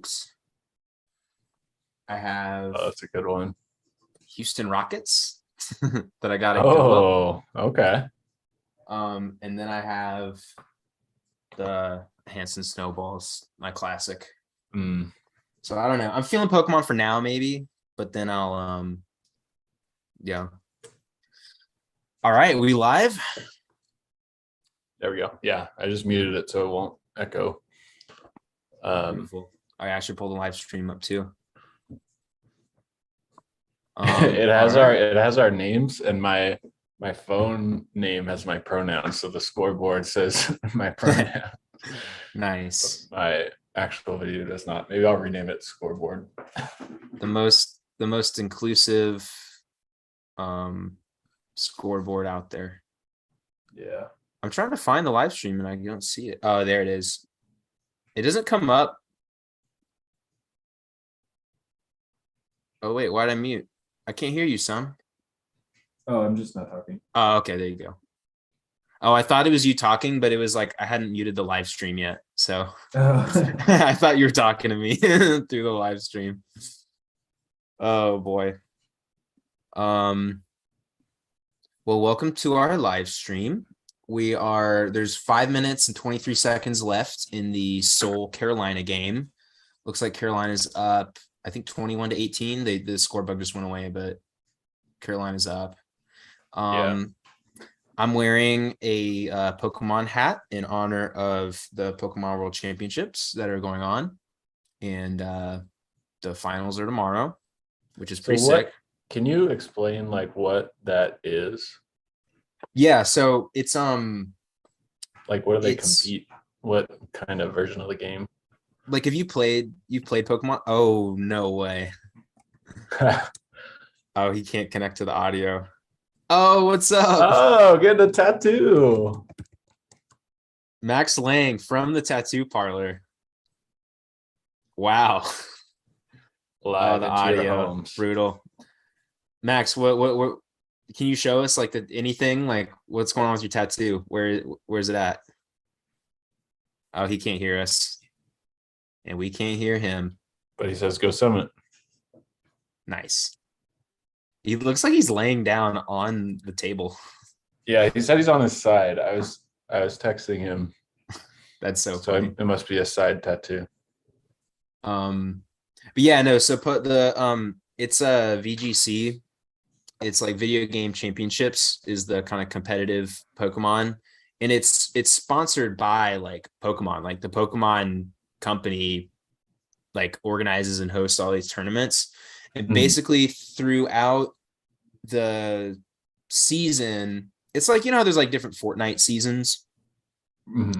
Cougs. I have Oh, that's a good one. Houston Rockets that I got at Goodwill. Okay. And then I have the Hanson Snowballs, my classic. So I don't know. I'm feeling Pokemon for now, maybe, but then I'll yeah. All right, we live? There we go. Yeah, I just muted it so it won't echo. Beautiful. I should pull the live stream up too. It has our names, and my phone name has my pronouns, so the scoreboard says my pronoun. Nice. My actual video does not. Maybe I'll rename it scoreboard. The most inclusive scoreboard out there. Yeah. I'm trying to find the live stream and I don't see it. Oh, there it is. It doesn't come up. Oh wait, why'd I mute? I can't hear you, son. Oh, I'm just not talking. Oh, okay, there you go. Oh, I thought it was you talking, but it was like I hadn't muted the live stream yet. So I thought you were talking to me through the live stream. Oh boy. Well, welcome to our live stream. There's 5 minutes and 23 seconds left in the Seoul Carolina game. Looks like Carolina's up, I think 21-18. The score bug just went away, but Carolina's up. I'm wearing a Pokemon hat in honor of the Pokemon World Championships that are going on, and the finals are tomorrow, which is pretty sick. Can you explain like what that is? Yeah, so it's like what do they compete? What kind of version of the game? Like if you've played Pokemon? Oh, no way. Oh, he can't connect to the audio. Oh, what's up? Oh, get the tattoo. Max Lang from the tattoo parlor. Wow. Live the into audio, your homes. Brutal. Max, what can you show us like anything? Like what's going on with your tattoo? Where's it at? Oh, he can't hear us. And we can't hear him. But he says go summit. Nice. He looks like he's laying down on the table. Yeah, he said he's on his side. I was texting him. That's so funny. It must be a side tattoo. But yeah, no, so put the it's a VGC. It's like Video Game Championships is the kind of competitive Pokemon, and it's sponsored by like Pokemon, like the Pokemon company like organizes and hosts all these tournaments. And basically throughout the season, it's like, there's like different Fortnite seasons.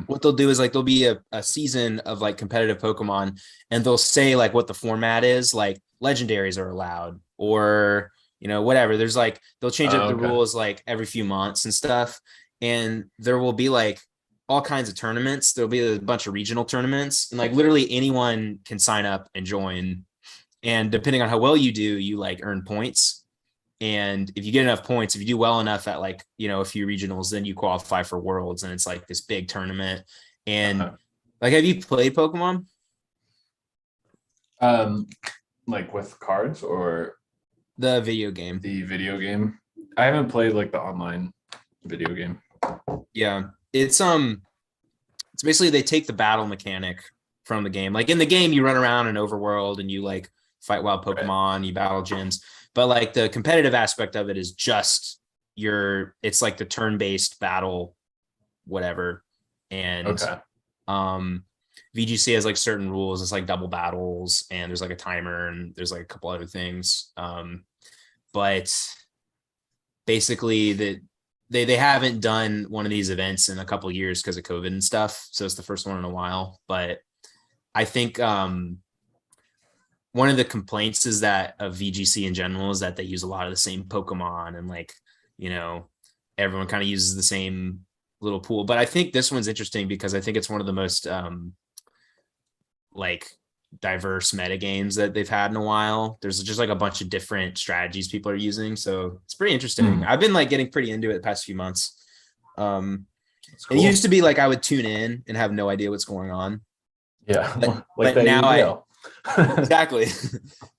What they'll do is like there'll be a season of like competitive Pokemon, and they'll say like what the format is, like legendaries are allowed, or whatever. There's like they'll change up the rules like every few months and stuff, and there will be like all kinds of tournaments. There'll be a bunch of regional tournaments, and like literally anyone can sign up and join. And depending on how well you do, you like earn points. And if you get enough points, if you do well enough at like, a few regionals, then you qualify for Worlds. And it's like this big tournament. And like, have you played Pokemon? Like with cards or the video game? The video game. I haven't played like the online video game. Yeah. It's basically they take the battle mechanic from the game. Like in the game, you run around in overworld and you like fight wild Pokemon, you battle gyms, but like the competitive aspect of it is just it's like the turn-based battle, whatever. And VGC has like certain rules. It's like double battles, and there's like a timer, and there's like a couple other things. But basically they haven't done one of these events in a couple of years because of COVID and stuff. So it's the first one in a while. But I think one of the complaints is that of VGC in general is that they use a lot of the same Pokemon, and like, everyone kind of uses the same little pool. But I think this one's interesting because I think it's one of the most like diverse meta games that they've had in a while. There's just like a bunch of different strategies people are using. So it's pretty interesting. I've been like getting pretty into it the past few months. Cool. It used to be like I would tune in and have no idea what's going on. Yeah. But now Exactly.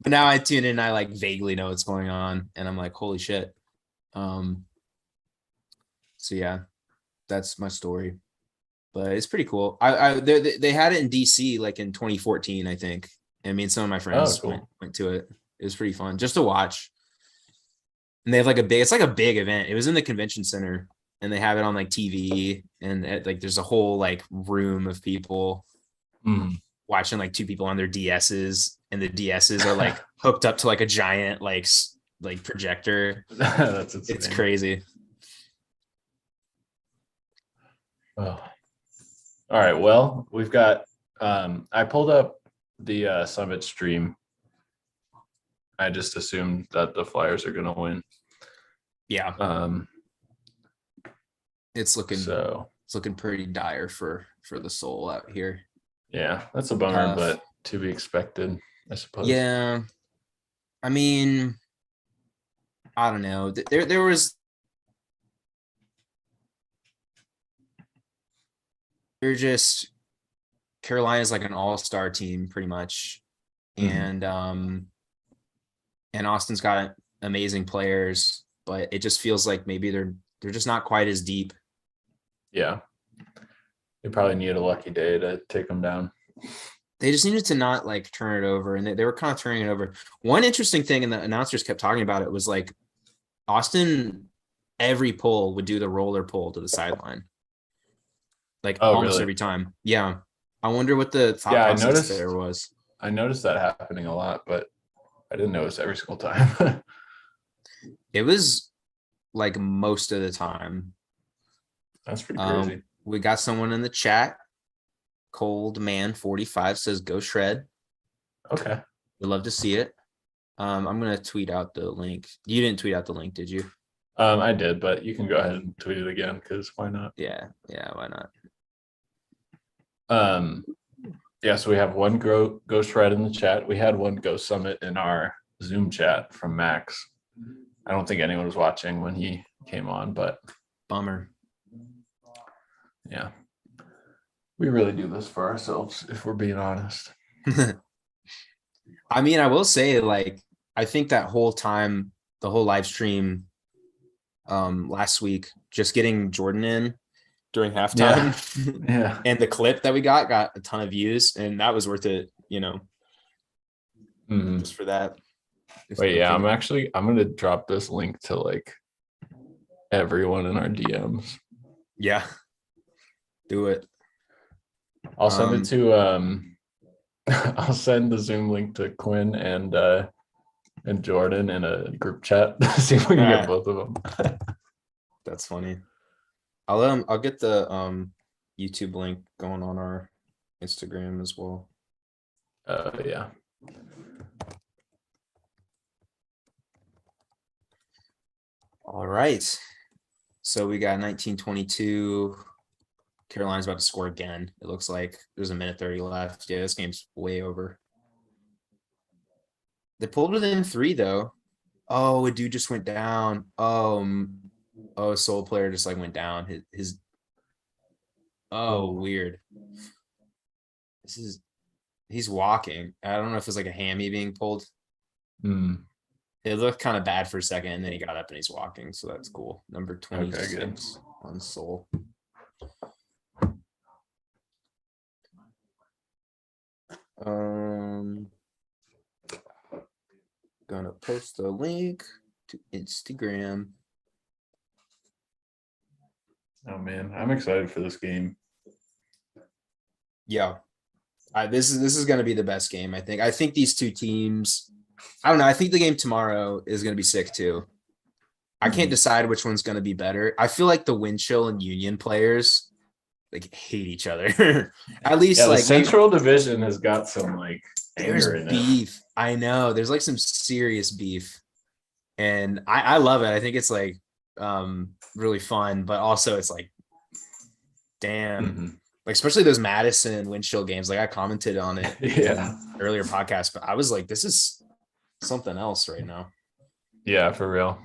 But now I tune in and I like vaguely know what's going on and I'm like, holy shit. So yeah, that's my story. But it's pretty cool. They had it in DC like in 2014, I think. I mean, some of my friends cool. went to it. It was pretty fun just to watch. And they have like it's like a big event. It was in the convention center and they have it on like TV and like there's a whole like room of people watching like two people on their DSs and the DSs are like hooked up to like a giant like projector. That's insane. It's crazy. Oh. All right. Well, we've got I pulled up the Summit stream. I just assumed that the Flyers are gonna win. Yeah. It's looking pretty dire for the Soul out here. Yeah, that's a bummer, but to be expected, I suppose. Yeah. I mean, I don't know. There was they're just Carolina's like an all-star team pretty much. And Austin's got amazing players, but it just feels like maybe they're just not quite as deep. Yeah. They probably need a lucky day to take them down. They just needed to not like turn it over, and they were kind of turning it over. One interesting thing, and the announcers kept talking about it, was like Austin, every pull would do the roller pull to the sideline. Like almost every time. Yeah. I wonder what the thought process there was. I noticed that happening a lot, but I didn't notice every single time. It was like most of the time. That's pretty crazy. We got someone in the chat. Cold Man 45 says go shred. Okay. We'd love to see it. I'm gonna tweet out the link. You didn't tweet out the link, did you? I did, but you can go ahead and tweet it again because why not? Yeah, why not? Yeah, so we have one Go Shred in the chat. We had one Go Summit in our Zoom chat from Max. I don't think anyone was watching when he came on, but bummer. Yeah. We really do this for ourselves, if we're being honest. I mean, I will say, like, I think that whole time, the whole live stream last week, just getting Jordan in during halftime, yeah. And the clip that we got a ton of views, and that was worth it, just for that. Wait, yeah, I'm gonna drop this link to like everyone in our DMs. Yeah, do it. I'll send it to I'll send the Zoom link to Quinn and Jordan in a group chat. See if we can get both of them. That's funny. I'll get the YouTube link going on our Instagram as well. Yeah. All right. So we got 1922. Carolina's about to score again. It looks like there's a minute 30 left. Yeah, this game's way over. They pulled within 3 though. Oh, a dude just went down. A Soul player just like went down. His weird. He's walking. I don't know if it's like a hammy being pulled. It looked kind of bad for a second, and then he got up and he's walking, so that's cool. Number 26 on Soul. Gonna post a link to Instagram. Oh man, I'm excited for this game. Yeah, this is gonna be the best game. I think these two teams. I don't know. I think the game tomorrow is gonna be sick too. I can't decide which one's gonna be better. I feel like the Wind Chill and Union players like hate each other. At least the like Central Division has got some like there's beef. I know there's like some serious beef, and I love it. I think it's like really fun, but also it's like damn, like especially those Madison Wind Chill games. Like I commented on it earlier podcast, but I was like, this is something else right now. Yeah, for real.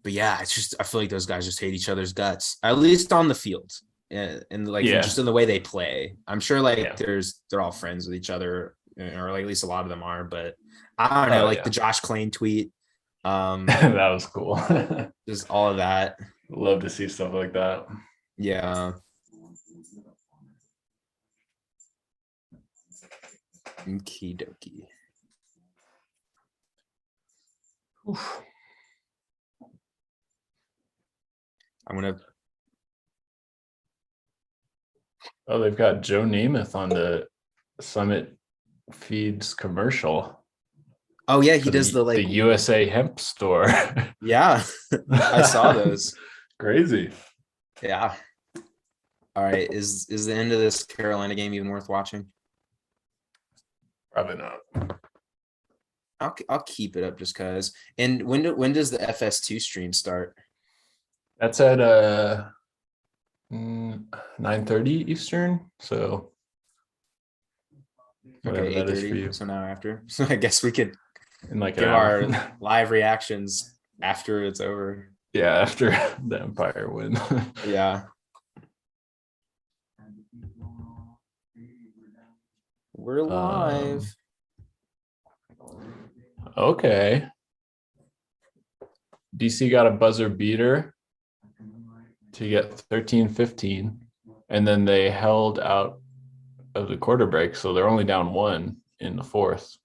But yeah, it's just I feel like those guys just hate each other's guts, at least on the field. and like Yeah. just in the way they play. I'm sure like Yeah. they're all friends with each other, or like at least a lot of them are. But I don't know, Oh, like yeah. the Josh Klein tweet, That was cool. just all of that. Love to see stuff like that. Yeah. Okie dokie. Oof. I'm gonna. Oh, they've got Joe Namath on the Summit Feeds commercial. Oh yeah, he for does the like. USA Hemp store. Yeah, I saw those. Crazy. Yeah. All right. Is the end of this Carolina game even worth watching? Probably not. I'll keep it up just cause. And when does the FS2 stream start? That's at 9:30 Eastern. So whatever Okay, that is for 8:30. you. So now after. So I guess we could In like an give hour. our live reactions after it's over. Yeah, after the Empire win. Yeah. We're live. Okay. DC got a buzzer beater to get 13-15, and then they held out of the quarter break, so they're only down 1 in the fourth.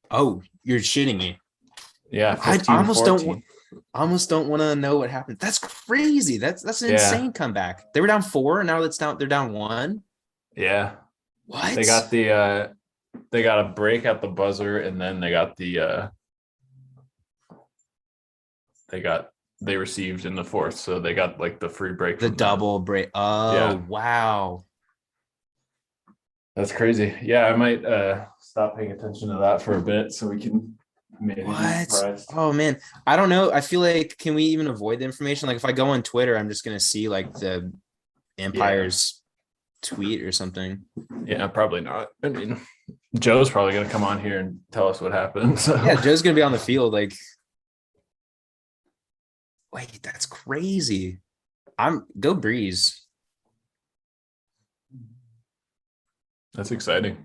Oh, you're shitting me. Yeah, I 15, almost 14. don't want to know what happened. That's crazy. That's an Yeah. insane comeback. They were down 4, and now they're down 1. Yeah. What? They got a break at the buzzer, and then they got they received in the fourth, so they got like the free break. The double break. Oh, Yeah. wow. That's crazy. Yeah, I might stop paying attention to that for a bit so we can maybe be What? surprised. Oh man, I don't know. I feel like, can we even avoid the information? Like if I go on Twitter, I'm just gonna see like the Empire's tweet or something. Yeah, probably not. I mean, Joe's probably gonna come on here and tell us what happened. So Yeah, Joe's gonna be on the field. Like, wait, that's crazy. Go Breeze. that's exciting.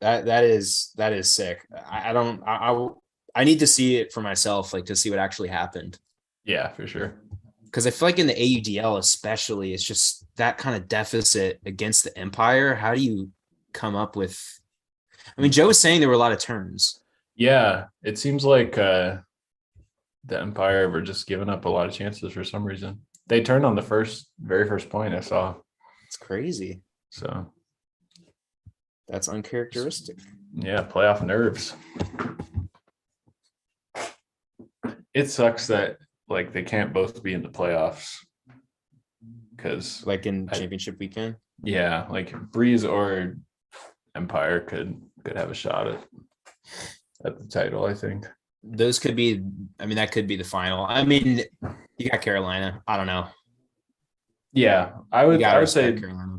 That is sick. I need to see it for myself, like to see what actually happened. Yeah, for sure. Because I feel like in the AUDL especially, it's just that kind of deficit against the Empire. How do you come up with? I mean, Joe was saying there were a lot of turns. Yeah, it seems like the Empire were just giving up a lot of chances for some reason. They turned on the very first point I saw. It's crazy. So That's uncharacteristic. yeah, playoff nerves. It sucks that like they can't both be in the playoffs because Like in championship weekend. yeah, like Breeze or Empire could have a shot at the title, I think. Those could be, I mean, that could be the final. I mean, you got Carolina. I don't know. Yeah, I You would gotta say respect Carolina.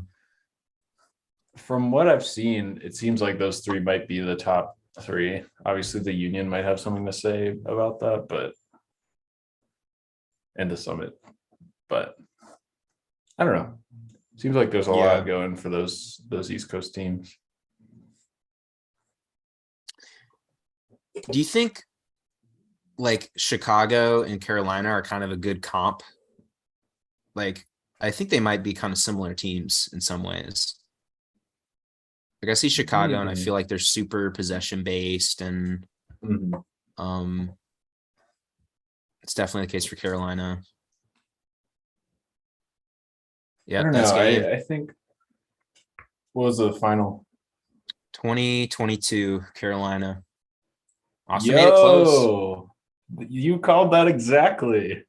from what I've seen, it seems like those 3 might be the top 3. Obviously, the Union might have something to say about that, but and the Summit, but I don't know. Seems like there's a lot going for those East Coast teams. Do you think like Chicago and Carolina are kind of a good comp? Like, I think they might be kind of similar teams in some ways. Like I see Chicago and I feel like they're super possession based, and it's definitely the case for Carolina. Yeah, I don't that's know. game. I think what was the final? 2022 Carolina. Austin made it close. You called that exactly.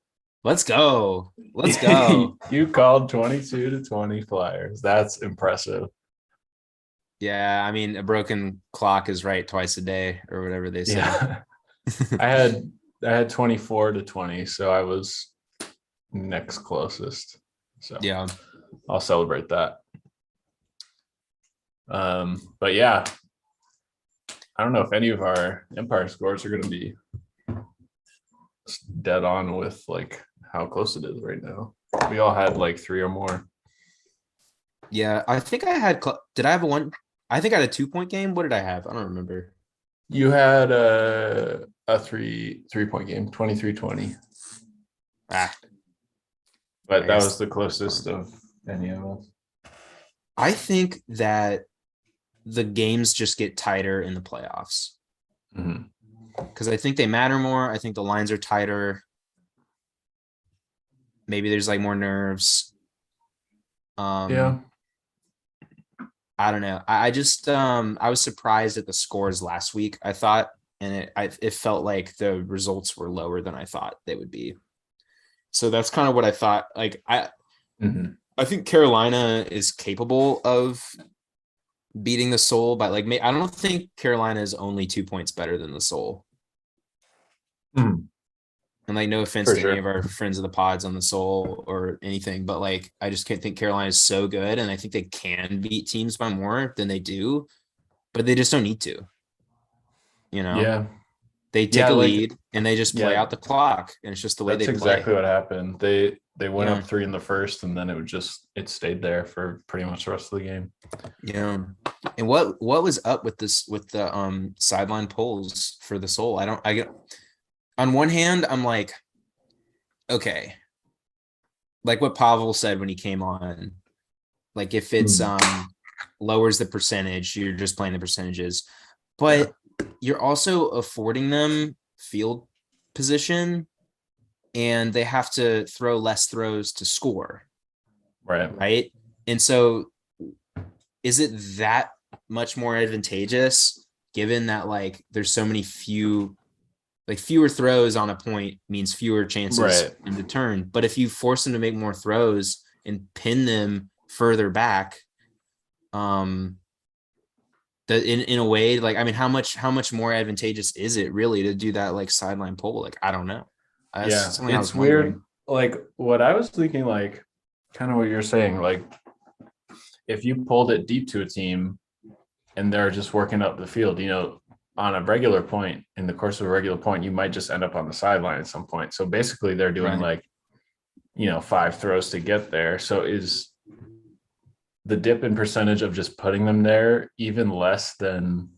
Let's go. Let's go. You called 22-20 Flyers. That's impressive. Yeah, I mean, a broken clock is right twice a day or whatever they say. Yeah. I had 24-20, so I was next closest. So yeah, I'll celebrate that. But yeah, I don't know if any of our Empire scores are going to be dead on with like how close it is right now. We all had like 3 or more. Yeah, I think I had. Did I have a one? I think I had a 2 point game. What did I have? I don't remember. You had a 3-point game, 23-20. Ah, But I that guess. was the closest of any of us. I think that the games just get tighter in the playoffs Mhm. because I think they matter more. I think the lines are tighter. Maybe there's like more nerves. Yeah. I don't know. I just I was surprised at the scores last week. I thought, and it felt like the results were lower than I thought they would be. So that's kind of what I thought. Like Mhm. I think Carolina is capable of beating the Soul, but like I don't think Carolina is only 2 points better than the Soul. Mhm. And like, no offense For to any of sure. our friends of the pods on the Soul or anything, but like, I just can't think Carolina is so good, and I think they can beat teams by more than they do, but they just don't need to. You know, Yeah. they take Yeah, a like lead and they just play yeah, out the clock, and it's just the way they that's play. exactly what happened. They went Yeah, up 3 in the first, and then it stayed there for pretty much the rest of the game. yeah. And what was up with this with the sideline polls for the Soul? I get on one hand, I'm like, okay, like what Pavel said when he came on, like if it's lowers the percentage, you're just playing the percentages, but you're also affording them field position, and they have to throw less throws to score, Right. right? And so is it that much more advantageous given that like there's so many fewer throws on a point means fewer chances Right. in the turn. But if you force them to make more throws and pin them further back, um, that in a way, like, I mean, how much more advantageous is it really to do that like sideline pull? Like, I don't know. That's Yeah. something I was It's weird. wondering. Like what I was thinking, like kind of what you're saying, like if you pulled it deep to a team and they're just working up the field, on a regular point, in the course of a regular point, you might just end up on the sideline at some point. So basically they're doing Right. like, 5 throws to get there. So is the dip in percentage of just putting them there even less than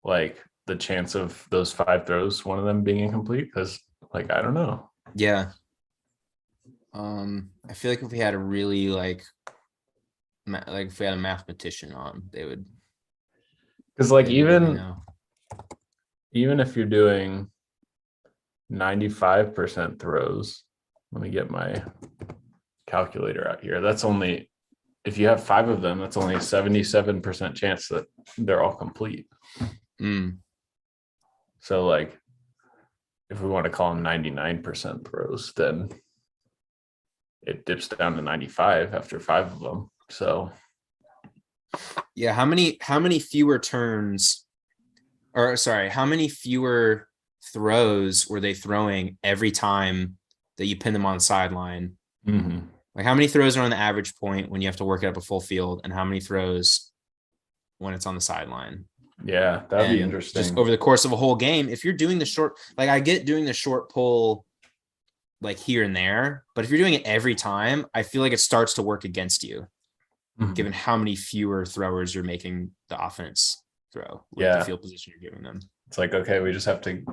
like the chance of those 5 throws, one of them being incomplete? Because like, I don't know. Yeah. I feel like if we had a really like if we had a mathematician on, Because like they would really even know. even if you're doing 95% throws, let me get my calculator out here. That's only, if you have 5 of them, that's only a 77% chance that they're all complete. Mm. So like if we want to call them 99% throws, then it dips down to 95 after 5 of them. So Yeah, how many fewer turns, or sorry, how many fewer throws were they throwing every time that you pin them on the sideline? Like, how many throws are on the average point when you have to work it up a full field, and how many throws when it's on the sideline? yeah, that'd be And just interesting. over the course of a whole game, if you're doing the short, like I get doing the short pull like here and there, but if you're doing it every time, I feel like it starts to work against you, given how many fewer throwers you're making the offense throw with the Yeah, field position you're giving them. it's like, okay, we just have to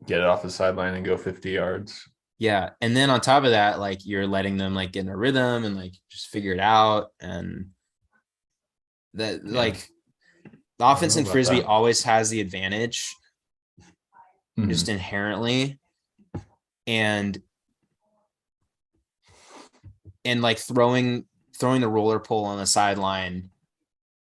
get it off the sideline and go 50 yards. Yeah. And then on top of that, like you're letting them like get in a rhythm and like just figure it out. And that Yeah, like the I don't offense know in about Frisbee that. always has the advantage just Mhm. inherently. And like throwing the roller pull on the sideline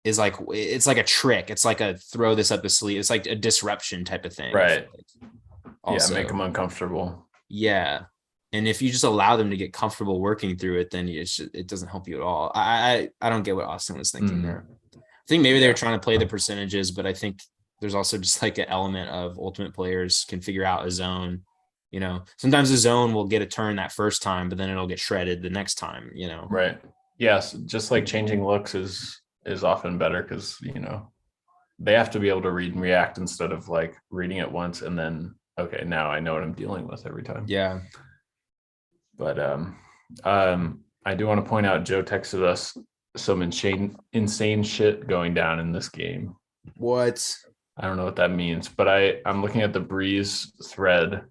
is like, it's like a trick. It's like a throw this up the sleeve. It's like a disruption type of thing. I feel Right. like Yeah, make them also. uncomfortable. Yeah. And if you just allow them to get comfortable working through it, then it doesn't help you at all. I don't get what Austin was thinking there. I think maybe they were Yeah. trying to play the percentages, but I think there's also just like an element of ultimate players can figure out a zone. Sometimes a zone will get a turn that first time, but then it'll get shredded the next time, Right. Yes, just like changing looks is often better because they have to be able to read and react instead of like reading it once and then okay, now I know what I'm dealing with every time. Yeah. But I do want to point out Joe texted us some insane shit going down in this game. What? I don't know what that means, but I'm looking at the Breeze thread.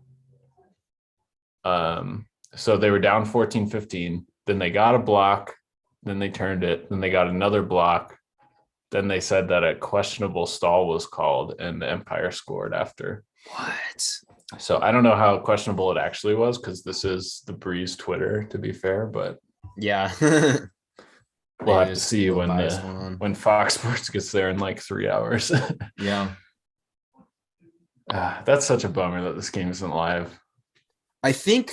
So they were down 14-15, then they got a block, then they turned it, then they got another block. Then they said that a questionable stall was called and the Empire scored after. What? So I don't know how questionable it actually was because this is the Breeze Twitter, to be fair, but Yeah. we'll have to There's see a little bias going on. when Fox Sports gets there in like 3 hours. Yeah. That's such a bummer that this game isn't live. I think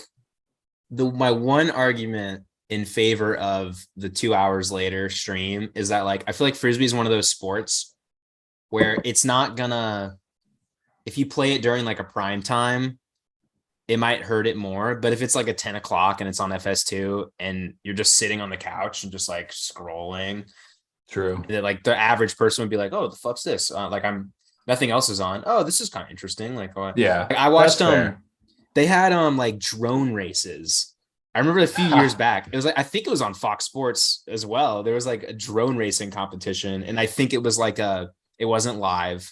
my one argument in favor of the 2 hours later stream is that like I feel like Frisbee is one of those sports where it's not gonna, if you play it during like a prime time, it might hurt it more. But if it's like a 10 o'clock and it's on FS2 and you're just sitting on the couch and just like scrolling, True. like the average person would be like, oh, the fuck's this? Like nothing else is on. Oh, this is kind of interesting. Like, Yeah, like, I watched that's fair. they had like drone races. I remember a few years back. It was like I think it was on Fox Sports as well. There was like a drone racing competition, and I think it was like it wasn't live.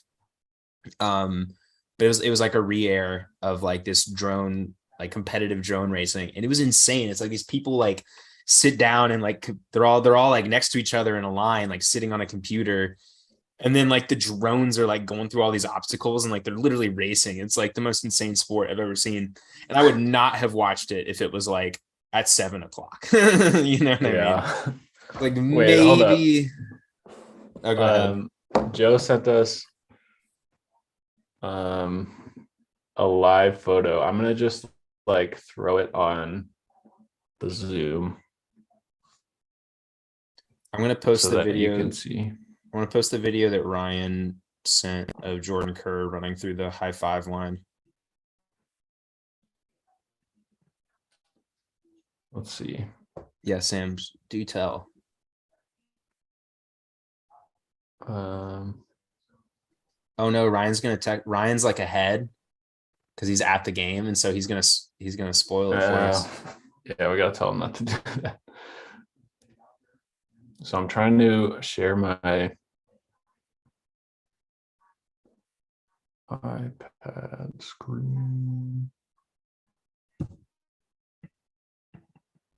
But it was like a re-air of like this drone, like competitive drone racing, and it was insane. It's like these people like sit down and like they're all like next to each other in a line, like sitting on a computer. And then like the drones are like going through all these obstacles and like they're literally racing. It's like the most insane sport I've ever seen. And I would not have watched it if it was like at 7 o'clock. You know what I mean? Like Wait, hold up. maybe. Oh, go ahead. Joe sent us a live photo. I'm gonna just like throw it on the Zoom. I'm gonna post so the that video. You can see. I want to post the video that Ryan sent of Jordan Kerr running through the high five line. Let's see. Yeah, Sam, do tell. Oh no, Ryan's like ahead because he's at the game, and so he's gonna spoil it for us. Yeah, we gotta tell him not to do that. So I'm trying to share my iPad screen.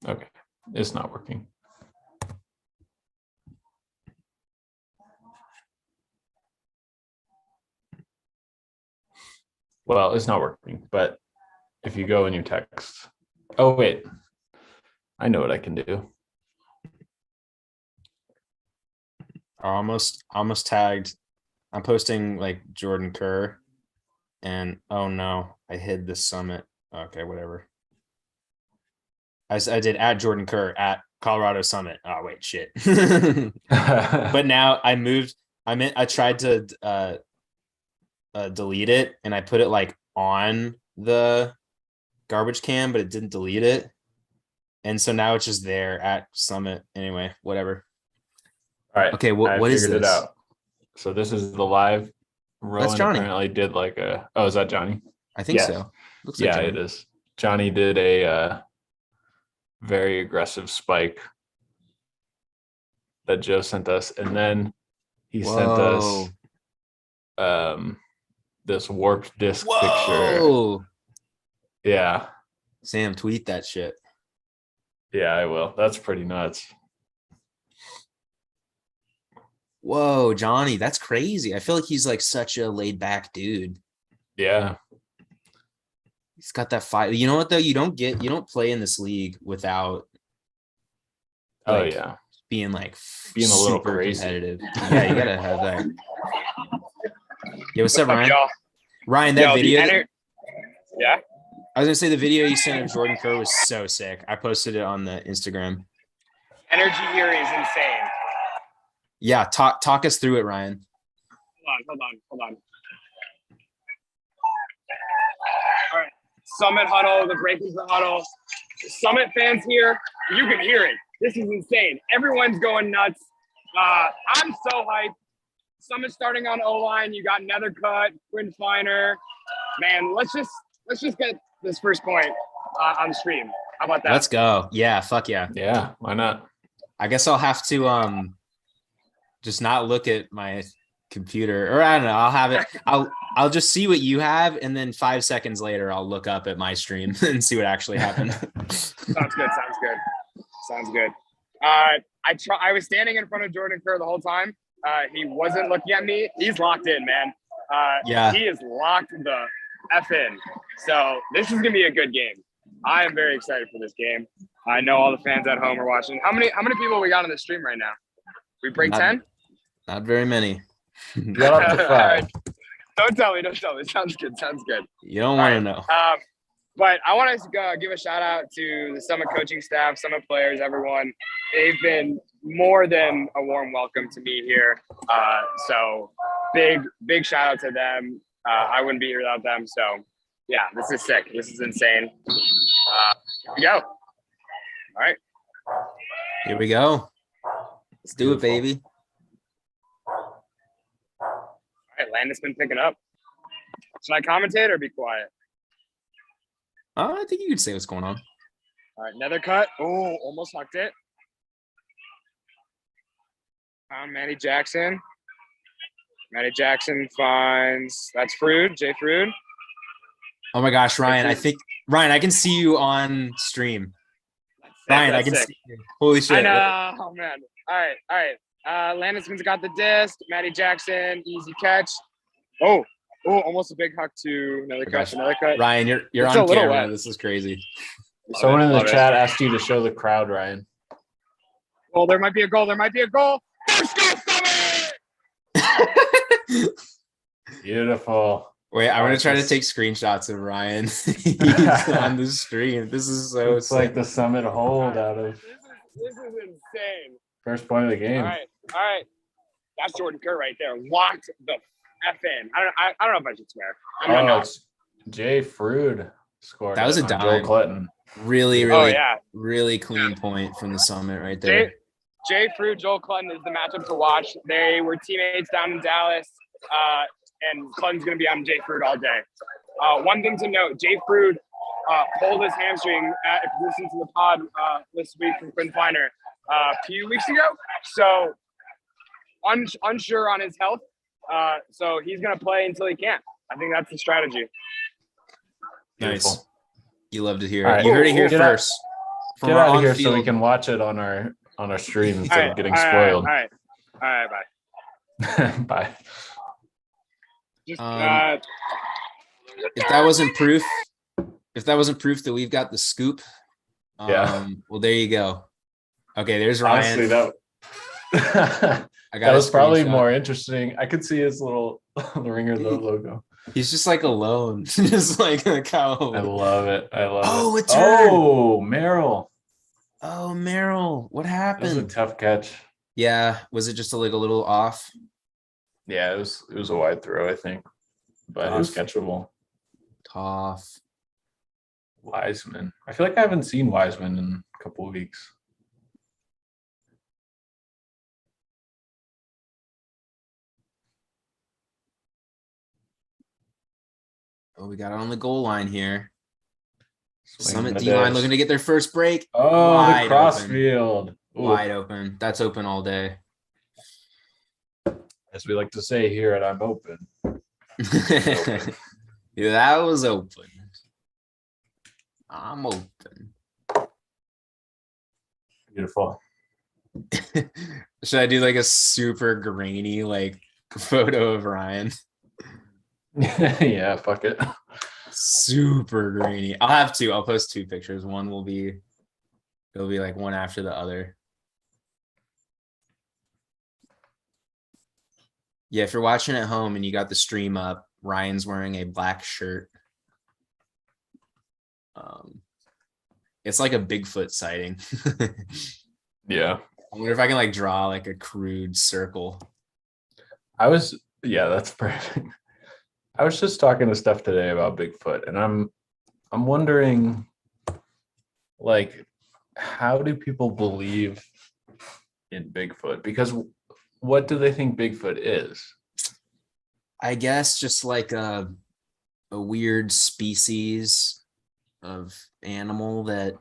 Okay, it's not working. Well, it's not working, but if you go in your text, oh wait, I know what I can do. Almost tagged. I'm posting like Jordan Kerr, and oh no, I hid the summit. Okay, whatever. I did at Jordan Kerr at Colorado Summit. Oh wait, shit. But now I moved. I tried to delete it, and I put it like on the garbage can, but it didn't delete it, and so now it's just there at Summit. Anyway, whatever. All right. Okay, what is this? It out. So this is the live. Rowan That's Johnny. Apparently did like a. Oh, is that Johnny? I think so. Looks like Johnny. It is. Johnny did a very aggressive spike that Joe sent us, and then he sent us this warped disc picture. Yeah. Sam, tweet that shit. Yeah, I will. That's pretty nuts. Whoa, Johnny, that's crazy. I feel like he's like such a laid back dude. Yeah. He's got that fight. You know what though? You don't play in this league without like, being a little crazy. Competitive. Yeah, you gotta have that. Yeah, what's up, Ryan? Y'all? Ryan, that video. Yeah. I was gonna say the video you sent of Jordan Kerr was so sick. I posted it on the Instagram. Energy here is insane. Yeah, talk us through it, Ryan. Hold on. All right, Summit huddle, the breakers the huddle. Summit fans here, you can hear it. This is insane. Everyone's going nuts. I'm so hyped. Summit starting on O-line. You got Nethercutt, Quinn Finer. Man, let's just get this first point. on stream. How about that? Let's go. Yeah, fuck yeah. Yeah, why not? I guess I'll have to just not look at my computer, or I don't know. I'll have it. I'll just see what you have, and then 5 seconds later, I'll look up at my stream and see what actually happened. Sounds good. I was standing in front of Jordan Kerr the whole time. He wasn't looking at me. He's locked in, man. Yeah. He is locked the F in. So this is gonna be a good game. I am very excited for this game. I know all the fans at home are watching. How many people we got on the stream right now? We break 10? Not very many. Got up to 5. Don't tell me. Sounds good. You don't want to know. But I want to give a shout out to the Summit coaching staff, Summit players, everyone. They've been more than a warm welcome to me here. So big shout out to them. I wouldn't be here without them. So yeah, this is sick. This is insane. Here we go. All right. Here we go. Let's do it, baby. All right, Landon's been picking up. Should I commentate or be quiet? I think you could say what's going on. All right, another cut. Oh, almost hucked it. Found Matty Jackson. Matty Jackson finds, that's Frood, Jay Frood. Oh my gosh, Ryan, I can see you on stream. Ryan, I can see you. Holy shit. I know, oh man. All right. Landisman's got the disc. Matty Jackson, easy catch. Oh, almost a big huck to another catch, another cut. Ryan, you're It's on a little camera. wet. This is crazy. Someone in the chat asked you to show the crowd, Ryan. Oh, there might be a goal. First goal, Summit! Beautiful. Wait, I'm gonna try to take screenshots of Ryan. He's on the stream. This is so It's like the Summit hold out of This is insane. first point of the game. All right. That's Jordan Kerr right there. Locked the F in. I don't know if I should swear. I'm gonna not. It's Jay Frood scored. That was a on dime. Joel Clinton. Really clean point from the Summit right there. Jay Frood, Joel Clinton is the matchup to watch. They were teammates down in Dallas, and Clinton's going to be on Jay Frood all day. One thing to note, Jay Frood pulled his hamstring, if you listen to the pod this week from Quinn Feiner, a few weeks ago. So unsure on his health. So he's going to play until he can. I think that's the strategy. Nice. Beautiful. You love to hear All it. right. You heard it here Get first. Get out of here so we can watch it on our stream instead of getting spoiled. All right, bye. Bye. Just, if that wasn't proof that we've got the scoop, well, there you go. Okay, there's Ryan. Honestly, that was probably more interesting. I could see his little the ringer logo. He's just like alone, just like a cow. I love it. Oh, it. it's her. Oh, Merrill. Oh, Merrill. What That was a happened? tough catch. Yeah, was it just a little off? Yeah, it was a wide throw, I think, but it was catchable. Tough. Wiseman. I feel like I haven't seen Wiseman in a couple of weeks. Oh, we got it on the goal line here. Swinging Summit the D-line dish. looking to get their first break. Oh, Wide the cross open. field. Ooh. Wide open. That's open all day. As we like to say here at I'm Open. Yeah, that was open. I'm open. Beautiful. Should I do like a super grainy like photo of Ryan? Yeah, fuck it. Super grainy. I'll have two. I'll post two pictures. One will be, it'll be like one after the other. Yeah, if you're watching at home and you got the stream up, Ryan's wearing a black shirt. It's like a Bigfoot sighting. Yeah. I wonder if I can like draw like a crude circle. Yeah, that's perfect. I was just talking to Steph today about Bigfoot, and I'm wondering, like, how do people believe in Bigfoot? Because what do they think Bigfoot is? I guess just like a weird species of animal that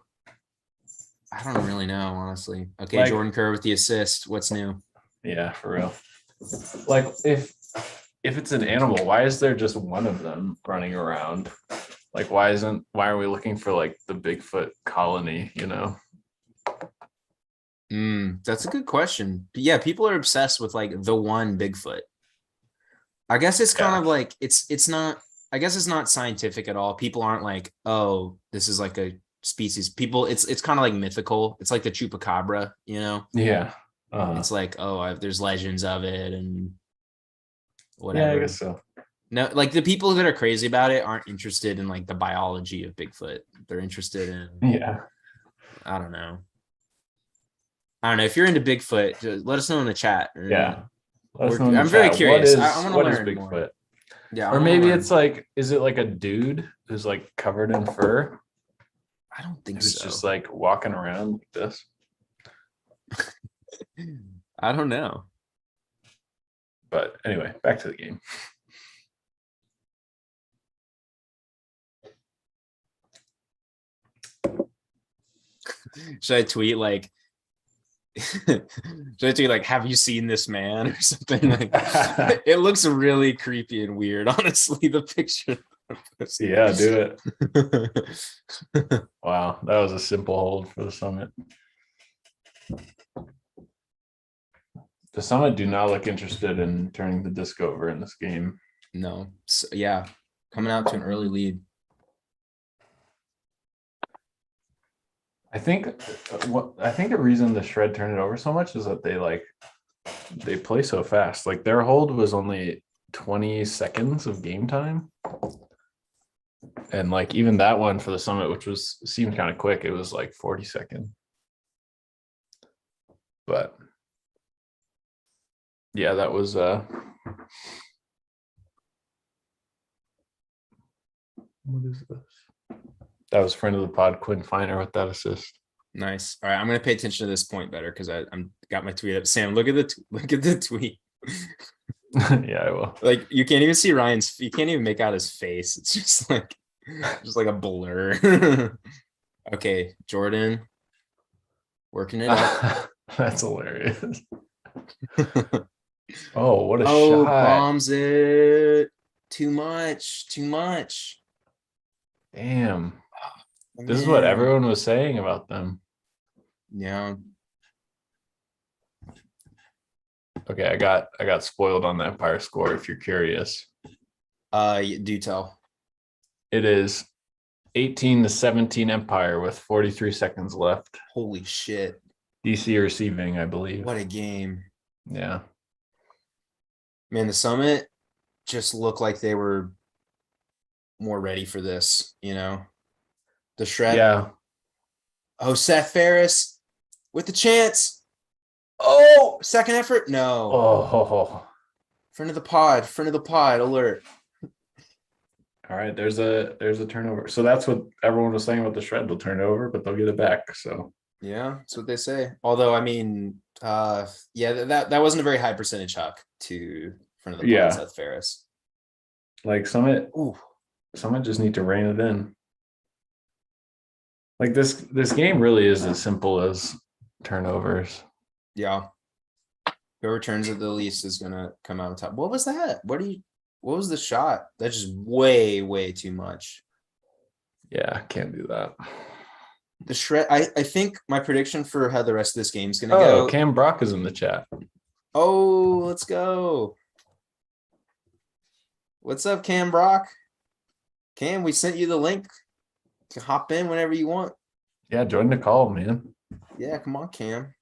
I don't really know, honestly. Okay, Like- Jordan Kerr with the assist. What's new? Yeah, for real. Like if it's an animal, why is there just one of them running around? Like why are we looking for like the Bigfoot colony, you know? That's a good question. But yeah, people are obsessed with like the one Bigfoot. I guess it's kind Yeah. of like it's not. I guess it's not scientific at all. People aren't like, oh, this is like a species. People, it's kind of like mythical. It's like the chupacabra, you know. Yeah. It's like, oh, there's legends of it and Yeah, whatever. I guess so. No, like the people that are crazy about it aren't interested in like the biology of Bigfoot. They're interested in, Yeah. I don't know. If you're into Bigfoot, just let us know in the chat. Yeah. Let us know in the I'm very chat. curious. What is, I wanna what is learn more. Bigfoot? Yeah, I Or wanna maybe learn. it's like, is it like a dude who's like covered in fur? I don't think Who's so. just like walking around like this? I don't know. But anyway, back to the game. Should I tweet like have you seen this man or something? Like it looks really creepy and weird, honestly, the picture. Yeah, do it. Wow, that was a simple hold for the Summit. The Summit do not look interested in turning the disc over in this game. No. So, yeah, coming out to an early lead. I think the reason the Shred turned it over so much is that they play so fast. Like their hold was only 20 seconds of game time. And like even that one for the Summit, which seemed kind of quick, it was like 40 seconds. But yeah, that was what is this? That was friend of the pod, Quinn Finer, with that assist. Nice. All right, I'm gonna pay attention to this point better because I'm got my tweet up. Sam, look at the tweet. Yeah, I will. Like you can't even see Ryan's. You can't even make out his face. It's just like a blur. Okay, Jordan, working it up. That's hilarious. Oh, what a Oh, shot. bombs it. Too much. Damn. This is what Man. everyone was saying about them. Yeah. Okay, I got spoiled on the Empire score if you're curious. Do tell. It is 18-17 Empire with 43 seconds left. Holy shit. DC receiving, I believe. What a game. Yeah. Man, the Summit just looked like they were more ready for this, you know? The Shred. Yeah. Oh, Seth Ferris with the chance. Oh, second effort. No. Oh. Friend of the pod alert. All right, there's a turnover. So that's what everyone was saying about the Shred. They'll turn it over, but they'll get it back. So Yeah, that's what they say. Although, I mean, yeah, that wasn't a very high percentage huck to friend of the pod, Yeah. Seth Ferris. like Summit Ooh. just need to rein it in. Like this game really is as simple as turnovers. Yeah. Whoever turns it the least is gonna come out on top. What was that? What was the shot? That's just way too much. Yeah, can't do that. The Shred. I think my prediction for how the rest of this game is gonna Oh, go. Cam Brock is in the chat. Oh, let's go. What's up, Cam Brock? Cam, we sent you the link. You can hop in whenever you want. Yeah, join the call, man. Yeah, come on, Cam.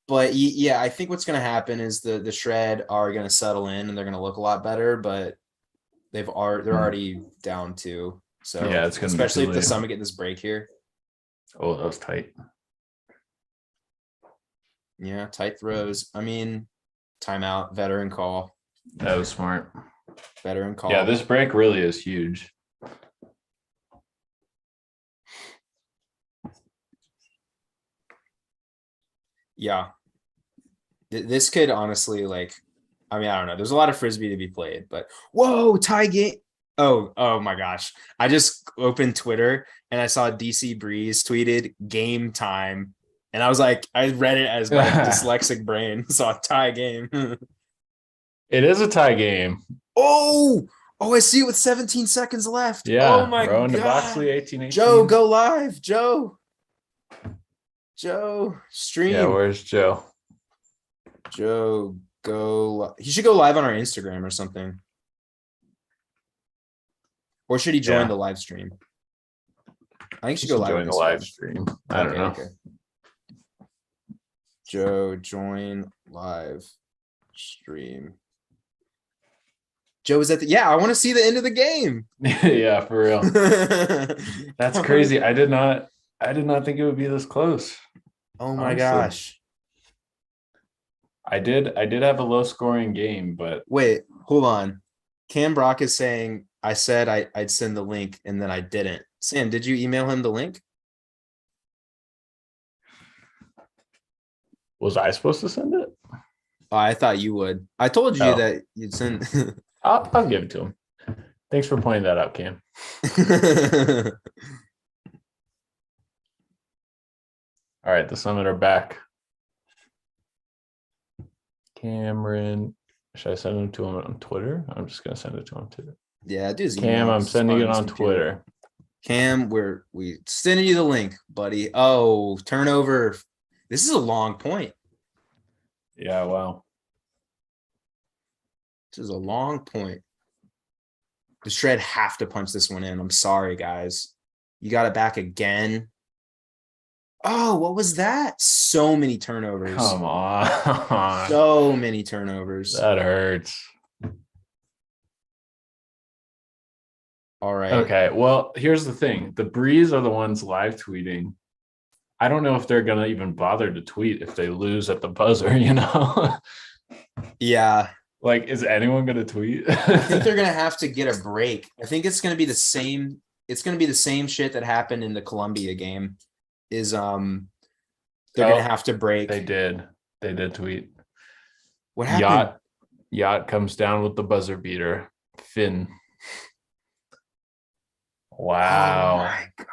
But yeah, I think what's gonna happen is the Shred are gonna settle in and they're gonna look a lot better, but they're already down 2. So Yeah, it's gonna be especially too if the late. Summit get this break here. Oh, that was tight. Yeah, tight throws. I mean, timeout, veteran call, That was smart. veteran call. Yeah, this break really is huge. Yeah. This could honestly, like, I mean, I don't know. There's a lot of frisbee to be played, but whoa, tie game. Oh my gosh. I just opened Twitter and I saw DC Breeze tweeted game time. And I was like, I read it as my dyslexic brain. Saw a tie game. It is a tie game. Oh, I see it with 17 seconds left. Yeah. Oh my Rowan to god. Boxley, 18-18. Joe, go live. Joe, stream. Yeah, where's Joe? Joe, go. He should go live on our Instagram or something. Or should he join Yeah. the live stream? I think he Should should go live join on the Instagram. live stream. I don't know. Okay. Joe, join live stream. Joe is at the I want to see the end of the game. Yeah, for real. That's crazy. I did not think it would be this close. Oh my honestly. gosh. I did have a low scoring game, but Wait, hold on. Cam Brock is saying I said I'd send the link and then I didn't. Sam, did you email him the link? was I supposed to send it? Oh, I thought you would. I told you Oh. that you'd send. I'll give it to him. Thanks for pointing that out, Cam. All right, the Summit are back. Cameron, should I send it to him on Twitter? I'm just gonna send it to him too. Yeah, dude's Cam, I'm sending it on Twitter. Cam, we sending you the link, buddy. Oh, turnover. This is a long point. Yeah, wow. This is a long point. The Shred have to punch this one in. I'm sorry, guys. You got it back again. Oh, what was that? So many turnovers. Come on. So many turnovers. That hurts. All right. Okay, well, here's the thing. The Breeze are the ones live tweeting. I don't know if they're gonna even bother to tweet if they lose at the buzzer, you know? Yeah. Like, is anyone gonna tweet? I think they're gonna have to get a break. I think it's gonna be the same. It's gonna be the same shit that happened in the Columbia game. Is they're gonna have to break. They did tweet. What happened? Yacht comes down with the buzzer beater. Finn. Wow. Oh my god.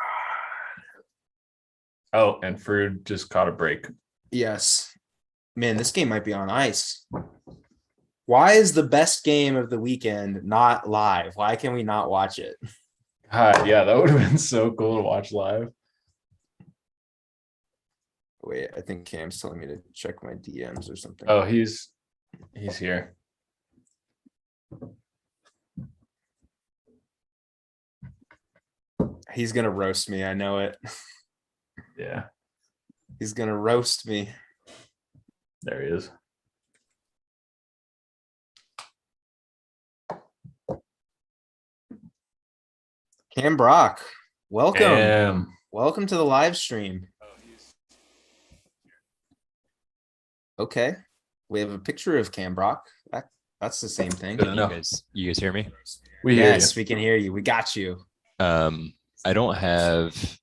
Oh, and Frood just caught a break. Yes. Man, this game might be on ice. Why is the best game of the weekend not live? Why can we not watch it? God, yeah, that would have been so cool to watch live. Wait, I think Cam's telling me to check my DMs or something. Oh, he's here. He's gonna roast me. I know it. Yeah, He's gonna roast me. there he is. Cam Brock, welcome. Damn. Welcome to the live stream. Okay. We have a picture of Cam Brock. That's the same thing. Good enough. You guys hear me? We hear Yes, we can hear you. We got you. I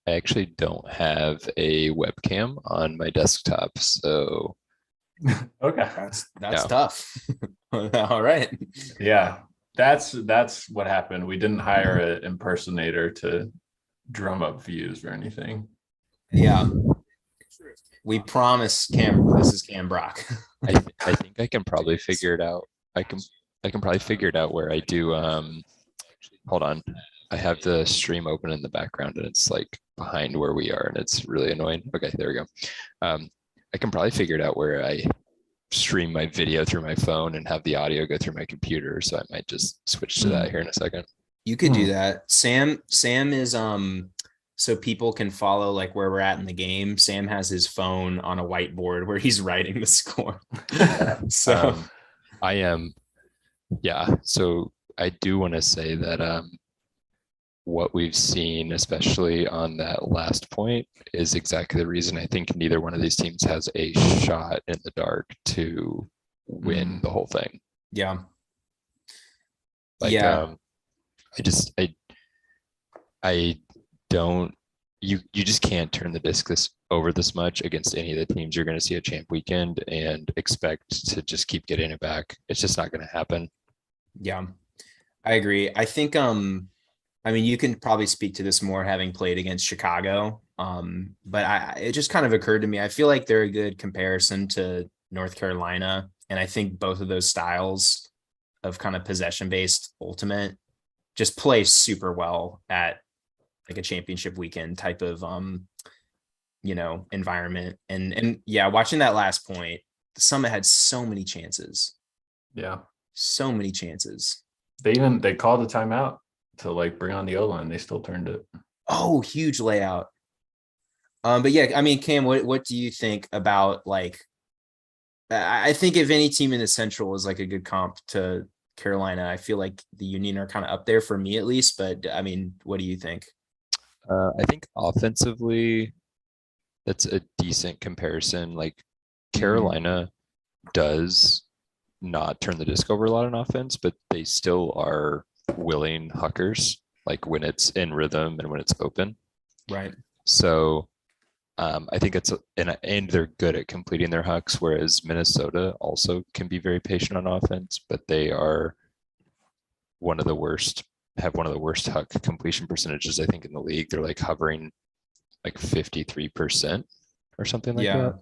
actually don't have a webcam on my desktop, so you. Okay. That's Yeah. tough. All right. Yeah, that's what happened. We didn't hire an impersonator to drum up views or anything. Yeah. We promise Cam this is Cam Brock. I think I can probably figure it out. I can probably figure it out where I do hold on. I have the stream open in the background and it's like behind where we are and it's really annoying. Okay, there we go. I can probably figure it out where I stream my video through my phone and have the audio go through my computer. So I might just switch to that here in a second. You could do that. Sam is so people can follow like where we're at in the game. Sam has his phone on a whiteboard where he's writing the score. So I am, yeah. So I do want to say that what we've seen, especially on that last point, is exactly the reason I think neither one of these teams has a shot in the dark to win the whole thing. yeah. Like, Yeah. I don't, you just can't turn the disc over this much against any of the teams you're going to see a champ weekend and expect to just keep getting it back. It's just not going to happen. Yeah. I agree. I think I mean you can probably speak to this more having played against Chicago. But it just kind of occurred to me. I feel like they're a good comparison to North Carolina. And I think both of those styles of kind of possession based ultimate just play super well at like a championship weekend type of environment. And yeah, watching that last point, the Summit had so many chances. Yeah. So many chances. They called a timeout to like bring on the O-line. They still turned it. Oh, huge layout. But yeah, I mean, Cam, what do you think about like I think if any team in the Central is like a good comp to Carolina, I feel like the Union are kind of up there for me at least. But I mean, what do you think? I think offensively, that's a decent comparison. Like Carolina does not turn the disc over a lot on offense, but they still are willing huckers, like when it's in rhythm and when it's open. Right. So I think it's and they're good at completing their hucks, whereas Minnesota also can be very patient on offense, but they are have one of the worst huck completion percentages, I think, in the league. They're like hovering like 53% or something like Yeah.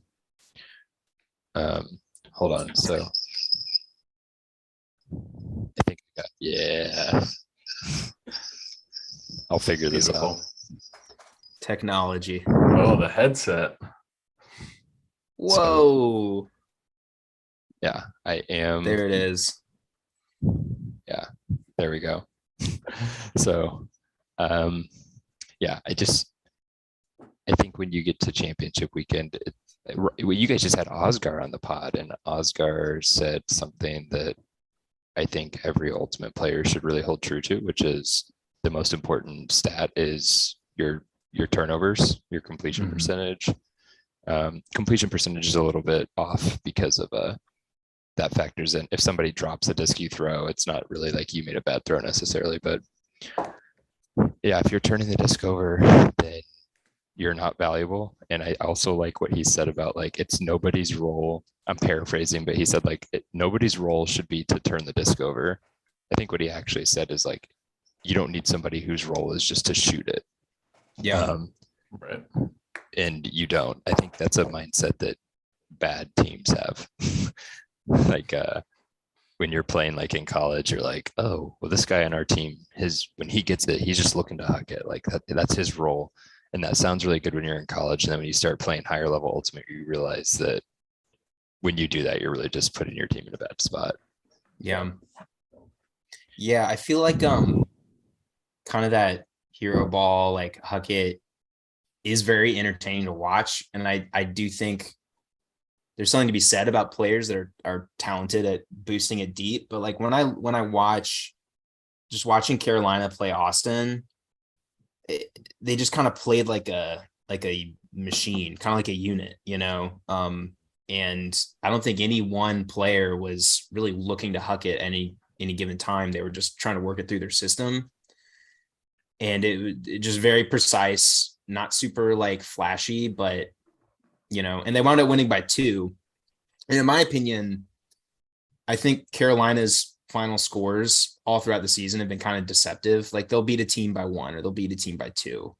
that. Hold on. So I think, yeah, I'll figure this out. Beautiful. Technology. Oh, the headset. Whoa. Yeah, I am. There it is. Yeah, there we go. So, yeah, I think when you get to championship weekend, you guys just had Oscar on the pod, and Oscar said something that I think every ultimate player should really hold true to, which is the most important stat is your turnovers, your completion percentage. Completion percentage is a little bit off because of that factors in. If somebody drops a disc you throw, it's not really like you made a bad throw necessarily, but yeah, if you're turning the disc over, then you're not valuable. And I also like what he said about like it's nobody's role. I'm paraphrasing, but he said like nobody's role should be to turn the disc over. I think what he actually said is like you don't need somebody whose role is just to shoot it. Yeah. Right. And you don't. I think that's a mindset that bad teams have. Like when you're playing like in college, you're like, oh, well, this guy on our team, when he gets it, he's just looking to huck it. Like that's his role. And that sounds really good when you're in college. And then when you start playing higher level ultimate, you realize that when you do that, you're really just putting your team in a bad spot. Yeah. Yeah. I feel like kind of that hero ball, like huck it is very entertaining to watch. And I do think there's something to be said about players that are talented at boosting it deep. But like when I watch just watching Carolina play Austin, they just kind of played like a machine, kind of like a unit, and I don't think any one player was really looking to huck it any given time. They were just trying to work it through their system, and it just very precise, not super like flashy, but and they wound up winning by 2. And in my opinion, I think Carolina's final scores all throughout the season have been kind of deceptive. Like they'll beat a team by 1 or they'll beat a team by 2.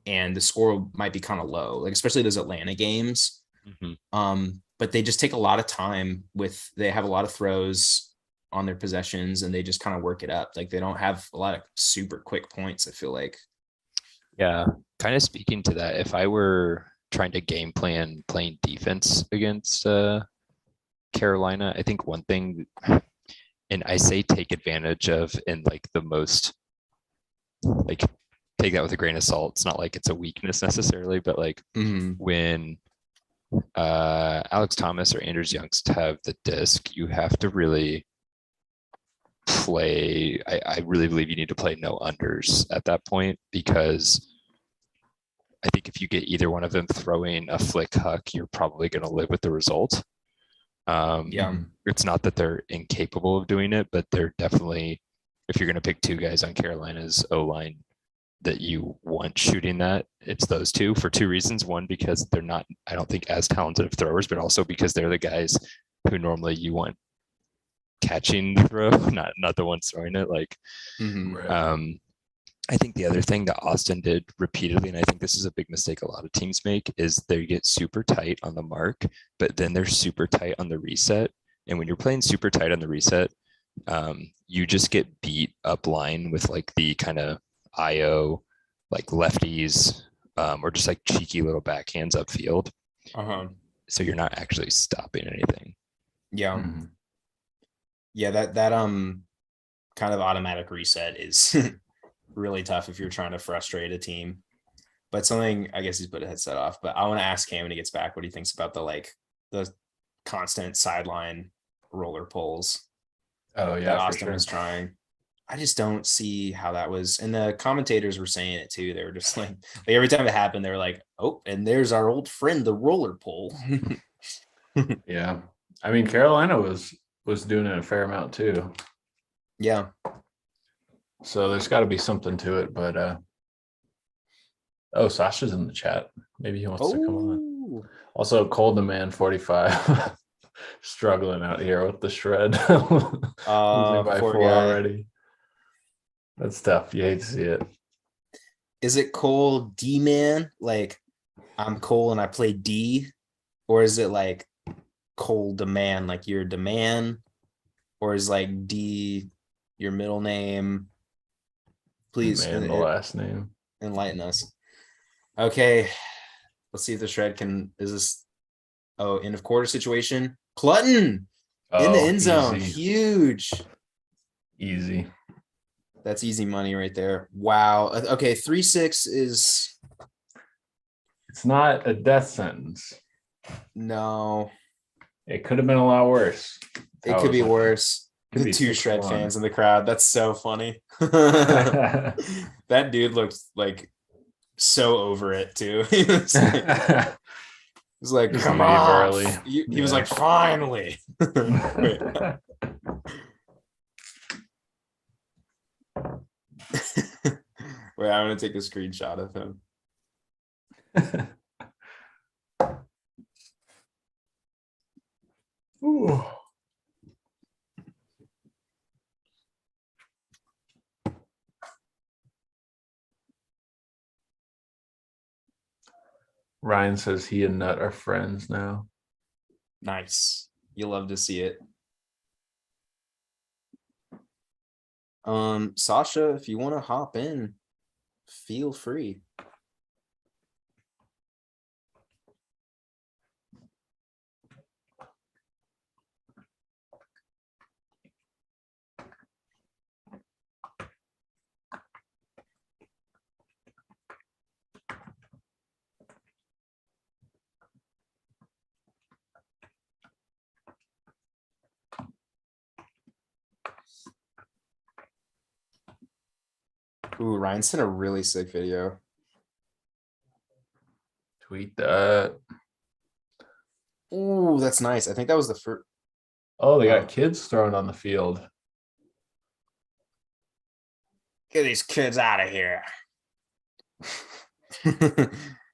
And the score might be kind of low, like especially those Atlanta games. But they just take a lot of time they have a lot of throws on their possessions and they just kind of work it up. Like they don't have a lot of super quick points, I feel like. Yeah. Kind of speaking to that, if I were trying to game plan playing defense against Carolina, I think one thing, and I say take advantage of in like the most, like take that with a grain of salt. It's not like it's a weakness necessarily, but like when Alex Thomas or Anders Youngst have the disc, you have to really play. I really believe you need to play no unders at that point, because I think if you get either one of them throwing a flick huck, you're probably going to live with the result. It's not that they're incapable of doing it, but they're definitely, if you're going to pick 2 guys on Carolina's O-line that you want shooting that, it's those 2 for 2 reasons. One, because they're not, I don't think, as talented of throwers, but also because they're the guys who normally you want catching the throw, not the ones throwing it. Like, Mhm. Right. I think the other thing that Austin did repeatedly, and I think this is a big mistake a lot of teams make, is they get super tight on the mark, but then they're super tight on the reset. And when you're playing super tight on the reset, you just get beat up line with like the kind of IO, like lefties, or just like cheeky little backhands upfield. Uh-huh. So you're not actually stopping anything. Yeah. Mhm. Yeah, that kind of automatic reset is really tough if you're trying to frustrate a team. But something, I guess he's put a headset off, but I want to ask Cam when he gets back what he thinks about the constant sideline roller pulls Oh that yeah, for Austin sure. was trying. I just don't see how that was. And the commentators were saying it too. They were just like every time it happened, they were like, oh, and there's our old friend, the roller pull. Yeah. I mean, Carolina was doing it a fair amount too. Yeah. So there's got to be something to it, but oh, Sasha's in the chat. Maybe he wants to come on. Oh, Also, Cold the Man 45 struggling out here with the shred. Losing by poor 4 guy. already. That's tough. You hate to see it. Is it Cole D man? Like I'm Cole and I play D, or is it like Cole demand, like you're demand, or is like D your middle name? Please Man, the last name. enlighten us. Okay, let's see if the shred can. Is this? Oh, end of quarter situation. Clutton in the end zone, Easy. huge. Easy. That's easy money right there. Wow. Okay, 3-6 is It's not a death sentence. no. It could have been a lot worse. It could be worse. Could The be two shred 6-1. fans in the crowd. That's so funny. That dude looks so over it too. He was like Just come leave on. early. He was like, finally. Wait. Wait, I'm gonna take a screenshot of him. Ooh. Ryan says he and Nut are friends now. Nice. You love to see it. Sasha, if you want to hop in, feel free. Ooh, Ryan sent a really sick video. Tweet that. Ooh, that's nice. I think that was the first. Oh, they got kids thrown on the field. Get these kids out of here.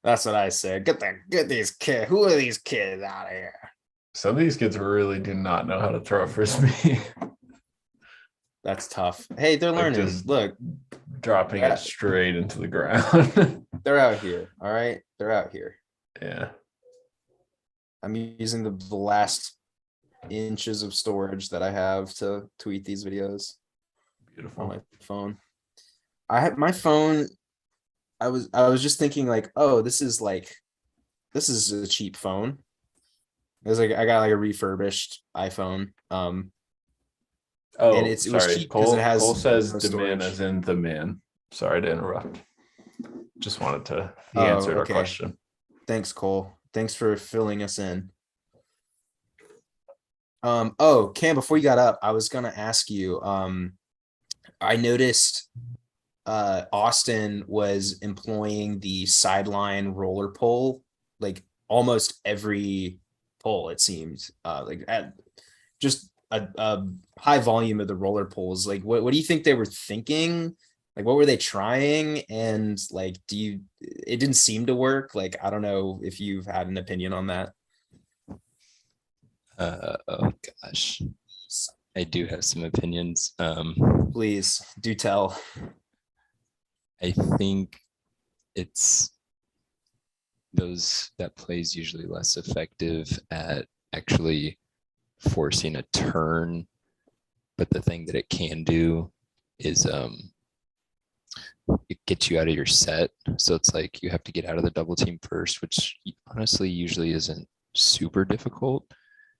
That's what I said. Get these kids. Who are these kids out of here? Some of these kids really do not know how to throw a frisbee. That's tough. Hey, they're Like learning. just Look, dropping Yeah. it straight into the ground. they're out here. All right. They're out here. Yeah. I'm using the last inches of storage that I have to tweet these videos on Beautiful. my phone. I had my phone. I was just thinking like, oh, this is a cheap phone. It was like I got like a refurbished iPhone. Oh, And it was sorry. cheap 'cause it has Cole says no demand storage. as in the man. Sorry to interrupt. Just wanted to. He Oh, answered our okay. question. Thanks, Cole. Thanks for filling us in. Oh, Cam, before you got up, I was gonna ask you. I noticed Austin was employing the sideline roller pole like almost every pole, it seemed. Like at just a high volume of the roller poles. Like what do you think they were thinking? Like what were they trying? And like it didn't seem to work. Like I don't know if you've had an opinion on that. Oh gosh. I do have some opinions. Please do tell. I think it's that play is usually less effective at actually forcing a turn, but the thing that it can do is it gets you out of your set. So it's like you have to get out of the double team first, which honestly usually isn't super difficult.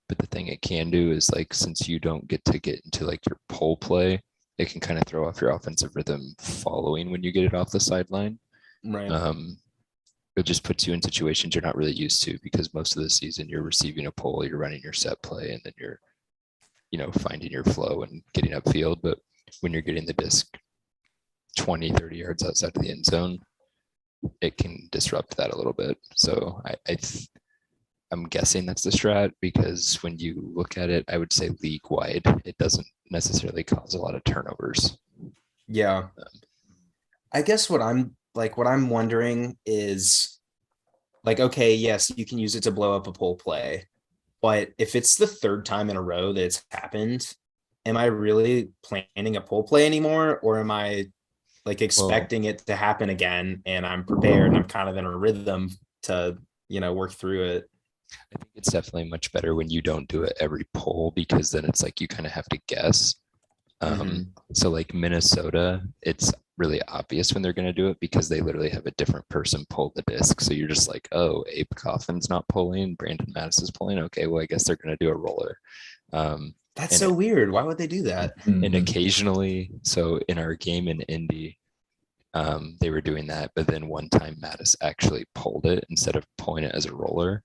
But the thing it can do is like, since you don't get to get into like your pull play, it can kind of throw off your offensive rhythm following when you get it off the sideline. Right. It just puts you in situations you're not really used to, because most of the season you're receiving a pull, you're running your set play, and then you're, finding your flow and getting upfield. But when you're getting the disc 20, 30 yards outside of the end zone, it can disrupt that a little bit. So I'm guessing that's the strat, because when you look at it, I would say league wide, it doesn't necessarily cause a lot of turnovers. Yeah. I guess what I'm wondering is, like, okay, yes, you can use it to blow up a pull play, but if it's the third time in a row that it's happened, am I really planning a pull play anymore? Or am I like expecting it to happen again, and I'm prepared and I'm kind of in a rhythm to, work through it? I think it's definitely much better when you don't do it every pull, because then it's like you kind of have to guess. So like Minnesota, it's really obvious when they're going to do it, because they literally have a different person pull the disc. So you're just like, oh, Abe Coffin's not pulling, Brandon Mattis is pulling. Okay, well, I guess they're going to do a roller. That's so weird. Why would they do that? And occasionally, so in our game in Indy, they were doing that, but then one time Mattis actually pulled it instead of pulling it as a roller.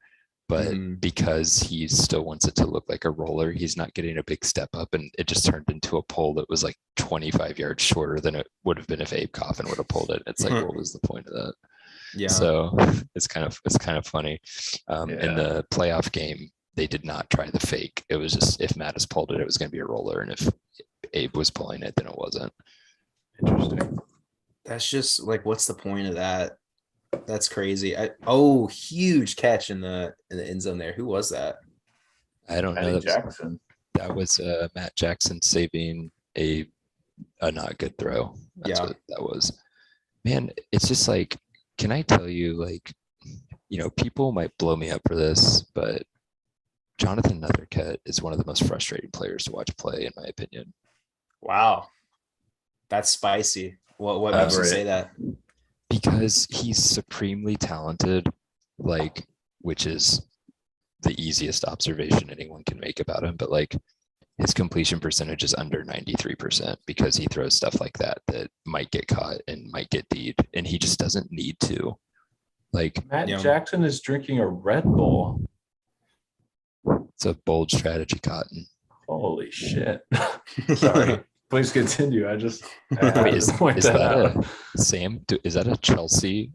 But because he still wants it to look like a roller, he's not getting a big step up, and it just turned into a pull that was like 25 yards shorter than it would have been if Abe Coffin would have pulled it. It's like, what was the point of that? Yeah. So it's kind of funny. In the playoff game, they did not try the fake. It was just, if Mattis pulled it, it was going to be a roller, and if Abe was pulling it, then it wasn't. Interesting. That's just like, what's the point of that? That's crazy. Huge catch in the end zone there. Who was that? I don't know. Jackson. That was Matt Jackson saving a not good throw. That's what that was. Man, it's just like, can I tell you, like, people might blow me up for this, but Jonathan Nethercutt is one of the most frustrating players to watch play, in my opinion. Wow. That's spicy. What makes you say that? Because he's supremely talented, like, which is the easiest observation anyone can make about him. But like, his completion percentage is under 93%, because he throws stuff like that might get caught and might get beat, and he just doesn't need to. Like, Matt Jackson is drinking a Red Bull. It's a bold strategy, Cotton. Holy shit. Sorry. Please continue. Wait, is that a Chelsea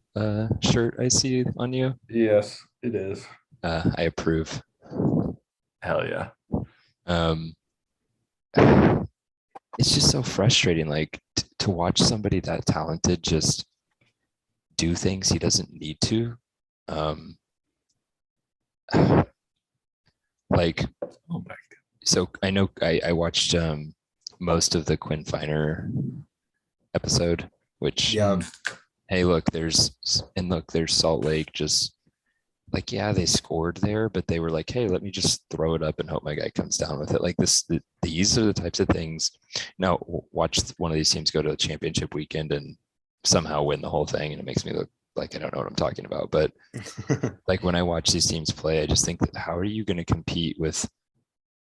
shirt I see on you? Yes, it is. I approve. Hell yeah. It's just so frustrating, like, to watch somebody that talented just do things he doesn't need to. Like, oh my God. So I know I watched most of the Quinn Finer episode, which hey, look, there's Salt Lake, just like, yeah, they scored there, but they were like, hey, let me just throw it up and hope my guy comes down with it. Like these are the types of things. Now watch one of these teams go to a championship weekend and somehow win the whole thing, and it makes me look like I don't know what I'm talking about. But like, when I watch these teams play, I just think that, how are you going to compete with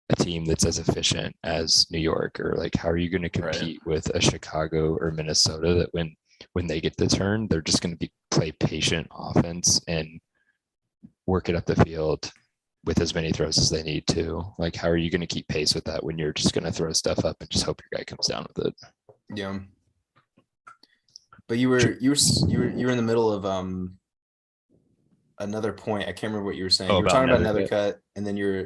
a team that's as efficient as New York? Or like, how are you going to compete with a Chicago or Minnesota that when they get the turn, they're just going to play patient offense and work it up the field with as many throws as they need to? Like, how are you going to keep pace with that when you're just going to throw stuff up and just hope your guy comes down with it? Yeah. But you were in the middle of another point. I can't remember what you were saying. You were talking about Nethercutt, and then you're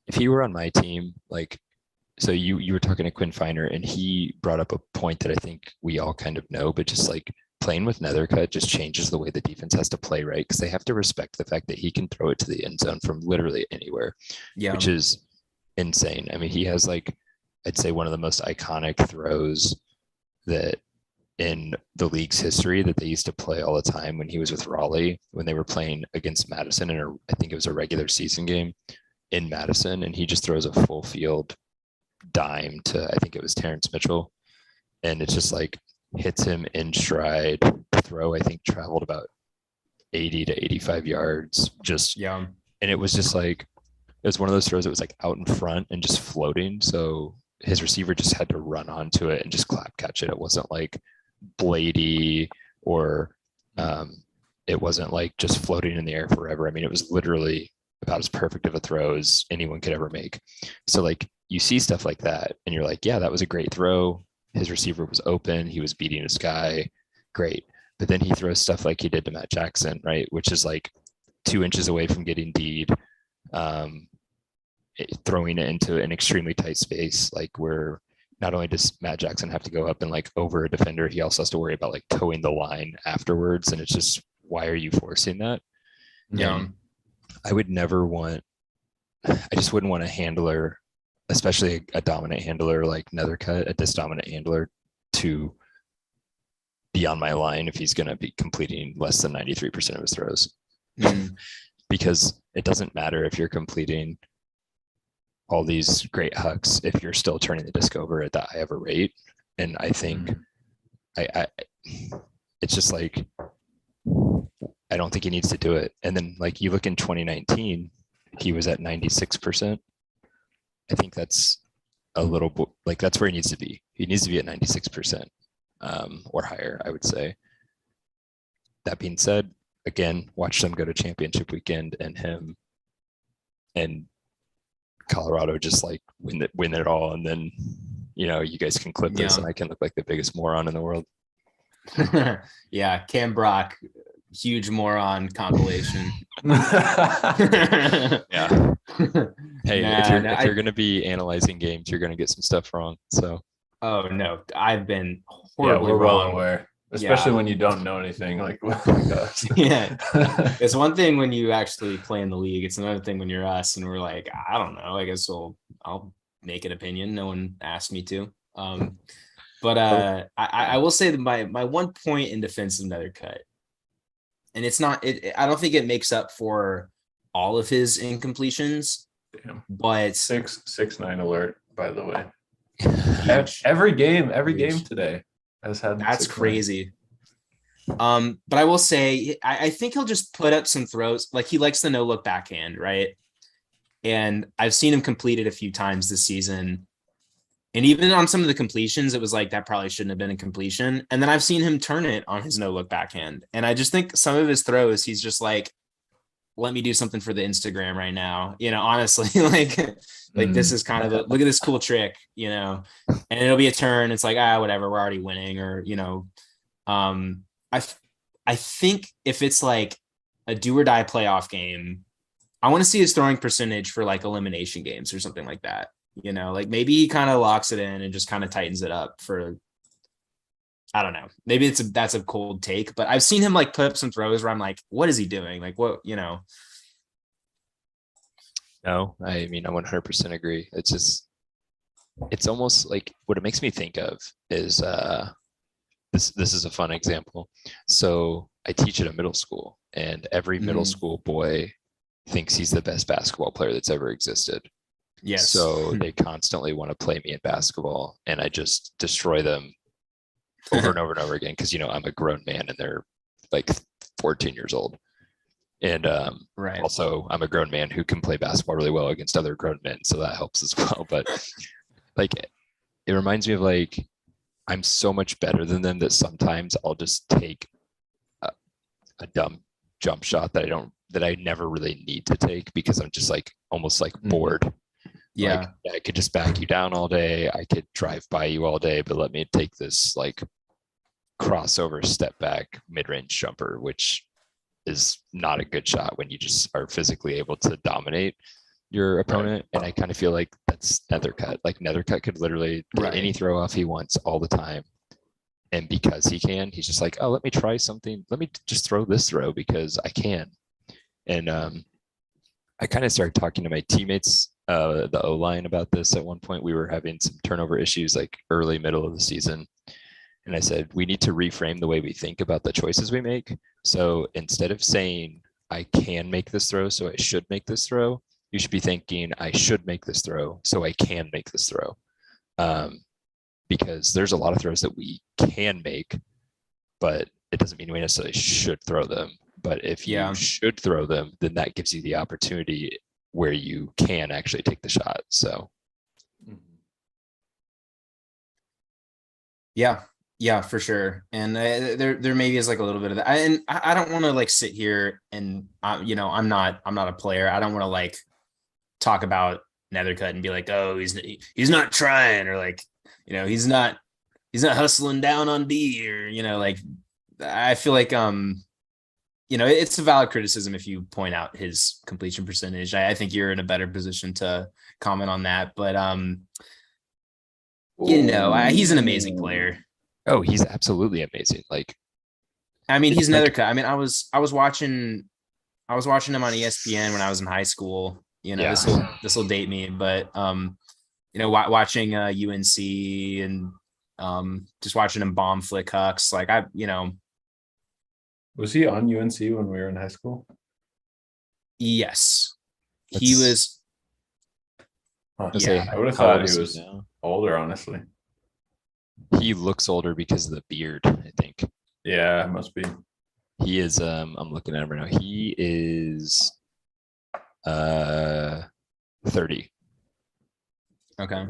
if he were on my team, like, so you were talking to Quinn Finer, and he brought up a point that I think we all kind of know, but just like, playing with Nethercutt just changes the way the defense has to play, right? Because they have to respect the fact that he can throw it to the end zone from literally anywhere, which is insane. I mean, he has like, I'd say one of the most iconic throws that in the league's history that they used to play all the time when he was with Raleigh, when they were playing against Madison in I think it was a regular season game in Madison. And he just throws a full field dime to, I think it was Terrence Mitchell. And it's just like hits him in stride. The throw, I think, traveled about 80 to 85 yards. Just, Yeah. and it was just like, it was one of those throws that was like out in front and just floating. So his receiver just had to run onto it and just clap catch it. It wasn't like bladey or it wasn't like just floating in the air forever. I mean, it was literally about as perfect of a throw as anyone could ever make. So like you see stuff like that and you're like, yeah, that was a great throw. His receiver was open. He was beating his guy. Great. But then he throws stuff like he did to Matt Jackson, right? Which is like 2 inches away from getting D'd, throwing it into an extremely tight space, like where not only does Matt Jackson have to go up and like over a defender, he also has to worry about like towing the line afterwards. And it's just, why are you forcing that? Yeah. And I would never want, I just wouldn't want a handler, especially a dominant handler like Nethercutt, a disdominant handler, to be on my line if he's going to be completing less than 93% of his throws. Because it doesn't matter if you're completing all these great hucks if you're still turning the disc over at that high of a rate. And I think I it's just like, I don't think he needs to do it. And then like you look in 2019, he was at 96%. I think that's a little like that's where he needs to be. He needs to be at 96% or higher, I would say. That being said, again, watch them go to championship weekend and him and Colorado just like win it all. And then, you know, you guys can clip this and I can look like the biggest moron in the world. Yeah. Cam Brock, huge moron compilation. Yeah. Hey, if you're going to be analyzing games, you're going to get some stuff wrong. So. Oh no, I've been horribly we're wrong. well aware, especially when you don't know anything like us. Yeah, it's one thing when you actually play in the league. It's another thing when you're us and we're like, I don't know. I guess I'll make an opinion. No one asked me to. But I will say that my one point in defense of Nethercutt, and it's not. I don't think it makes up for all of his incompletions. Damn. But 6'9" alert, by the way. Huge. Every game Huge. today has had. That's 6'9". crazy. But I will say, I think he'll just put up some throws. Like he likes the no look backhand, right? And I've seen him complete it a few times this season. And even on some of the completions, it was like that probably shouldn't have been a completion. And then I've seen him turn it on his no look backhand. And I just think some of his throws, he's just like, let me do something for the Instagram right now. You know, honestly, like this is kind of look at this cool trick, you know, and it'll be a turn. It's like, whatever, we're already winning, or, you know, I think if it's like a do or die playoff game, I want to see his throwing percentage for like elimination games or something like that. You know, like maybe he kind of locks it in and just kind of tightens it up for, I don't know. Maybe that's a cold take, but I've seen him like put up some throws where I'm like, what is he doing? Like, what, you know? No, I mean, I 100% agree. It's just, it's almost like what it makes me think of is this is a fun example. So I teach at a middle school, and every middle school boy thinks he's the best basketball player that's ever existed. Yes. So they constantly want to play me in basketball, and I just destroy them over and over and over again, because, you know, I'm a grown man and they're like 14 years old. And right. Also I'm a grown man who can play basketball really well against other grown men, so that helps as well. But like, it reminds me of like, I'm so much better than them that sometimes I'll just take a dumb jump shot that I never really need to take, because I'm just like almost like bored. Yeah. Like, I could just back you down all day. I could drive by you all day, but let me take this like crossover step back mid-range jumper, which is not a good shot when you just are physically able to dominate your opponent. Right. And I kind of feel like that's Nethercutt. Like Nethercutt could literally get any throw off he wants all the time. And because he can, he's just like, oh, let me try something. Let me just throw this throw because I can. And I kind of started talking to my teammates the O-line about this at one point. We were having some turnover issues like early, middle of the season. And I said, we need to reframe the way we think about the choices we make. So instead of saying, I can make this throw, so I should make this throw, you should be thinking, I should make this throw, so I can make this throw. Because there's a lot of throws that we can make, but it doesn't mean we necessarily should throw them. But if you should throw them, then that gives you the opportunity where you can actually take the shot. So yeah, for sure. And there maybe is like a little bit of that. And I don't want to like sit here and I'm not a player. I don't want to like talk about Nethercut and be like, oh, he's not trying, or like, he's not hustling down on D, or like, I feel like it's a valid criticism if you point out his completion percentage. I think you're in a better position to comment on that, but he's an amazing player. Oh, he's absolutely amazing. Like, I mean, he's Nethercut. I mean, I was watching him on ESPN when I was in high school. This will date me, but watching UNC and just watching him bomb flick hucks, like Was he on UNC when we were in high school? Yes, he was. Yeah, I would have thought he was older, honestly. He looks older because of the beard, I think. Yeah, it must be. He is, I'm looking at him right now. He is 30. Okay.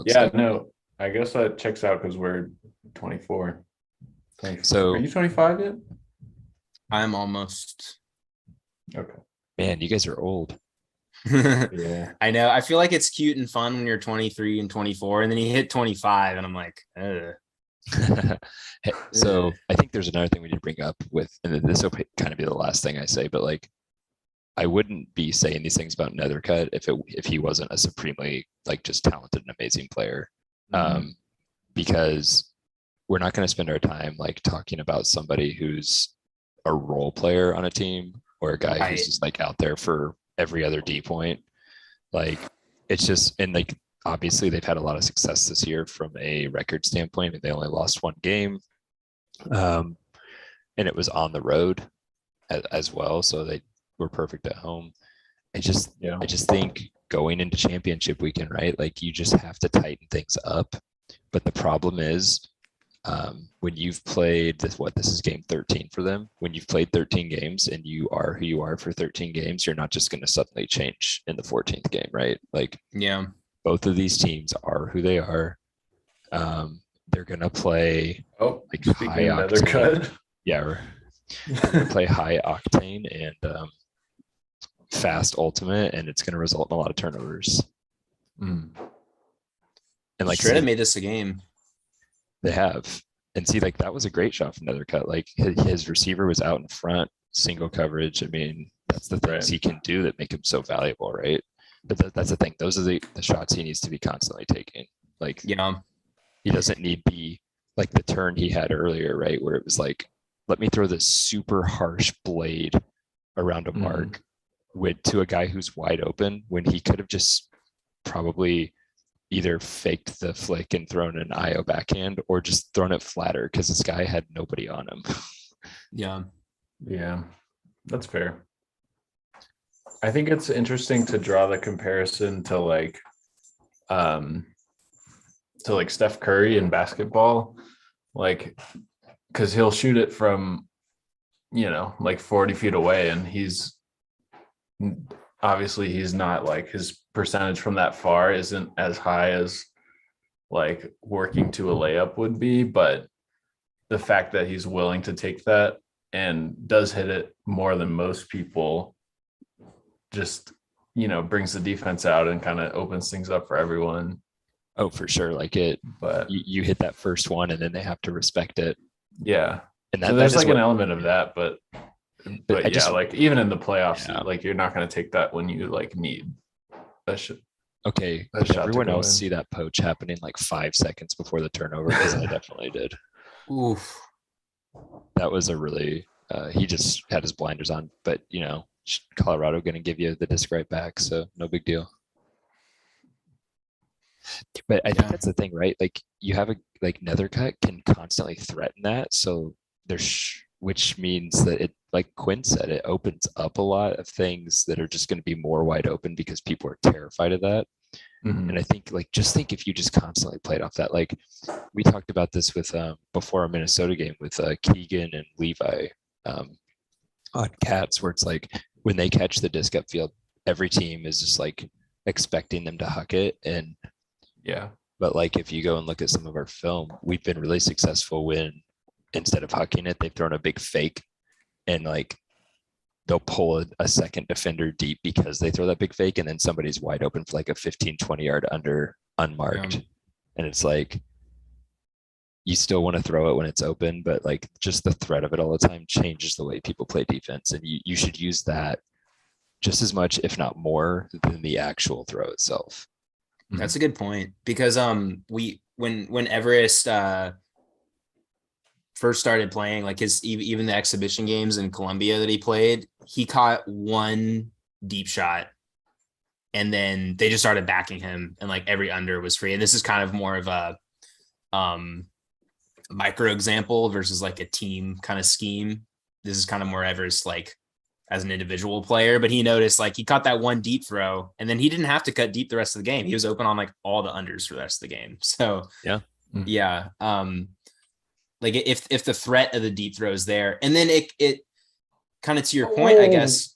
Yeah, no, I guess that checks out because we're 24. So are you 25 yet? I'm almost. Okay. Man, you guys are old. Yeah, I know. I feel like it's cute and fun when you're 23 and 24, and then you hit 25, and I'm like, So I think there's another thing we need to bring up with, and this will kind of be the last thing I say, but like, I wouldn't be saying these things about Nethercut if he wasn't a supremely like just talented and amazing player, because we're not going to spend our time like talking about somebody who's a role player on a team or a guy who's just like out there for every other D point. Like, it's just, and like, obviously they've had a lot of success this year from a record standpoint. I mean, they only lost one game, and it was on the road as well. So they were perfect at home. I just think going into championship weekend, right? Like, you just have to tighten things up. But the problem is, when you've played this is game 13 for them. When you've played 13 games and you are who you are for 13 games, you're not just going to suddenly change in the 14th game, right? Like, both of these teams are who they are. They're going to play like high octane. Yeah, play high octane and fast ultimate, and it's going to result in a lot of turnovers. And like, Straight have made this a game. They have. And see, like, that was a great shot from Nethercut. Like, his receiver was out in front, single coverage. I mean, that's the things he can do that make him so valuable, right? But that's the thing. Those are the shots he needs to be constantly taking. Like, he doesn't need like the turn he had earlier, right? Where it was like, let me throw this super harsh blade around a mark to a guy who's wide open, when he could have just probably either faked the flick and thrown an IO backhand or just thrown it flatter because this guy had nobody on him. Yeah, that's fair. I think it's interesting to draw the comparison to like Steph Curry in basketball, like, because he'll shoot it from like 40 feet away, and he's not like, his percentage from that far isn't as high as like working to a layup would be, but the fact that he's willing to take that and does hit it more than most people just brings the defense out and kind of opens things up for everyone. Oh, for sure. Like, but you hit that first one and then they have to respect it. Yeah. And so there's like an element of that, but yeah, like even in the playoffs, like, you're not going to take that when you like need that shit. Okay. Did everyone else see that poach happening like 5 seconds before the turnover? Because I definitely did. Oof. That was a really, he just had his blinders on, but Colorado going to give you the disc right back. So no big deal. But I think Yeah. that's the thing, right? Like you have a like Nethercut can constantly threaten that. So which means that it, like Quinn said, it opens up a lot of things that are just going to be more wide open because people are terrified of that. Mhm. And I think like just think if you just constantly played off that, like we talked about this with before our Minnesota game with Keegan and Levi on Cats, where it's like when they catch the disc upfield, every team is just like expecting them to huck it. And Yeah. but like if you go and look at some of our film, we've been really successful when instead of hucking it, they've thrown a big fake and like they'll pull a second defender deep because they throw that big fake and then somebody's wide open for like a 15-20 yard under unmarked. Yeah. And it's like you still want to throw it when it's open, but like just the threat of it all the time changes the way people play defense. And you should use that just as much, if not more, than the actual throw itself. That's a good point because when Everest first started playing, like his even the exhibition games in Colombia that he played, he caught one deep shot and then they just started backing him and like every under was free. And this is kind of more of a micro example versus like a team kind of scheme. This is kind of more Everest like as an individual player, but he noticed like he caught that one deep throw and then he didn't have to cut deep the rest of the game. He was open on like all the unders for the rest of the game. So yeah. Like if the threat of the deep throw is there, and then it kind of to your point, I guess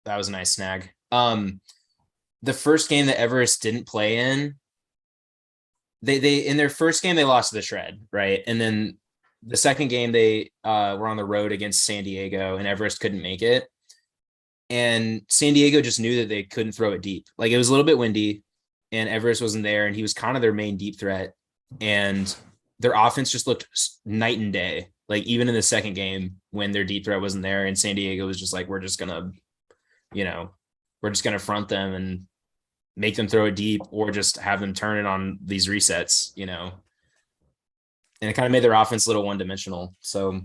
that was a nice snag. The first game that Everest didn't play in, they in their first game they lost to the Shred, right? And then the second game they were on the road against San Diego, and Everest couldn't make it. And San Diego just knew that they couldn't throw it deep. Like it was a little bit windy, and Everest wasn't there, and he was kind of their main deep threat. And their offense just looked night and day. Like even in the second game when their deep threat wasn't there and San Diego was just like, we're just gonna front them and make them throw it deep or just have them turn it on these resets, and it kind of made their offense a little one-dimensional. So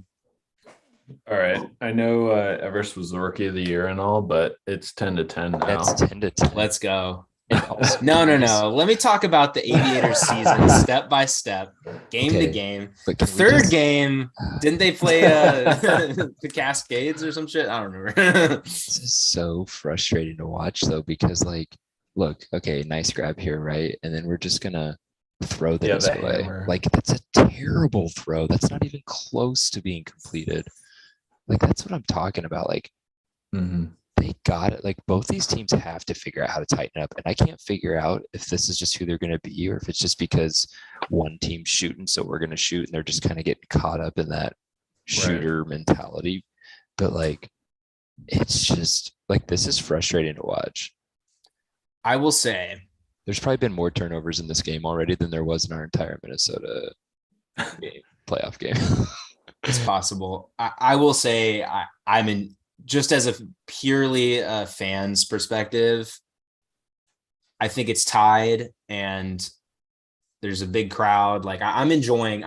All right. I know Everest was the rookie of the year and all, but it's 10-10 now. That's 10-10. let's go. And also, No. can we just- Let me talk about the Aviators season step by step, game to Okay, game. but The can we third just- game, didn't they play the Cascades or some shit? I don't remember. This is so frustrating to watch though, because like, look, okay, nice grab here, right? And then we're just gonna throw Yeah, this the away. hammer. Like that's a terrible throw. That's not even close to being completed. Like that's what I'm talking about. Like Mhm. they got it. Like both these teams have to figure out how to tighten up. And I can't figure out if this is just who they're going to be or if it's just because one team's shooting, so we're going to shoot, and they're just kind of getting caught up in that shooter mentality. But like, it's just like, this is frustrating to watch. I will say, There's probably been more turnovers in this game already than there was in our entire Minnesota game, playoff game. it's possible. I will say I'm in just as a purely fan's perspective. I think it's tied and there's a big crowd. Like I'm enjoying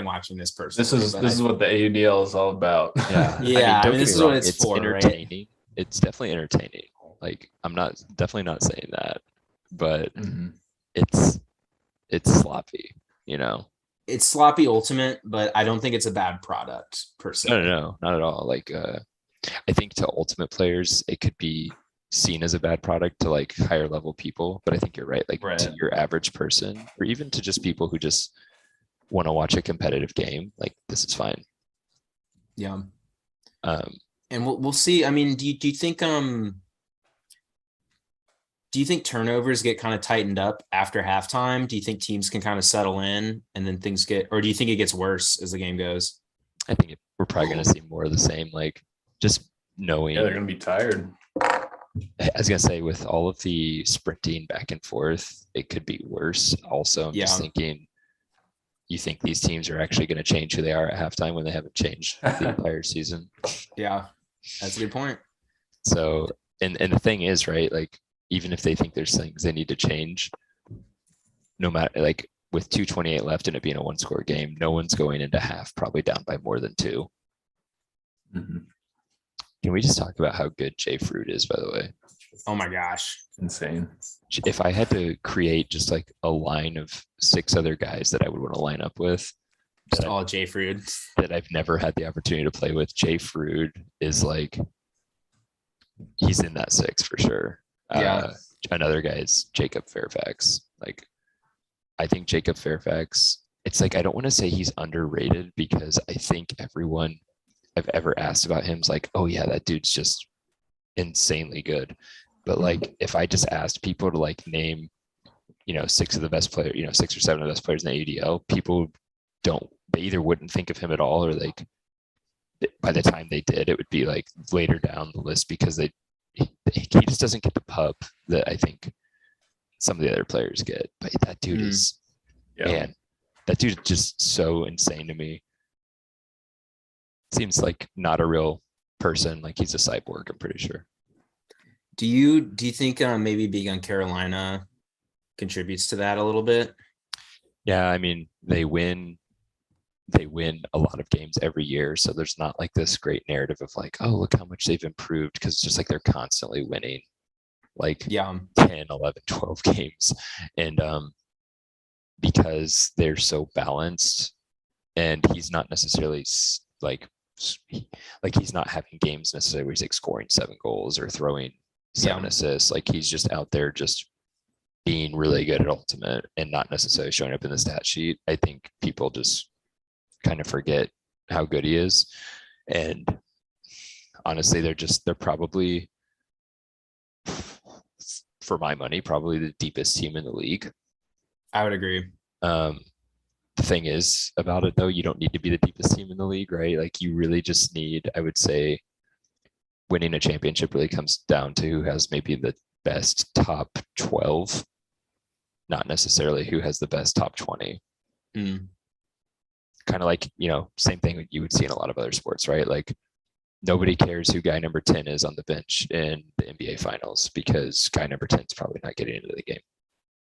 watching this person. This is what the AUDL is all about. Yeah. Yeah, don't I mean, get this me is what wrong, it's for, right? entertaining. It's definitely entertaining. Like I'm definitely not saying that, but Mhm. it's sloppy, It's sloppy ultimate, but I don't think it's a bad product per se. No, not at all. Like I think to ultimate players, it could be seen as a bad product to like higher level people, but I think you're right. Like to Right. your average person, or even to just people who just want to watch a competitive game, like this is fine. Yeah. Um, And we'll see. I mean, do you think turnovers get kind of tightened up after halftime? Do you think teams can kind of settle in and then things or do you think it gets worse as the game goes? I think we're probably going to see more of the same. Like just knowing. Yeah, they're gonna be tired. I was gonna say with all of the sprinting back and forth, it could be worse. Also, I'm just Yeah. thinking, you think these teams are actually going to change who they are at halftime when they haven't changed the entire season? Yeah, that's a good point. So, and the thing is, right? Like, even if they think there's things they need to change, no matter like with 2:28 left and it being a one-score game, no one's going into half probably down by more than 2. Mhm. Can we just talk about how good Jay Fruit is, by the way? Oh my gosh. Insane. If I had to create just like a line of 6 other guys that I would want to line up with, Just that, all J Fruit. that I've never had the opportunity to play with, Jay Frood is like, he's in that 6 for sure. Yeah. Another guy is Jacob Fairfax. Like, I think Jacob Fairfax, it's like, I don't want to say he's underrated because I think everyone I've ever asked about him is like, oh yeah, that dude's just insanely good. But like, if I just asked people to like name, 6 of the best players, 6 or 7 of the best players in the ADL, people they either wouldn't think of him at all, or like by the time they did, it would be like later down the list because he just doesn't get the pub that I think some of the other players get. But that dude is, man, that dude is just so insane to me. Seems like not a real person. Like he's a cyborg, I'm pretty sure. Do you think maybe being on Carolina contributes to that a little bit? Yeah, I mean, they win a lot of games every year, so there's not like this great narrative of like, oh, look how much they've improved, because it's just like they're constantly winning like 10, 11, 12 games. And because they're so balanced, and he's not necessarily like he's not having games necessarily where he's like scoring 7 goals or throwing 7 assists. Like he's just out there just being really good at ultimate and not necessarily showing up in the stat sheet. I think people just kind of forget how good he is. And honestly, they're probably, for my money, probably the deepest team in the league. I would agree. The thing is about it though, you don't need to be the deepest team in the league, right? Like you really just need, I would say, winning a championship really comes down to who has maybe the best top 12, not necessarily who has the best top 20. Kind of like, same thing you would see in a lot of other sports, right? Like nobody cares who guy number 10 is on the bench in the NBA finals because guy number 10 is probably not getting into the game.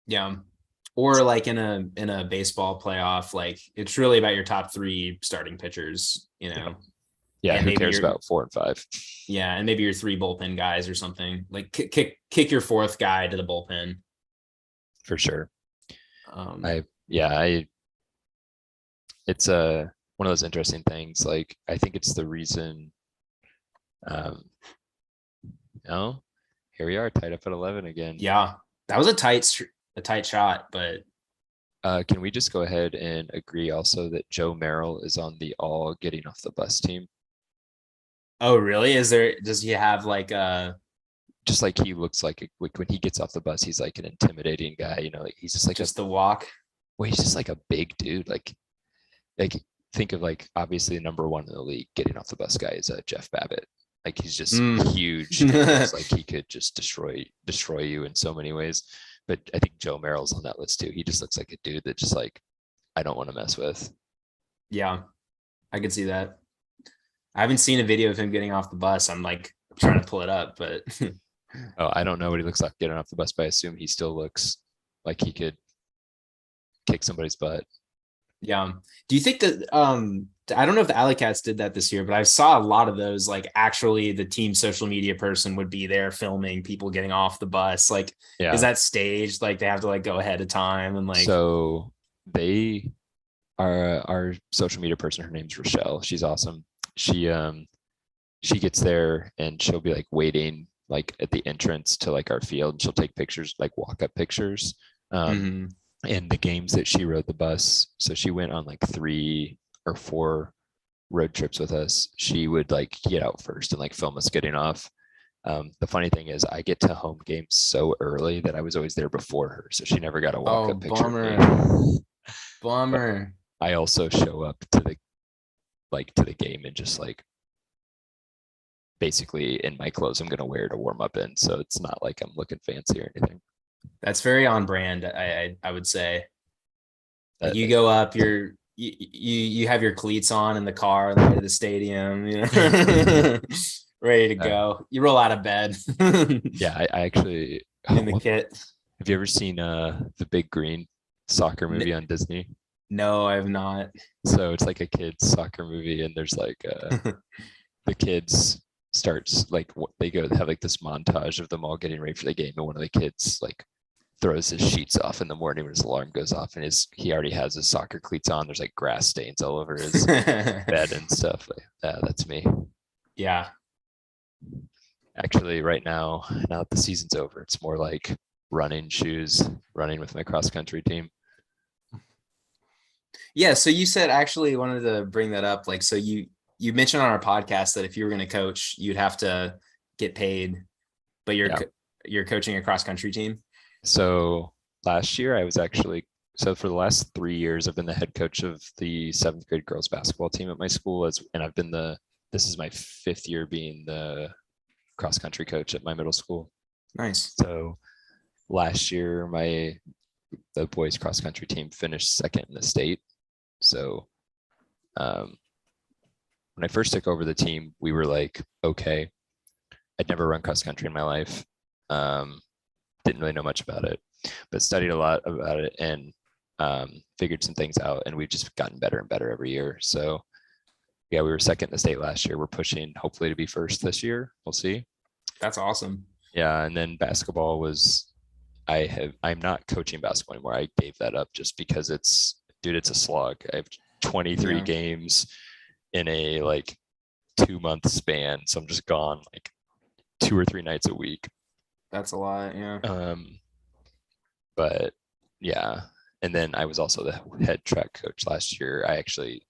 Yeah. Or like in a baseball playoff, like it's really about your top 3 starting pitchers, Yeah, who cares about 4 and 5? Yeah, and maybe your 3 bullpen guys or something. Like kick your 4th guy to the bullpen. For sure. It's one of those interesting things. Like I think it's the reason. Here we are, tied up at 11 again. Yeah, that was a tight shot, but can we just go ahead and agree also that Joe Merrill is on the all getting off the bus team? Oh, really? Does he have like a? Just like he looks like when he gets off the bus, he's like an intimidating guy. Like he's just like the walk. Well, he's just like a big dude. Like think of like obviously the number 1 in the league getting off the bus guy is Jeff Babbitt. Like he's just huge. It's like he could just destroy you in so many ways. But I think Joe Merrill's on that list too. He just looks like a dude that just like I don't want to mess with. Yeah, I could see that. I haven't seen a video of him getting off the bus. I'm like trying to pull it up, but oh, I don't know what he looks like getting off the bus, but I assume he still looks like he could kick somebody's butt. Yeah. Do you think that I don't know if the Alley Cats did that this year, but I saw a lot of those, like actually the team social media person would be there filming people getting off the bus. Like, is that staged? Like they have to like go ahead of time and like. So they are our social media person. Her name's Rochelle. She's awesome. She gets there and she'll be like waiting like at the entrance to like our field. And she'll take pictures, like walk up pictures. And the games that she rode the bus, so she went on like 3 or 4 road trips with us. She would like get out first and like film us getting off. The funny thing is I get to home games so early that I was always there before her, so she never got a walk up picture. Bummer. But I also show up to the game and just like basically in my clothes I'm gonna wear to warm up in, so it's not like I'm looking fancy or anything. That's very on brand. I would say. Like you go up, you have your cleats on in the car on the way to the stadium, ready to go. You roll out of bed. Yeah, I actually in the kit. Have you ever seen the Big Green soccer movie on Disney? No, I have not. So it's like a kid's soccer movie, and there's like the kids starts like they have like this montage of them all getting ready for the game, and one of the kids like throws his sheets off in the morning when his alarm goes off, and he already has his soccer cleats on. There's like grass stains all over his bed and stuff. Like, that's me. Yeah. Actually, right now that the season's over, it's more like running shoes, running with my cross country team. Yeah. So you said, actually wanted to bring that up. Like, so you mentioned on our podcast that if you were going to coach, you'd have to get paid, but you're coaching a cross country team. So last year I was actually, so for the last 3 years, I've been the head coach of the 7th grade girls basketball team at my school, and I've been this is my 5th year being the cross country coach at my middle school. Nice. So last year, the boys cross country team finished 2nd in the state. So when I first took over the team, we were like, okay, I'd never run cross country in my life. Didn't really know much about it, but studied a lot about it and figured some things out, and we've just gotten better and better every year. So yeah, we were 2nd in the state last year. We're pushing hopefully to be 1st this year. We'll see. That's awesome. Yeah. And then basketball was, I'm not coaching basketball anymore. I gave that up just because it's a slog. I have 23 games in a like 2-month span. So I'm just gone like 2 or 3 nights a week. That's a lot. Yeah. But yeah. And then I was also the head track coach last year. I actually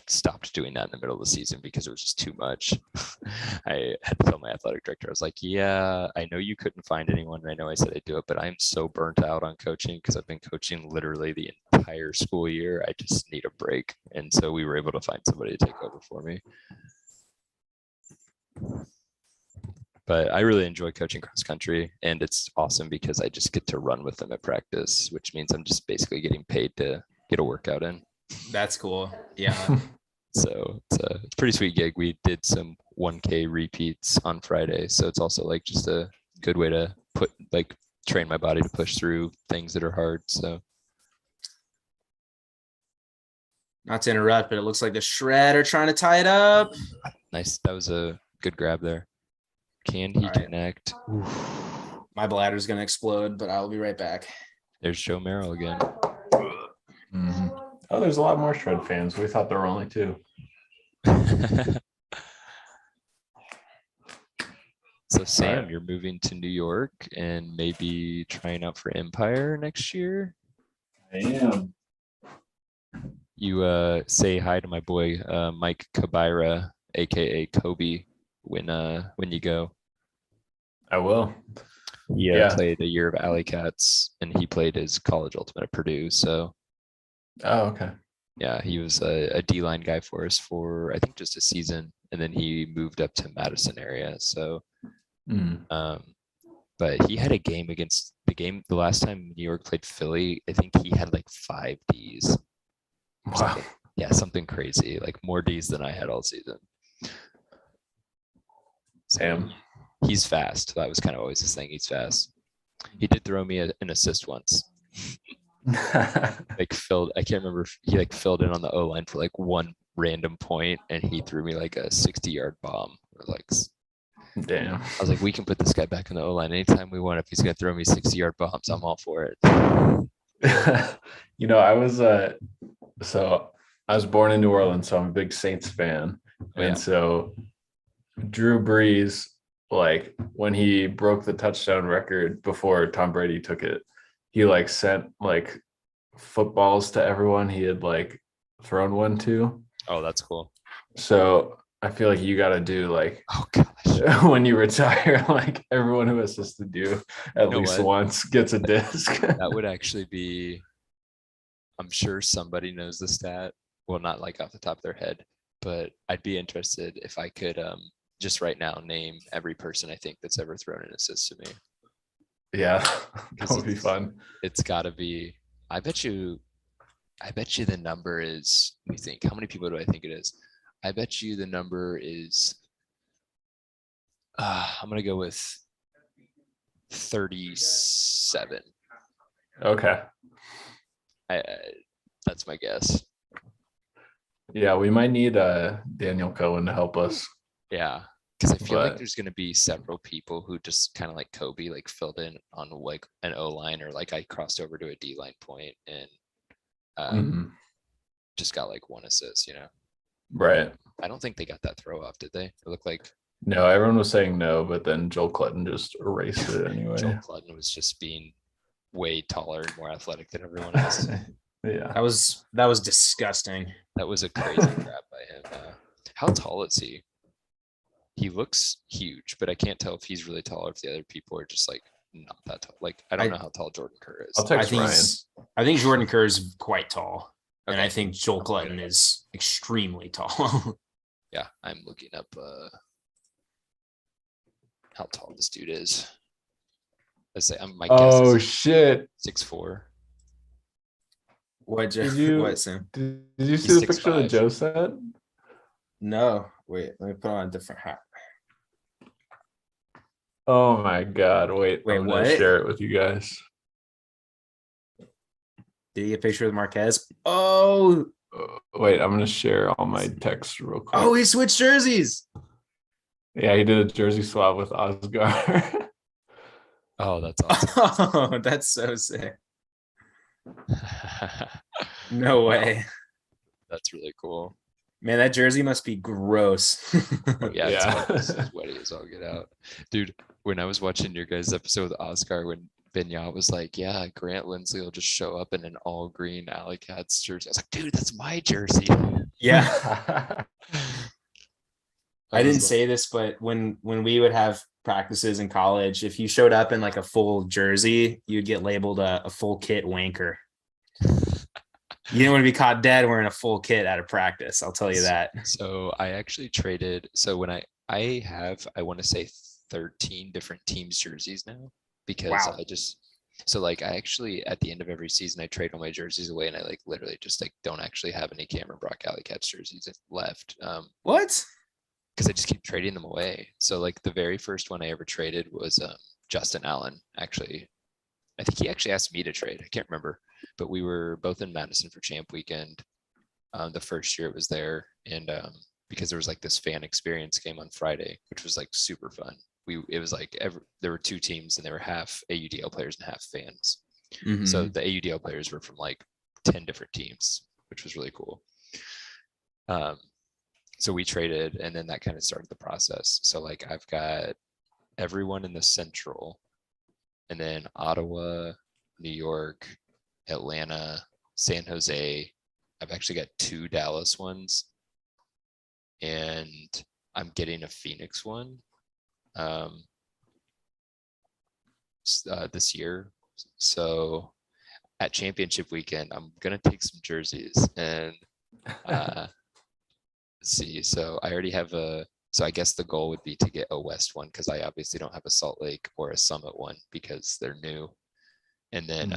stopped doing that in the middle of the season because it was just too much. I had to tell my athletic director, I was like, yeah, I know you couldn't find anyone. And I know I said I'd do it, but I'm so burnt out on coaching because I've been coaching literally the entire school year. I just need a break. And so we were able to find somebody to take over for me. But I really enjoy coaching cross country, and it's awesome because I just get to run with them at practice, which means I'm just basically getting paid to get a workout in. That's cool. Yeah. So it's a pretty sweet gig. We did some 1K repeats on Friday. So it's also like just a good way to train my body to push through things that are hard. So Not to interrupt, but it looks like the shredder trying to tie it up. nice. That was a good grab there. Can he connect? Oof. My bladder's going to explode, but I'll be right back. There's Joe Merrill again. Mm-hmm. Oh, there's a lot more Shred fans. We thought there were only 2. So Sam, you're moving to New York and maybe trying out for Empire next year. I am. You say hi to my boy Mike Kabira, aka Kobe, when you go. I will. Yeah, played a year of Alley Cats, and he played his college ultimate at Purdue. So, oh, okay. Yeah, he was a D-line guy for us for I think just a season, and then he moved up to Madison area. So, but he had a game against the last time New York played Philly. I think he had like 5 Ds. Wow. Yeah, something crazy, like more Ds than I had all season. Sam. He's fast. That was kind of always his thing. He's fast. He did throw me an assist once. I can't remember if he filled in on the O line for like one random point, and he threw me like a 60-yard bomb. Damn. I was like, we can put this guy back in the O line anytime we want. If he's gonna throw me 60-yard bombs, I'm all for it. I was born in New Orleans, so I'm a big Saints fan. And so Drew Brees, like when he broke the touchdown record before Tom Brady took it, he like sent like footballs to everyone he had like thrown one to. Oh, that's cool. So I feel like you got to do like, oh gosh, when you retire, like everyone who assisted you at least once gets a disc. That would actually be, I'm sure somebody knows the stat. Well, not like off the top of their head, but I'd be interested if I could just right now name every person I think that's ever thrown an assist to me. Yeah, that would be fun. It's got to be. I bet you the number is. Let me think. How many people do I think it is? I bet you the number is. I'm gonna go with 37. Okay. That's my guess. Yeah, we might need Daniel Cohen to help us. Yeah, Because I feel like But- there's going to be several people who just kind of like Kobe, like filled in on like an O line, or like I crossed over to a D line point and Mhm. just got like 1 assist. Right. I don't think they got that throw off, did they? It looked like No, everyone was saying no, but then Joel Clutton just erased it anyway. Joel Clutton was just being way taller and more athletic than everyone else. Yeah. That was disgusting. That was a crazy grab by him. How tall is he? He looks huge, but I can't tell if he's really tall or if the other people are just like not that tall. Like I don't know how tall Jordan Kerr is. I'll text Ryan. I think Jordan Kerr is quite tall, and I Okay. think Joel I'll look it Clutton up. is extremely tall. Yeah, I'm looking up how tall this dude is. Let's say my guess Oh is shit. 6'4". What? Did you What, Sam? did you see He's the picture that 6'5". Joe sent? No, wait. Let me put on a different hat. Oh my god. Wait, Wait, I'm gonna what? share it with you guys. Did he get a picture with Marquez? Oh, Wait, I'm gonna share all my text real quick. he switched jerseys. Yeah, he did a jersey swap with Oscar. Oh, that's awesome. Oh, that's so sick. No way. That's really cool. Man, that jersey must be gross. Oh, yeah, Yeah. it's sweaty as all get out. Dude, when I was watching your guys' episode with Oscar, when Benyat was like, yeah, Grant Lindsley will just show up in an all green Alley Cats jersey. I was like, dude, that's my jersey. Yeah. I didn't was say this, but when we would have practices in college, if you showed up in like a full jersey, you'd get labeled a full kit wanker. You didn't want to be caught dead wearing a full kit out of practice. I'll tell you that. So I actually traded. So when I have, I want to say 13 different teams jerseys now, because Wow. so like I actually, at the end of every season, I trade all my jerseys away, and I like literally just like don't actually have any Cameron Brock Alley Cats jerseys left. What? Because I just keep trading them away. So like the very first one I ever traded was Justin Allen. Actually, I think he actually asked me to trade. I can't remember, but we were both in Madison for Champ Weekend. The first year it was there, and because there was like this fan experience game on Friday, which was like super fun. It was like there were 2 teams, and they were half AUDL players and half fans. Mhm. So the AUDL players were from like 10 different teams, which was really cool. So we traded, and then that kind of started the process. So like I've got everyone in the Central, and then Ottawa, New York, Atlanta, San Jose. I've actually got 2 Dallas ones, and I'm getting a Phoenix one this year. So at championship weekend, I'm gonna take some jerseys and see. So I already have so I guess the goal would be to get a West one, because I obviously don't have a Salt Lake or a Summit one because they're new. And then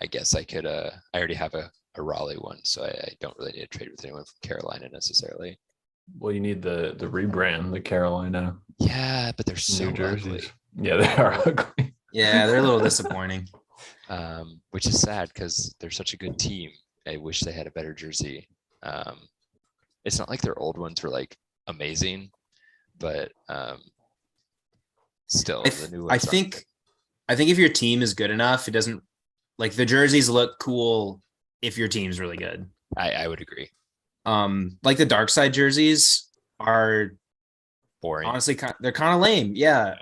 I guess I could I already have a Raleigh one, so I don't really need to trade with anyone from Carolina necessarily. Well, you need the rebrand, the Carolina Yeah, but they're so New Jerseys. ugly. Yeah, they are ugly. Yeah, they're a little disappointing. Which is sad because they're such a good team. I wish they had a better jersey. It's not like their old ones were like amazing, but still the new ones. I think if your team is good enough, it doesn't like the jerseys look cool if your team's really good. I would agree. Like the dark side jerseys are Boring. honestly they're kind of lame. Yeah.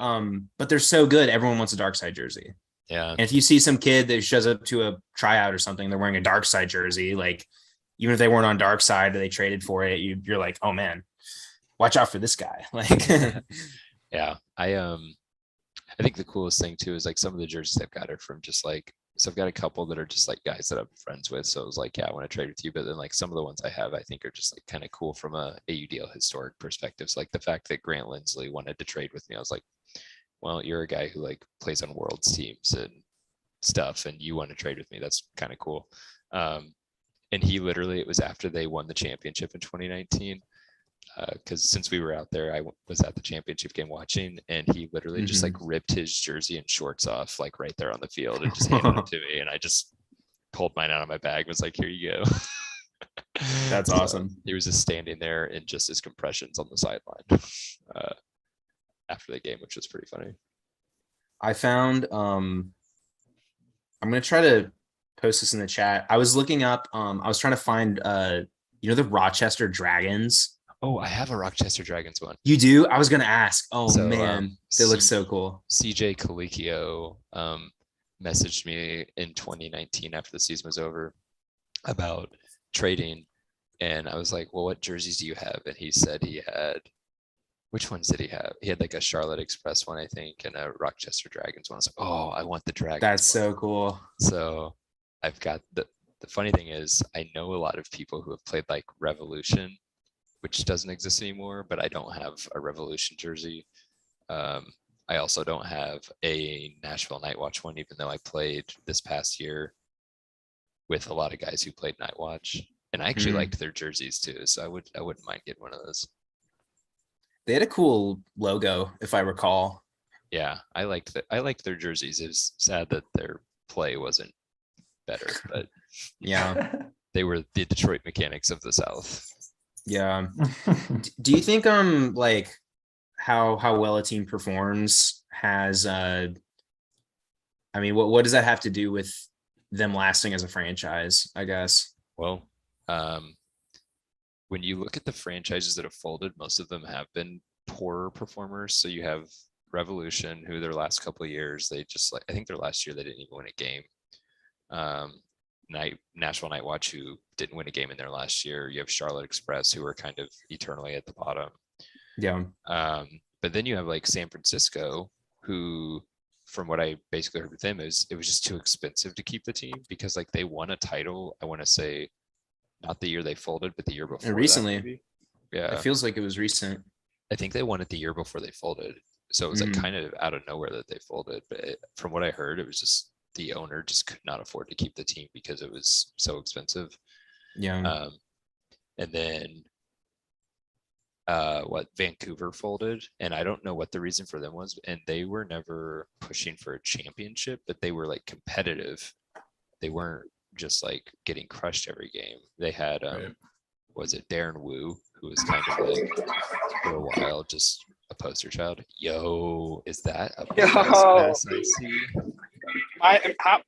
But they're so good. Everyone wants a dark side jersey. Yeah. And if you see some kid that shows up to a tryout or something, they're wearing a dark side jersey, like even if they weren't on dark side or they traded for it, you're like, oh man, watch out for this guy. Like, Yeah. I think the coolest thing too is like some of the jerseys I've got are from just like, so I've got a couple that are just like guys that I'm friends with. So I was like, yeah, I want to trade with you. But then like some of the ones I have, I think are just like kind of cool from a AUDL historic perspective. So like the fact that Grant Lindsley wanted to trade with me, I was like, well, you're a guy who like plays on world's teams and stuff, and you want to trade with me. That's kind of cool. And he literally, it was after they won the championship in 2019. Because since we were out there, I was at the championship game watching, and he literally just like ripped his jersey and shorts off like right there on the field and just handed it to me, and I just pulled mine out of my bag, was like, here you go. That's awesome. He was just standing there in just his compressions on the sideline after the game, which was pretty funny. I found I'm gonna try to post this in the chat. I was looking up, I was trying to find the Rochester Dragons. Oh, I have a Rochester Dragons one. You do? I was gonna ask. Oh So, man, they look so cool. CJ Colicchio messaged me in 2019 after the season was over about trading, and I was like, well, what jerseys do you have? And he said he had, which ones did he have? He had like a Charlotte Express one, I think, and a Rochester Dragons one. I was like, oh, I want the Dragons. That's one. so cool. So I've got the funny thing is I know a lot of people who have played like Revolution, which doesn't exist anymore, but I don't have a Revolution jersey. I also don't have a Nashville Night Watch one, even though I played this past year with a lot of guys who played Night Watch, and I actually liked their jerseys too. So I wouldn't mind getting one of those. They had a cool logo, if I recall. Yeah, I liked their jerseys. It was sad that their play wasn't better, but Yeah. they were the Detroit Mechanics of the South. Yeah. Do you think like how well a team performs has I mean, what does that have to do with them lasting as a franchise, I guess? Well, when you look at the franchises that have folded, most of them have been poorer performers. So you have Revolution, who their last couple of years, they just I think their last year they didn't even win a game. Nashville Night Watch, who didn't win a game in their last year. You have Charlotte Express, who are kind of eternally at the bottom. Yeah. But then you have like San Francisco, who, from what I basically heard with them, is it was just too expensive to keep the team because like they won a title. I want to say not the year they folded, but the year before. And recently. Yeah. It feels like it was recent. I think they won it the year before they folded. So it was like kind of out of nowhere that they folded. But from what I heard, it was just the owner just could not afford to keep the team because it was so expensive. Yeah. And then Vancouver folded, and I don't know what the reason for them was, and they were never pushing for a championship, but they were like competitive. They weren't just like getting crushed every game. They had was it Darren Wu, who was kind of like for a while just a poster child. Yo, is that a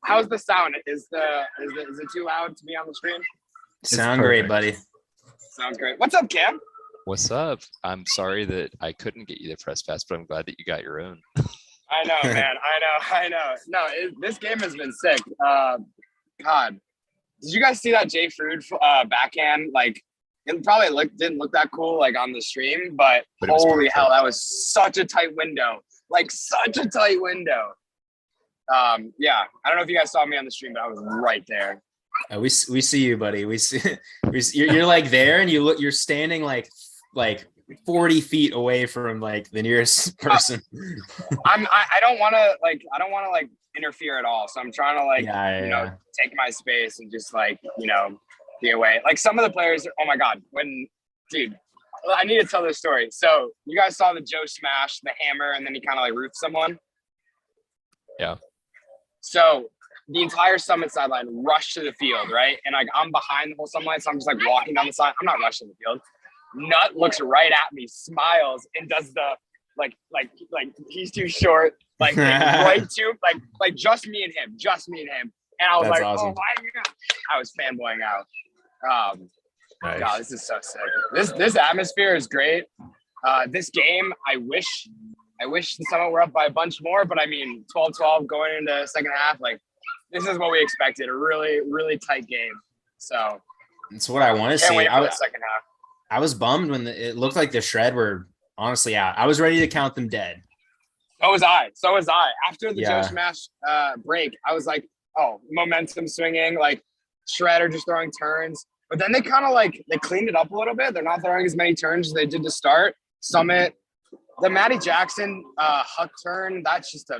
How's the sound? Is it too loud to be on the screen? Sound great, buddy. Sounds great. What's up, Cam? What's up? I'm sorry that I couldn't get you the press pass, but I'm glad that you got your own. I know, man. I know. No, this game has been sick. God, did you guys see that Jay Frood backhand? Like, it probably didn't look that cool like on the stream, but holy hell, that was such a tight window. Like such a tight window. Yeah, I don't know if you guys saw me on the stream, but I was right there. We see you, buddy. We see you're like there, and you're standing like 40 feet away from like the nearest person. I don't want to interfere at all. So I'm trying to take my space and just be away. Like some of the players, oh my God, I need to tell this story. So you guys saw the Joe smash the hammer and then he kind of like roofed someone. Yeah. So the entire Summit sideline rushed to the field, right? And like I'm behind the whole Summit, so I'm just like walking down the side. I'm not rushing the field. Nut looks right at me, smiles, and does the like he's too short, like right to like just me and him. And I was That's like, awesome. oh my God. I was fanboying out. Nice. God, this is so sick. This atmosphere is great. This game, I wish the Summit were up by a bunch more, but I mean 12-12 going into second half, like this is what we expected, a really, really tight game. So it's what I want to see. Wait for the second half. I was bummed when it looked like the Shred were honestly out. I was ready to count them dead. So was I. After the Joe Smash break, I was like, oh, momentum swinging, like Shredder just throwing turns. But then they kind of they cleaned it up a little bit. They're not throwing as many turns as they did to start. Summit, the Matty Jackson huck turn, that's just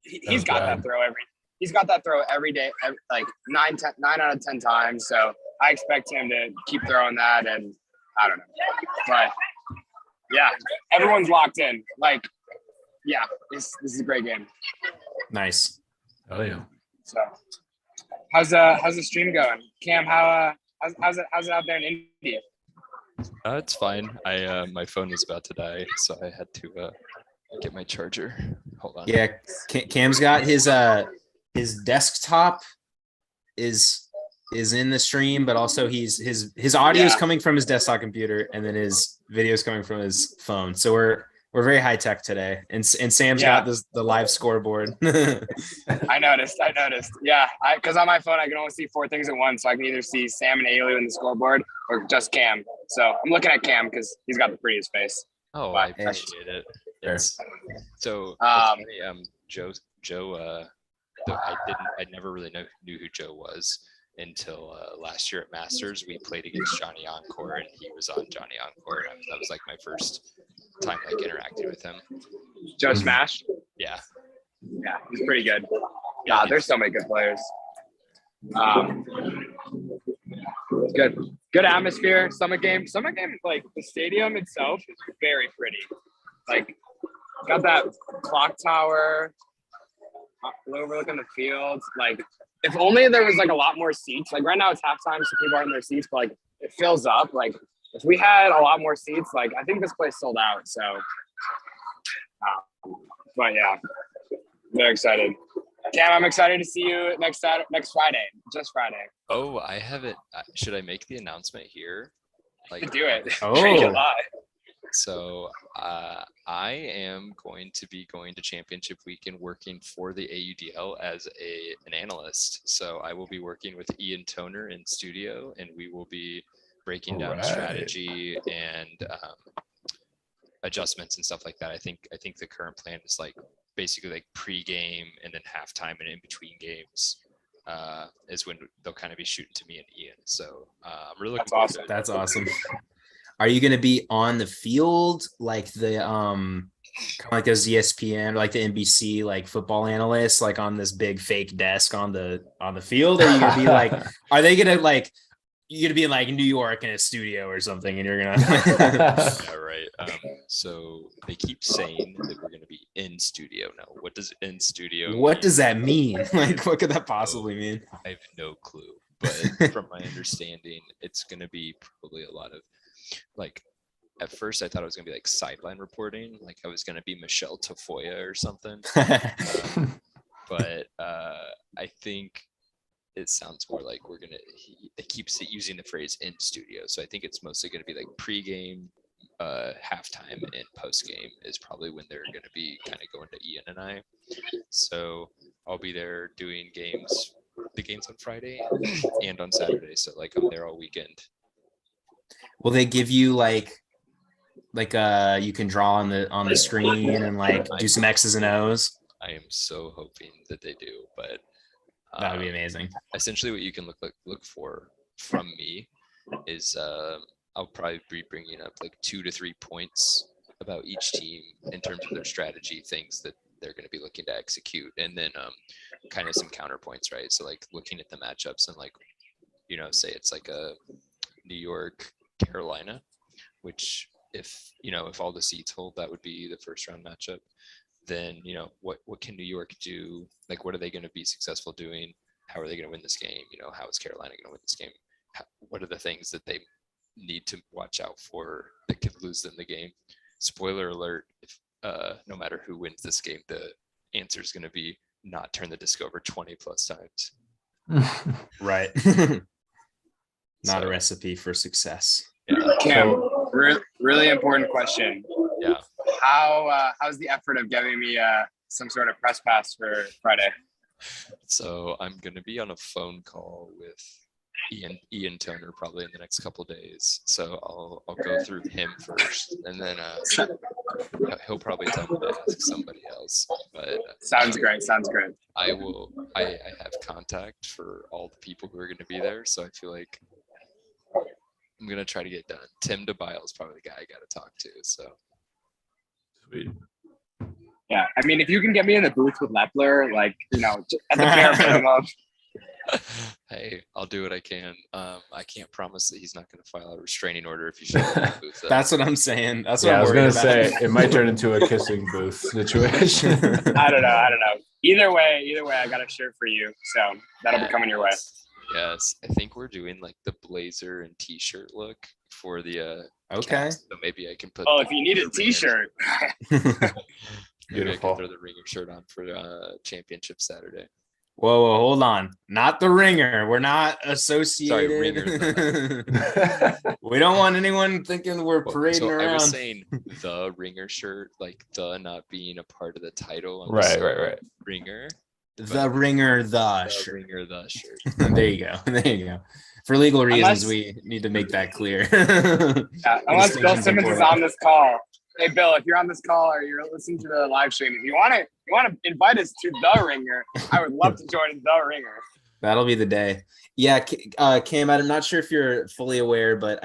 he's got that throw every day, like 9 out of 10 times. So I expect him to keep throwing that, and I don't know. But yeah, everyone's locked in. Like, yeah, this is a great game. Nice. Oh yeah. So how's the stream going? Cam, how How's it out there in India? It's fine. My phone was about to die, so I had to get my charger. Hold on. Yeah, Cam's got his desktop is in the stream, but also his audio is coming from his desktop computer, and then his video is coming from his phone. So we're very high tech today, and Sam's got the live scoreboard. I noticed. Yeah, because on my phone I can only see 4 things at once, so I can either see Sam and Ailey in the scoreboard or just Cam. So I'm looking at Cam because he's got the prettiest face. Oh, I appreciate it. So Joe. I never really knew who Joe was until last year at Masters. We played against Johnny Encore, and he was on Johnny Encore, and that was like my first time like interacting with him. Joe Smash. Yeah, he's pretty good. Yeah, there's so many good players. Good atmosphere. Summit game. Like the stadium itself is very pretty. Like got that clock tower overlooking the fields. Like if only there was like a lot more seats. Like right now it's halftime, so people are in their seats, but like it fills up. Like if we had a lot more seats, like I think this place sold out. So, but yeah, very excited. Cam, I'm excited to see you next Friday, just Friday. Oh, I haven't. Should I make the announcement here? Like, do it. Oh. Make it live. So I am going to be going to championship week and working for the AUDL as an analyst. So I will be working with Ian Toner in studio, and we will be breaking down strategy and adjustments and stuff like that. I think the current plan is like basically like pre-game and then halftime and in between games is when they'll kind of be shooting to me and Ian. So I'm really looking forward to it. That's awesome. Are you going to be on the field like the kind of like those ESPN, like the NBC, like football analysts, like on this big fake desk on the field? Or are you going to be like, are they going to like, you're going to be in like New York in a studio or something, and you're going to yeah, right. So they keep saying that we're going to be in studio now. What does in studio what mean? does that mean? Like, what could that possibly mean? I have no clue, but from my understanding, it's going to be probably a lot of like, at first I thought it was going to be like sideline reporting, like I was going to be Michelle Tafoya or something. But I think it sounds more like it keeps using the phrase in studio. So I think it's mostly going to be like pre-game, halftime, and post-game is probably when they're going to be kind of going to Ian and I. So I'll be there doing the games on Friday and on Saturday. So like I'm there all weekend. Will they give you like you can draw on the screen and like do some X's and O's? I am so hoping that they do, but that would be amazing. Essentially what you can look for from me is I'll probably be bringing up like 2 to 3 points about each team in terms of their strategy, things that they're going to be looking to execute, and then kind of some counterpoints, right? So like looking at the matchups and like, say it's like a New York Carolina, which if all the seeds hold, that would be the first round matchup. Then what can New York do? Like what are they going to be successful doing? How are they going to win this game? How is Carolina going to win this game? What are the things that they need to watch out for that could lose them the game? Spoiler alert, if no matter who wins this game, the answer is going to be not turn the disc over 20 plus times. Right. Not a recipe for success. Yeah. Cam, really important question. Yeah. How's the effort of giving me some sort of press pass for Friday? So I'm going to be on a phone call with Ian Toner probably in the next couple of days. So I'll go through him first, and then he'll probably tell me to ask somebody else. But sounds great. I have contact for all the people who are going to be there, so I feel like I'm going to try to get done. Tim DeBile is probably the guy I got to talk to. So Sweet. Yeah, I mean, if you can get me in the booth with Lepler, like at the bare minimum. Hey, I'll do what I can. I can't promise that he's not going to file a restraining order if you show up in the booth. That's what I'm saying. That's what Yeah, I'm I was worried gonna say about. it might turn into a kissing booth situation. I don't know. Either way, I got a shirt for you, so that'll be coming your way. Yes, I think we're doing like the blazer and t-shirt look for the Okay. cast, so maybe I can put Oh, the if you need a ringer t-shirt. maybe I Beautiful. can throw the ringer shirt on for championship Saturday. Whoa, hold on. Not the ringer. We're not Sorry, associated. ringer. We don't want anyone thinking we're Well, parading so I was around. saying the ringer shirt, like the not being a part of the title. I'm Right, just saying right. Ringer. The ringer, the The shirt. ringer, the shirt. There you go. There you go. For legal reasons, Unless- we need to make that clear. Yeah, unless Bill distinction's Simmons is important. on this call. Hey Bill, if you're on this call or you're listening to the live stream, if you want to invite us to the ringer, I would love to join the ringer. That'll be the day. Yeah, Cam, I'm not sure if you're fully aware, but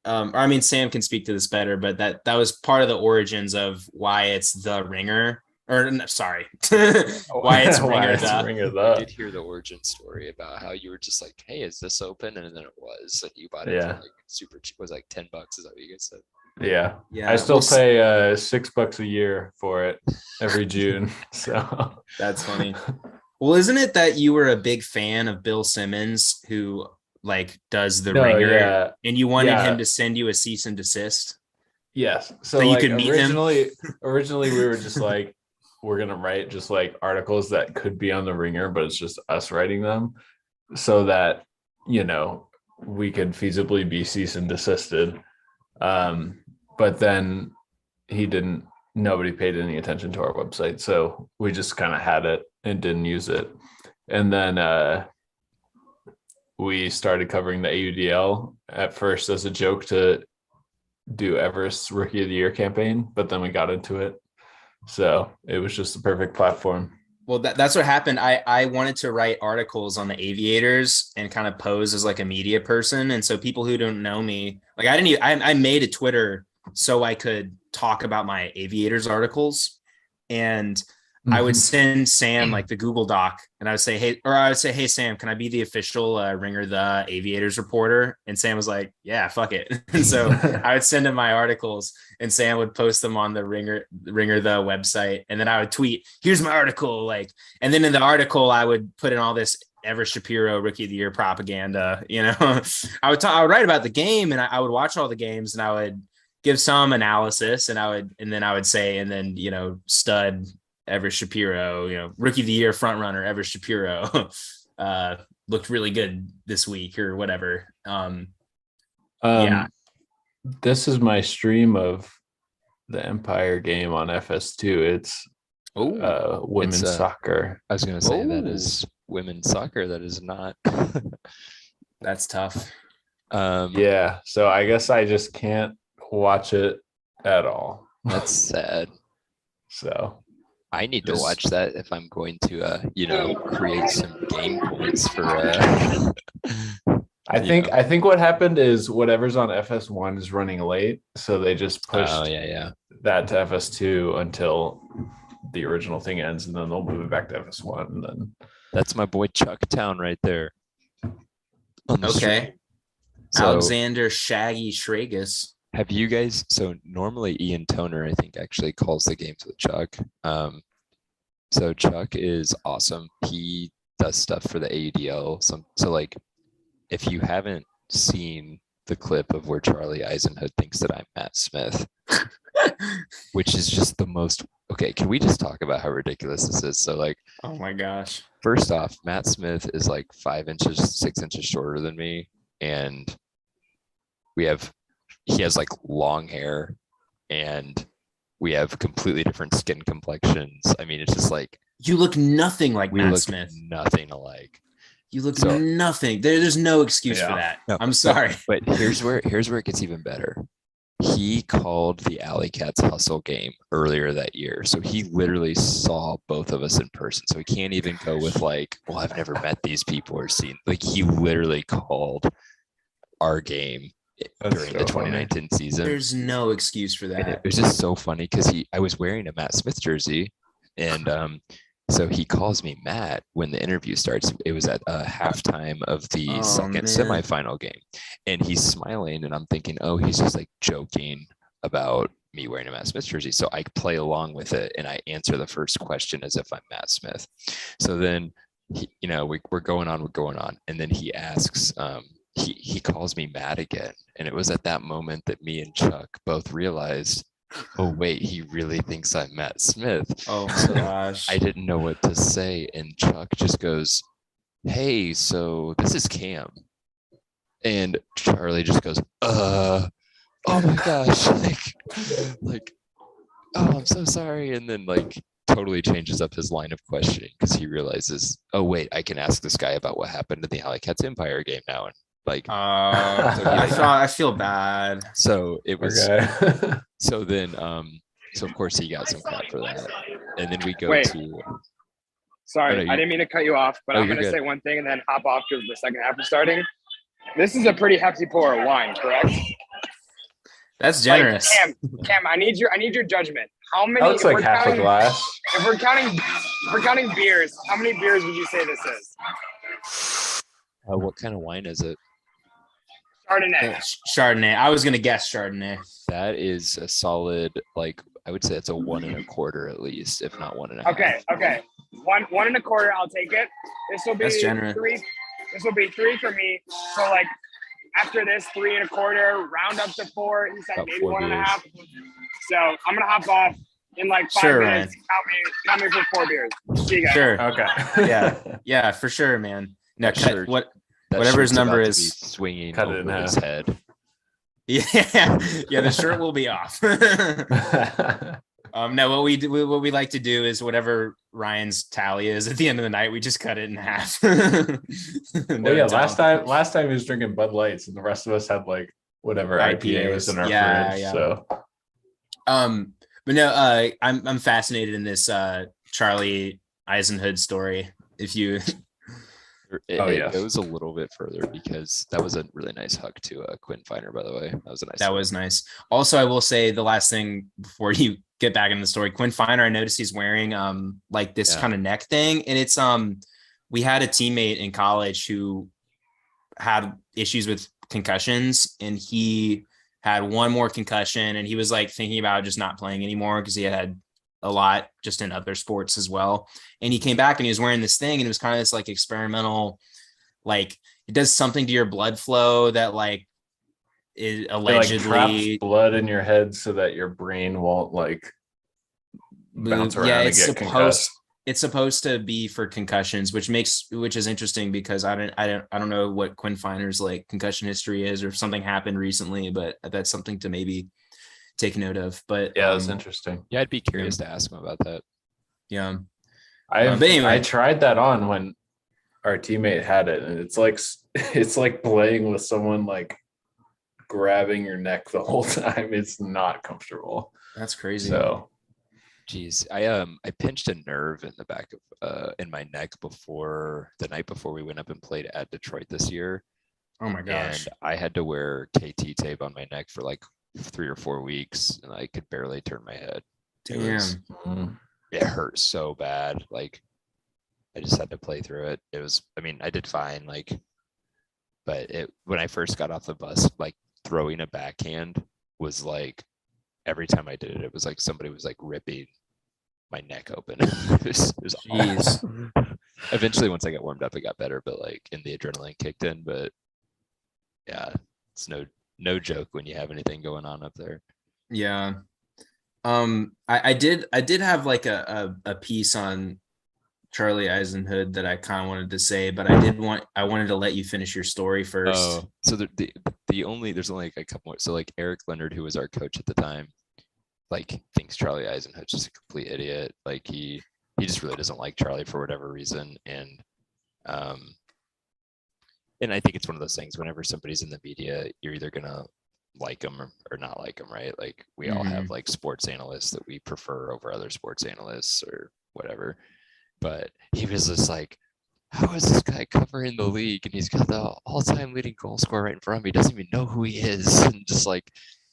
I mean, Sam can speak to this better, but that was part of the origins of why it's the ringer. Or no, sorry, why it's ringer. I did hear the origin story about how you were just like, "Hey, is this open?" And then it was, and you bought it Yeah. for like super cheap. Was like $10. Is that what you guys said? Yeah. Yeah, I still we'll see. pay $6 a year for it every June. So That's funny. Well, isn't it that you were a big fan of Bill Simmons, who like does the No, ringer, yeah. and you wanted Yeah. him to send you a cease and desist? Yes. So, So you like could meet him? originally we were just like, we're gonna write just like articles that could be on the ringer, but it's just us writing them so that we could feasibly be cease and desisted. But then nobody paid any attention to our website. So we just kind of had it and didn't use it. And then we started covering the AUDL at first as a joke to do Everest's Rookie of the Year campaign, but then we got into it. So it was just the perfect platform. Well, that's what happened. I wanted to write articles on the Aviators and kind of pose as like a media person. And so people who don't know me, like I made a Twitter so I could talk about my Aviators articles. And I would send Sam like the Google Doc, and I would say, hey Sam, can I be the official Ringer the Aviators reporter? And Sam was like, yeah, fuck it. And so I would send him my articles, and Sam would post them on the Ringer the website, and then I would tweet, here's my article, like, and then in the article I would put in all this Everest Shapiro Rookie of the Year propaganda. I would write about the game, and I would watch all the games, and I would give some analysis, and then I would say, and then stud Everest Shapiro, Rookie of the Year front runner Everest Shapiro looked really good this week or whatever. Yeah. This is my stream of the Empire game on FS2. It's women's soccer. I was gonna say that is women's soccer. That is not. That's tough. Yeah, so I guess I just can't watch it at all. That's sad. So I need to watch that if I'm going to, create some game points for. I think what happened is whatever's on FS1 is running late, so they just pushed that to FS2 until the original thing ends, and then they'll move it back to FS1. And then that's my boy Chucktown right there. Okay, so, Alexander Shaggy Schragus. Have you guys? So normally Ian Toner, I think, actually calls the games with Chuck. So Chuck is awesome. He does stuff for the AUDL. So like, if you haven't seen the clip of where Charlie Eisenhood thinks that I'm Matt Smith, which is just the most. Okay, can we just talk about how ridiculous this is? So like, oh my gosh. First off, Matt Smith is like 5 inches, 6 inches shorter than me, and he has like long hair, and we have completely different skin complexions. I mean, it's just like you look nothing like Matt Smith. Nothing alike. You look nothing. There's no excuse for that. No, I'm sorry. But here's where it gets even better. He called the Alley Cats Hustle game earlier that year. So he literally saw both of us in person. So he can't even go with like, well, I've never met these people or seen. Like, he literally called our game during the 2019 season. There's no excuse for that. And it was just so funny because I was wearing a Matt Smith jersey, and so he calls me Matt when the interview starts. It was at halftime of the second semifinal game, and he's smiling, and I'm thinking, oh, he's just like joking about me wearing a Matt Smith jersey. So I play along with it, and I answer the first question as if I'm Matt Smith. So then we're going on. And then he asks, he calls me Matt again. And it was at that moment that me and Chuck both realized, oh, wait, he really thinks I'm Matt Smith. Oh my gosh. I didn't know what to say. And Chuck just goes, hey, so this is Cam. And Charlie just goes, oh my gosh. like, oh, I'm so sorry. And then totally changes up his line of questioning because he realizes, oh wait, I can ask this guy about what happened in the Alley Cats Empire game now. And I feel bad. So it was Okay. so then so of course he got some crap for that. And then we go Wait. to Sorry, Oh, no, I didn't mean to cut you off, but I'm you're going to good. say one thing and then hop off because the second half is starting. This is a pretty hefty pour of wine, correct? That's generous. Cam, I need your judgment. How many? That looks like half a glass. If we're counting beers, how many beers would you say this is? what kind of wine is it? Chardonnay. Chardonnay. I was gonna guess Chardonnay. That is a solid, I would say it's a 1 1/4 at least, if not 1.5. Okay. One and a quarter. I'll take it. This will be That's generous. 3. This will be 3 for me. So after this, 3 1/4, round up to 4. He said About maybe 4 1.5. So I'm gonna hop off in 5 Sure, minutes. Count me for 4 beers. See you guys. Sure. Okay. Yeah, for sure, man. No, That cut shirt- whatever his shirt's number about to is. be swinging Cut it in over his half. head. Yeah, the shirt will be off. No, what we like to do is whatever Ryan's tally is at the end of the night, we just cut it in half. Well, yeah, last time he was drinking Bud Lights and the rest of us had whatever IPA was in our fridge. Yeah. So but no, I'm fascinated in this Charlie Eisenhood story. If you It goes a little bit further because that was a really nice hug to Quinn Finer, by the way. That was a nice. That was nice. Also, I will say the last thing before you get back into the story, Quinn Finer, I noticed he's wearing this kind of neck thing, and it's we had a teammate in college who had issues with concussions, and he had one more concussion, and he was thinking about just not playing anymore because he had a lot just in other sports as well. And he came back and he was wearing this thing, and it was kind of this experimental, it does something to your blood flow that it allegedly traps blood in your head so that your brain won't bounce around and get concussed. It's supposed to be for concussions, which is interesting because I don't know what Quinn Finer's concussion history is or if something happened recently, but that's something to maybe take note of. But Yeah, that's interesting. Yeah, I'd be curious to ask him about that. Yeah. But anyway. I tried that on when our teammate had it, and it's like playing with someone grabbing your neck the whole time. It's not comfortable. That's crazy. So Jeez, I pinched a nerve in the back of in my neck the night before we went up and played at Detroit this year. Oh my gosh. And I had to wear KT tape on my neck for 3 or 4 weeks, and I could barely turn my head. Damn. It hurt so bad. I just had to play through it. I did fine. But when I first got off the bus, throwing a backhand was every time I did it, it was somebody was ripping my neck open. it was Jeez. awful. Eventually, once I got warmed up, it got better, but and the adrenaline kicked in. But yeah, it's no joke when you have anything going on up there. Yeah. I did have a piece on Charlie Eisenhood that I kind of wanted to say, but I wanted to let you finish your story first. Oh, so there's only a couple more. So Eric Leonard, who was our coach at the time, thinks Charlie Eisenhood's just a complete idiot. He just really doesn't like Charlie for whatever reason. And I think it's one of those things, whenever somebody's in the media, you're either gonna like them or not like them, right? We all have sports analysts that we prefer over other sports analysts or whatever. But he was just how is this guy covering the league? And he's got the all-time leading goal scorer right in front of him. He doesn't even know who he is. And just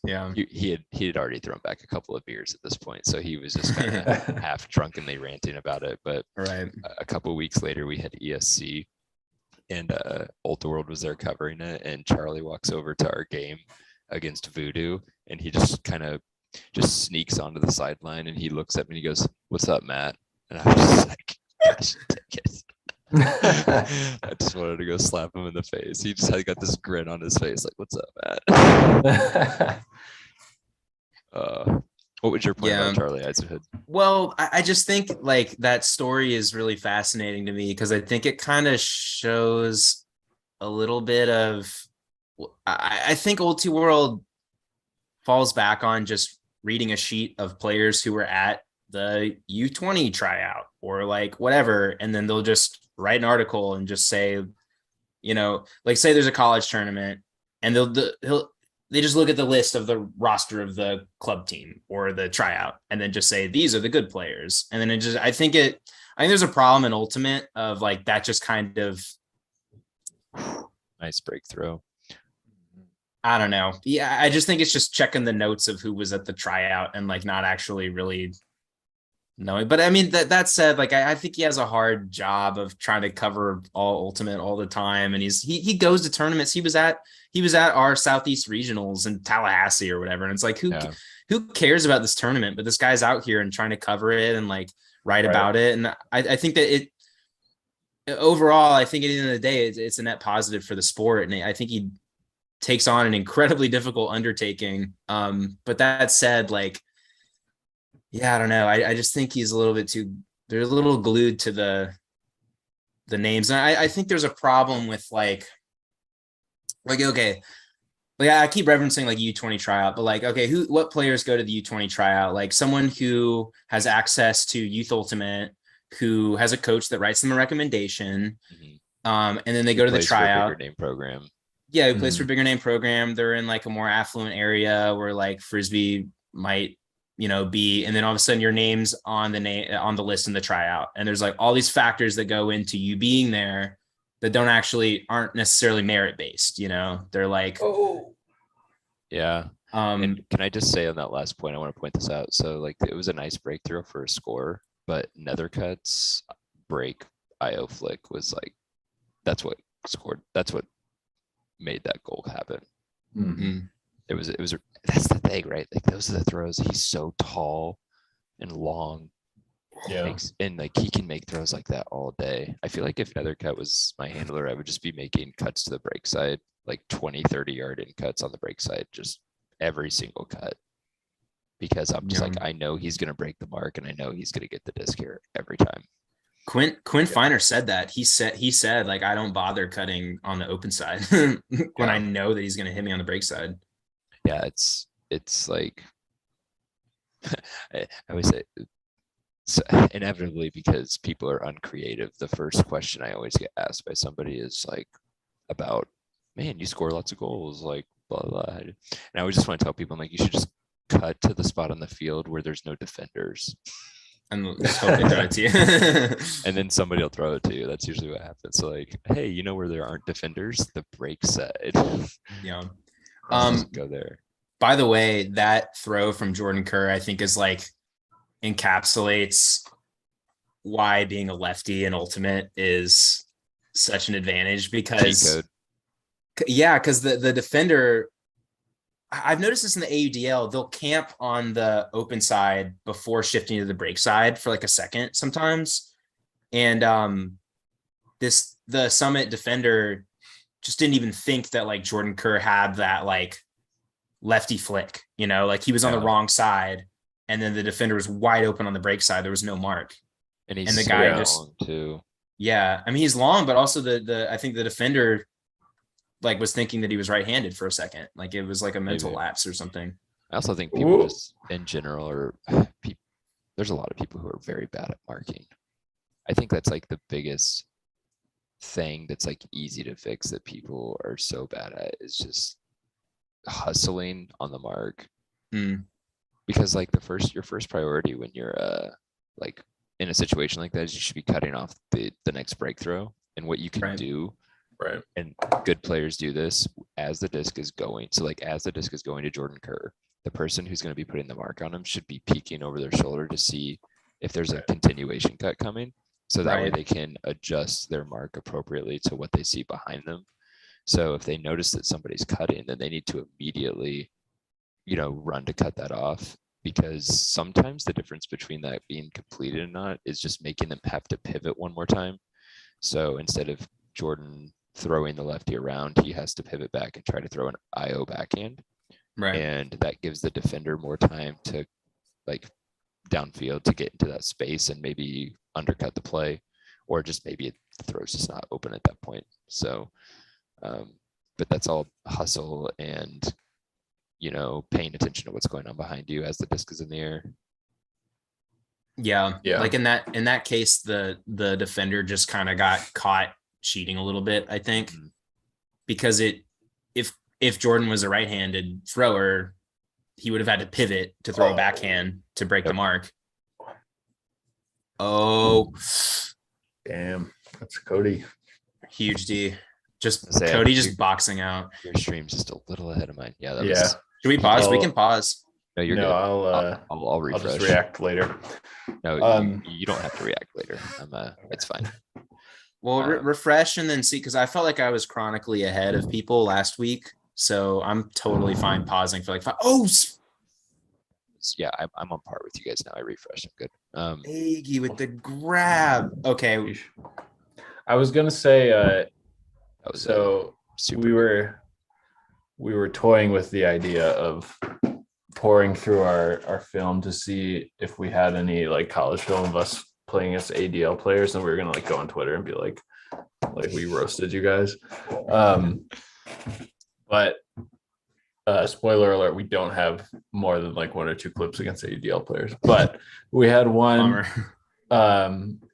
yeah, he had already thrown back a couple of beers at this point. So he was just kind of half drunkenly ranting about it. But right. A couple of weeks later, we had ESC, and Ultra World was there covering it. And Charlie walks over to our game against Voodoo, and he just kind of sneaks onto the sideline, and he looks at me and he goes, "What's up, Matt?" And I was just gosh, take it. I just wanted to go slap him in the face. He just had got this grin on his face, like, "What's up, man?" What was your point Yeah. about Charlie Eisenhood? Well, I just think like that story is really fascinating to me because I think it kind of shows a little bit of. I think Ulti World falls back on just reading a sheet of players who were at the U20 tryout or like whatever, and then they'll just write an article and just say, like say there's a college tournament, and they just look at the list of the roster of the club team or the tryout and then just say these are the good players, and then I think there's a problem in Ultimate of like that just kind of, Nice breakthrough. I don't know. Yeah, I just think it's just checking the notes of who was at the tryout and like not actually really knowing. But I mean, that said, like I think he has a hard job of trying to cover all Ultimate all the time, and he goes to tournaments. He was at our Southeast Regionals in Tallahassee or whatever, and it's like who cares about this tournament? But this guy's out here and trying to cover it and like write about it, and I think that it overall, I think at the end of the day, it's a net positive for the sport, and I think he takes on an incredibly difficult undertaking. But that said, like, yeah, I don't know. I just think he's a little bit they're a little glued to the names. And I think there's a problem with okay, like I keep referencing like U20 tryout, but like, okay, what players go to the U20 tryout? Like someone who has access to Youth Ultimate, who has a coach that writes them a recommendation. And then they go to the tryout. Bigger name program. Yeah, who plays for a bigger name program. They're in like a more affluent area where like Frisbee might, be, and then all of a sudden your name's on the list in the tryout. And there's like all these factors that go into you being there that aren't necessarily merit based, they're like, yeah. And can I just say on that last point, I want to point this out. So like it was a nice breakthrough for a score, but Nethercut's break IO flick was like, that's what made that goal happen. It was that's the thing, right? Like those are the throws. He's so tall and long. Yeah. And like he can make throws like that all day. I feel like if Nethercut was my handler, I would just be making cuts to the break side, like 20-30 yard in cuts on the break side, just every single cut. Because I'm just like, I know he's gonna break the mark and I know he's gonna get the disc here every time. Quinn Finer said that. He said like, I don't bother cutting on the open side when I know that he's gonna hit me on the break side. Yeah, it's like I always say so inevitably, because people are uncreative, the first question I always get asked by somebody is like about, man, you score lots of goals, like blah blah. And I always just want to tell people, I'm like, you should just cut to the spot on the field where there's no defenders. And just hope they throw it to you. And then somebody will throw it to you. That's usually what happens. So like, hey, where there aren't defenders? The break side. Yeah. Go there. By the way, that throw from Jordan Kerr, I think, is like encapsulates why being a lefty in Ultimate is such an advantage, because because the defender, I've noticed this in the AUDL, they'll camp on the open side before shifting to the break side for like a second sometimes. And the Summit defender just didn't even think that like Jordan Kerr had that like lefty flick, like he was on the wrong side, and then the defender was wide open on the break side. There was no mark. And the guy just long too. Yeah. I mean, he's long, but also I think the defender like was thinking that he was right-handed for a second. Like it was like a mental lapse or something. I also think people just in general there's a lot of people who are very bad at marking. I think that's like the biggest thing that's like easy to fix that people are so bad at, is just hustling on the mark. Because like your first priority when you're like in a situation like that is you should be cutting off the next breakthrough. And what you can do, right, and good players do this as the disc is going. So like as the disc is going to Jordan Kerr, the person who's going to be putting the mark on him should be peeking over their shoulder to see if there's a continuation cut coming, so that way they can adjust their mark appropriately to what they see behind them. So if they notice that somebody's cutting, then they need to immediately, run to cut that off, because sometimes the difference between that being completed and not is just making them have to pivot one more time. So instead of Jordan throwing the lefty around, he has to pivot back and try to throw an IO backhand. Right. And that gives the defender more time to like downfield to get into that space and maybe undercut the play, or just maybe the throw's just not open at that point. So, but that's all hustle and, you know, paying attention to what's going on behind you as the disc is in the air. Yeah. Yeah. Like in that case, the defender just kind of got caught cheating a little bit, I think, because if Jordan was a right-handed thrower, he would have had to pivot to throw a backhand to break the mark. Oh, Damn, that's Cody. huge D. Just Say, Cody just boxing out. Your stream's just a little ahead of mine. Yeah, that Yeah. was. Should we pause? We Well, can pause. No, you're No, good. I'll I'll refresh. just react later. No, you don't have to react later. It's fine. Well, refresh and then see, because I felt like I was chronically ahead of people last week. So I'm totally fine pausing for like 5. Oh, Yeah, I'm on par with you guys now. I refreshed. I'm good. Aggie with the grab. Okay. Yeesh. I was gonna say, That was so super. we were toying with the idea of pouring through our film to see if we had any like college film of us playing as ADL players, and we were gonna like go on Twitter and be like we roasted you guys. But spoiler alert, we don't have more than like 1 or 2 clips against ADL players. But we had one,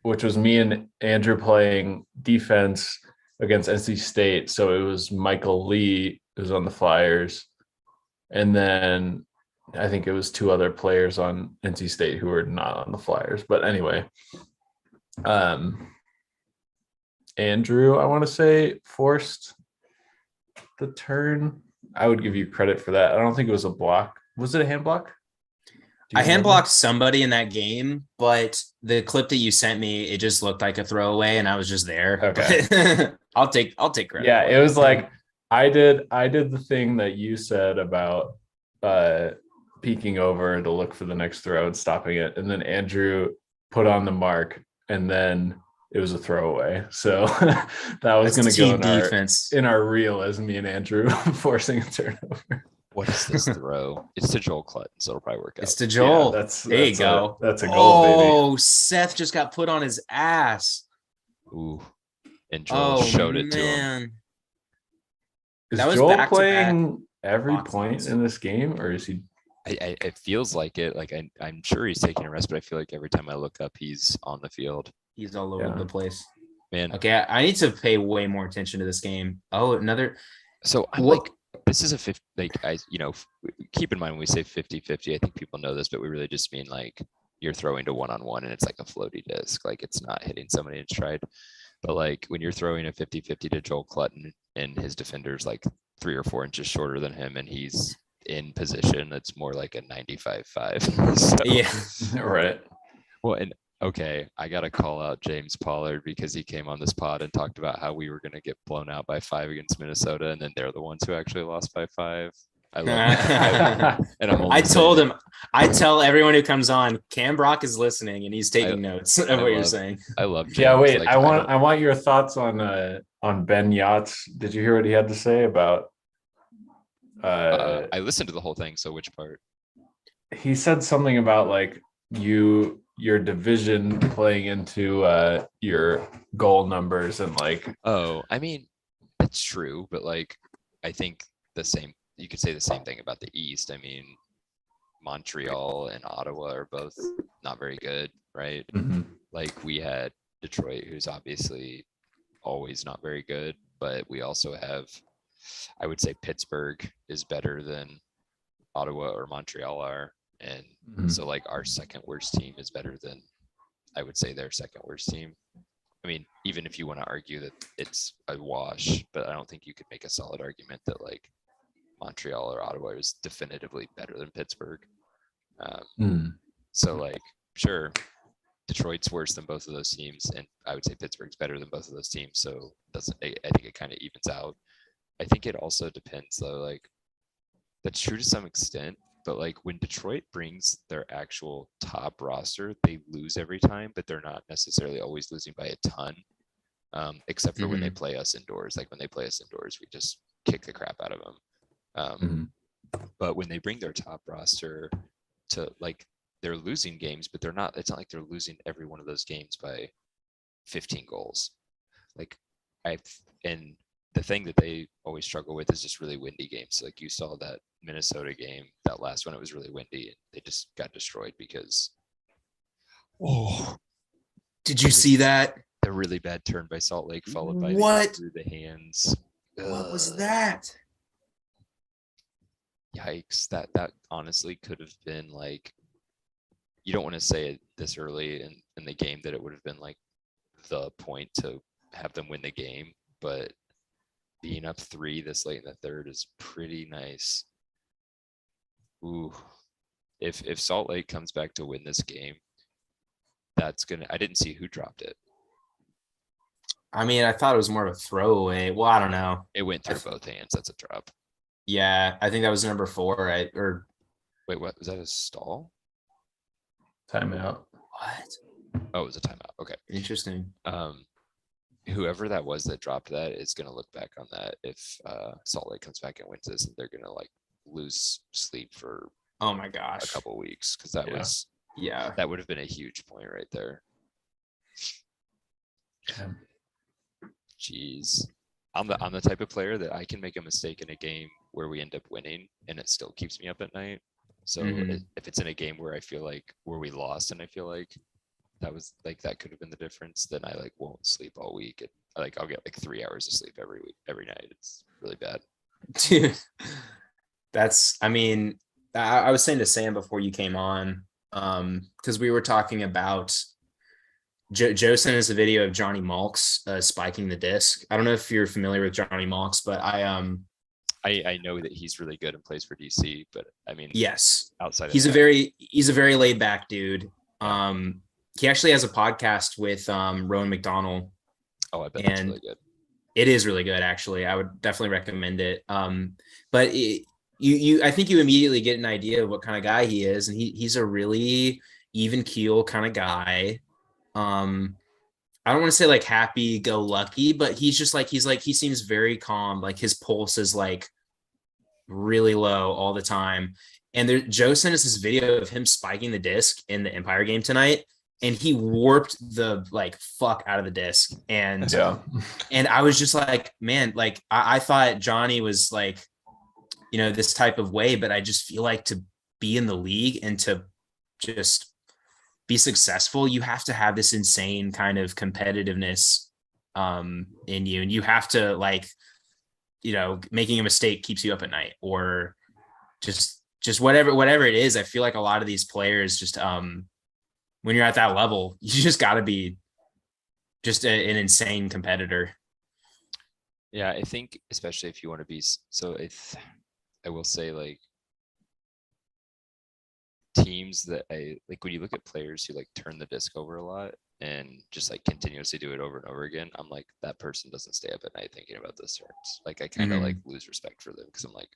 which was me and Andrew playing defense against NC State. So it was Michael Lee who's on the Flyers, and then I think it was 2 other players on NC State who were not on the Flyers. But anyway, Andrew, I want to say, forced the turn. I would give you credit for that. I don't think it was a block. Was it a hand block? I hand blocked somebody in that game, but the clip that you sent me, it just looked like a throwaway, and I was just there. Okay. I'll take credit. Yeah, it was like I did the thing that you said about peeking over to look for the next throw and stopping it, and then Andrew put on the mark, and then it was a throwaway. So that was going to go in our reel as me and Andrew forcing a turnover. What is this throw? It's to Joel Clutton, so it'll probably work out. It's to Joel. Yeah, there you go. That's a goal, baby. Oh, Seth just got put on his ass. Ooh, and Joel showed it to him. Is that was Joel playing every point in this game, or is he? It feels like it. Like I'm sure he's taking a rest, but I feel like every time I look up, he's on the field. He's all over the place. Man. Okay, I need to pay way more attention to this game. Oh, another. So I'm like, this is a 50, keep in mind when we say 50-50, I think people know this, but we really just mean like you're throwing to one-on-one and it's like a floaty disc. Like it's not hitting somebody in stride. But like when you're throwing a 50-50 to Joel Clutton and his defender's like 3 or 4 inches shorter than him and he's in position, it's more like a 95-5. So, yeah. Right. Well, and okay, I got to call out James Pollard because he came on this pod and talked about how we were going to get blown out by 5 against Minnesota, and then they're the ones who actually lost by 5. I love that. And I told him, I tell everyone who comes on, Cam Brock is listening and he's taking notes of what you're saying. I love James. Yeah, wait, I want your thoughts on Ben Yachts. Did you hear what he had to say about? I listened to the whole thing. So which part? He said something about like your division playing into your goal numbers and like. Oh, I mean, that's true, but like I think you could say the same thing about the East. I mean, Montreal and Ottawa are both not very good, right? Mm-hmm. Like we had Detroit, who's obviously always not very good, but we also have, I would say Pittsburgh is better than Ottawa or Montreal are. And so like our second worst team is better than, I would say, their second worst team. I mean, even if you want to argue that it's a wash, but I don't think you could make a solid argument that like Montreal or Ottawa is definitively better than Pittsburgh. So like, sure, Detroit's worse than both of those teams, and I would say Pittsburgh's better than both of those teams. So I think it kind of evens out. I think it also depends though, like that's true to some extent, but like when Detroit brings their actual top roster, they lose every time, but they're not necessarily always losing by a ton. except for when they play us indoors. Like when they play us indoors, we just kick the crap out of them. But when they bring their top roster to, like, they're losing games, but it's not like they're losing every one of those games by 15 goals. Like and the thing that they always struggle with is just really windy games. Like you saw that Minnesota game, that last one, it was really windy and they just got destroyed because did you see that? The really bad turn by Salt Lake followed by What? through the hands. What was that? Yikes. That honestly could have been like, you don't want to say it this early in the game that it would have been like the point to have them win the game, but being up 3 this late in the third is pretty nice. Ooh, if Salt Lake comes back to win this game, I didn't see who dropped it. I mean, I thought it was more of a throwaway. Well, I don't know. It went through both hands. That's a drop. Yeah, I think that was number 4, right? Or wait, what was that? A stall? Timeout. what? Oh, it was a timeout. Okay. Interesting. Whoever that was that dropped that is going to look back on that if Salt Lake comes back and wins this, and they're going to like lose sleep for Oh my gosh. a couple of weeks, because that would have been a huge point right there. Yeah. Jeez. I'm the type of player that I can make a mistake in a game where we end up winning and it still keeps me up at night. So if it's in a game where I feel like where we lost and I feel like that could have been the difference, then I like won't sleep all week. And like I'll get like 3 hours of sleep every week, every night. It's really bad. Dude, I mean, I was saying to Sam before you came on, because we were talking about Joe sent us a video of Johnny Malks spiking the disc. I don't know if you're familiar with Johnny Malks, but I know that he's really good and plays for DC, but I mean, yes, outside of he's a very laid back dude. He actually has a podcast with Rowan McDonald. Oh, I bet that's really good. It is really good, actually. I would definitely recommend it. But I think you immediately get an idea of what kind of guy he is, and he's a really even keel kind of guy. I don't want to say like happy go lucky, but he seems very calm. Like his pulse is like really low all the time. And Joe sent us this video of him spiking the disc in the Empire game tonight, and he warped the like fuck out of the disc. And I was just like, man, like I thought Johnny was like, you know, this type of way, but I just feel like to be in the league and to just be successful, you have to have this insane kind of competitiveness in you, and you have to, like, you know, making a mistake keeps you up at night, or just whatever it is. I feel like a lot of these players just when you're at that level, you just got to be just an insane competitor. Yeah, I think especially if you want to be I will say, like, teams that like when you look at players who like turn the disc over a lot and just like continuously do it over and over again, I'm like, that person doesn't stay up at night thinking about those turns. Like I kind of like lose respect for them, because I'm like,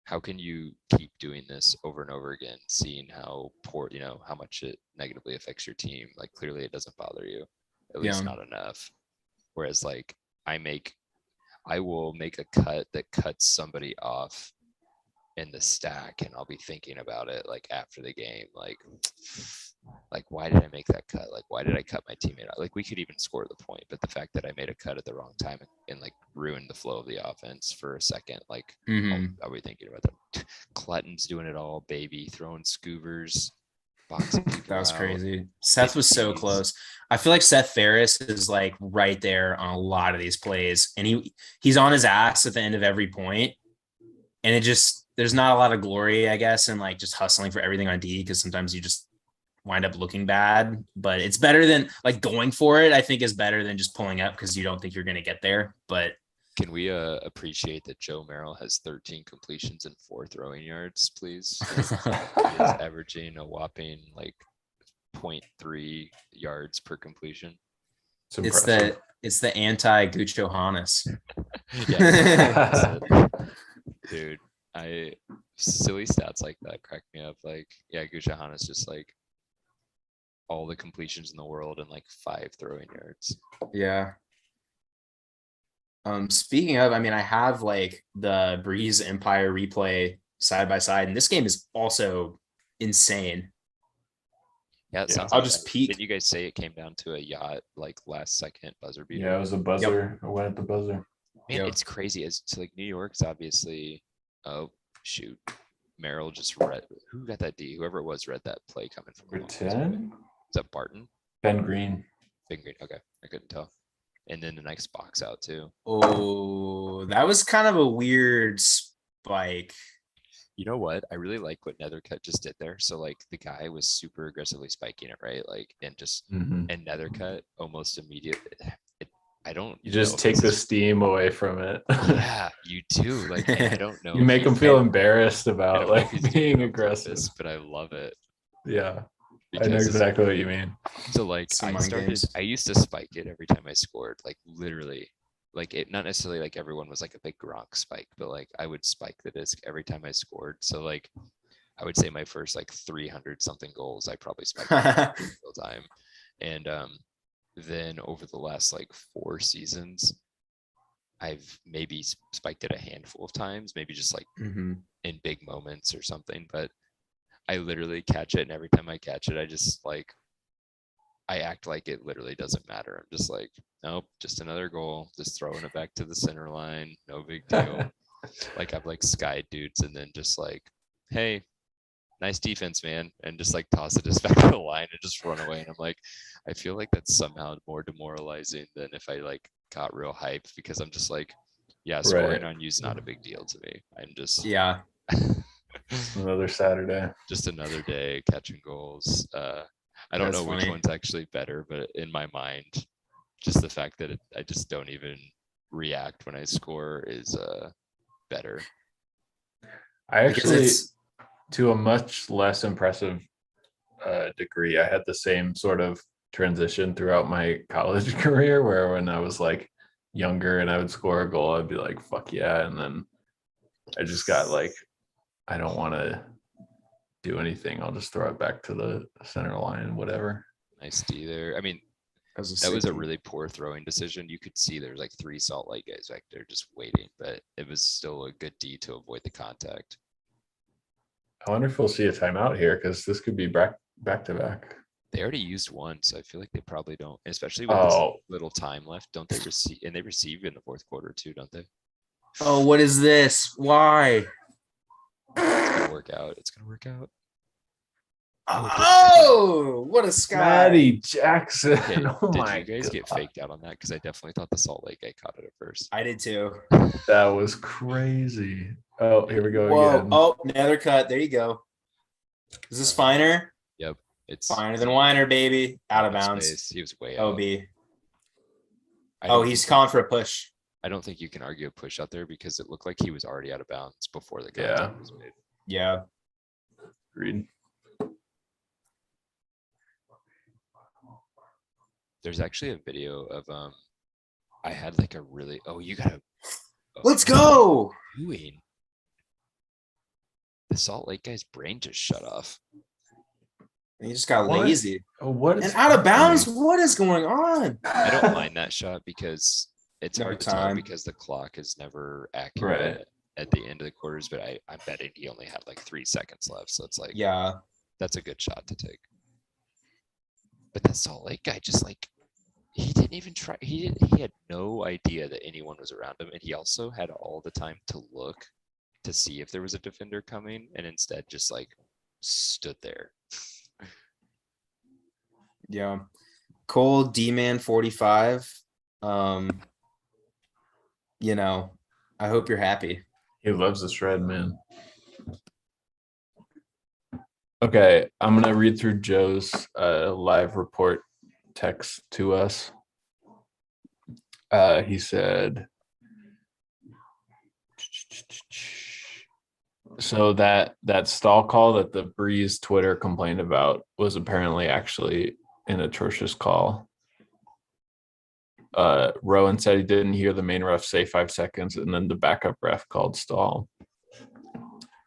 how can you keep doing this over and over again, seeing how poor, you know, how much it negatively affects your team? Like clearly it doesn't bother you, at least not enough. Whereas like I will make a cut that cuts somebody off in the stack, and I'll be thinking about it like after the game, like why did I make that cut? Like why did I cut my teammate out? Like we could even score the point, but the fact that I made a cut at the wrong time and like ruined the flow of the offense for a second, like I'll be thinking about that. Clutton's doing it all, baby, throwing scoovers, boxing people That was out. crazy. Seth was so close. I feel like Seth Ferris is like right there on a lot of these plays, and he's on his ass at the end of every point, and it just, there's not a lot of glory, I guess, in like just hustling for everything on D, because sometimes you just wind up looking bad. But it's better than like going for it. I think is better than just pulling up because you don't think you're going to get there. But can we appreciate that Joe Merrill has 13 completions and 4 throwing yards, please? He's averaging a whopping like 0.3 yards per completion. It's the anti Gooch Johannes. Yeah, dude. Silly stats like that crack me up. Like, yeah, Gooch Johannes just like all the completions in the world and like 5 throwing yards. Yeah. Speaking of, I mean, I have like the Breeze Empire replay side by side, and this game is also insane. Yeah, it Yeah, sounds I'll like just that. peek. Did you guys say it came down to a yacht like last second buzzer beater? Yeah, it was a buzzer. I went at the buzzer. Man, Yep. it's crazy. It's like New York's obviously. Oh shoot, Merrill just read. Who got that D? Whoever it was read that play coming from. Number Is 10, that Barton? Ben Green. Big Green. Okay, I couldn't tell. And then the next box out too. Oh, that was kind of a weird spike. You know what? I really like what Nethercut just did there. So like the guy was super aggressively spiking it, right? Like and just Mhm. and Nethercut almost immediately. I don't. You know just if take this the is- steam away from it. Yeah, you do. Like and I don't know. You if make he- them feel embarrassed I about don't know if like he's doing being it on aggressive. purpose, but I love it. Yeah, I Because know it's- exactly what you mean. So like Some I mind started, games. I used to spike it every time I scored, like literally, like it not necessarily like everyone was like a big Gronk spike, but like I would spike the disc every time I scored. So like I would say my first like 300 something goals, I probably spiked every single time. And then over the last like 4 seasons, I've maybe spiked it a handful of times, maybe just like Mhm. in big moments or something, but I literally catch it, and every time I catch it, I just like I act like it literally doesn't matter. I'm just like, nope, just another goal, just throwing it back to the center line, no big deal. Like I've like skied dudes and then just like, hey, nice defense, man, and just like toss it just back to the line and just run away. And I'm like, I feel like that's somehow more demoralizing than if I like got real hyped because I'm just like, yeah, scoring Right. on you is not a big deal to me. I'm just Yeah. Another Saturday. just another day catching goals. I don't That's know which funny. one's actually better, but in my mind, just the fact that I just don't even react when I score is better. I Because actually, it's to a much less impressive degree, I had the same sort of transition throughout my college career where when I was like younger and I would score a goal, I'd be like, fuck yeah. And then I just got like, I don't want to do anything. I'll just throw it back to the center line, whatever. Nice D there. I mean, that was that was a sick- really poor throwing decision. You could see there's like 3 Salt Lake guys back there just waiting, but it was still a good D to avoid the contact. I wonder if we'll see a timeout here because this could be back to back. They already used one, so I feel like they probably don't, especially with Oh. this little time left. Don't they receive? And they receive in the 4th quarter too, don't they? Oh, what is this? Why? It's gonna work out. It's gonna work out. Oh, what a sky. Maddie Jackson. Okay, Oh did my you guys get God. faked out on that? Because I definitely thought the Salt Lake guy caught it at first. I did too. That was crazy. Oh, here we go Whoa. again. Oh, another cut. There you go. Is this finer? It's Finer than Weiner, baby. Out of bounds. Space. He was way out. OB. I Oh, don't he's think- calling for a push. I don't think you can argue a push out there because it looked like he was already out of bounds before the Yeah. contact was made. Yeah. Agreed. There's actually a video of I had like a really you gotta Let's go. doing. The Salt Lake guy's brain just shut off. He just got What? lazy. Oh, what is And out of bounds. happening? What is going on? I don't mind that shot because it's No hard to tell time. because the clock is never accurate Right. at the end of the quarters, but I'm betting he only had like 3 seconds left. So it's like Yeah. that's a good shot to take. But that Salt Lake guy just like he didn't even try. He had no idea that anyone was around him, and he also had all the time to look to see if there was a defender coming, and instead just like stood there. Yeah. Cole D-Man 45. You know, I hope you're happy. He loves the shred, man. Okay, I'm gonna read through Joe's live report text to us. He said, so that stall call that the Breeze Twitter complained about was apparently actually an atrocious call. Rowan said he didn't hear the main ref say 5 seconds, and then the backup ref called stall.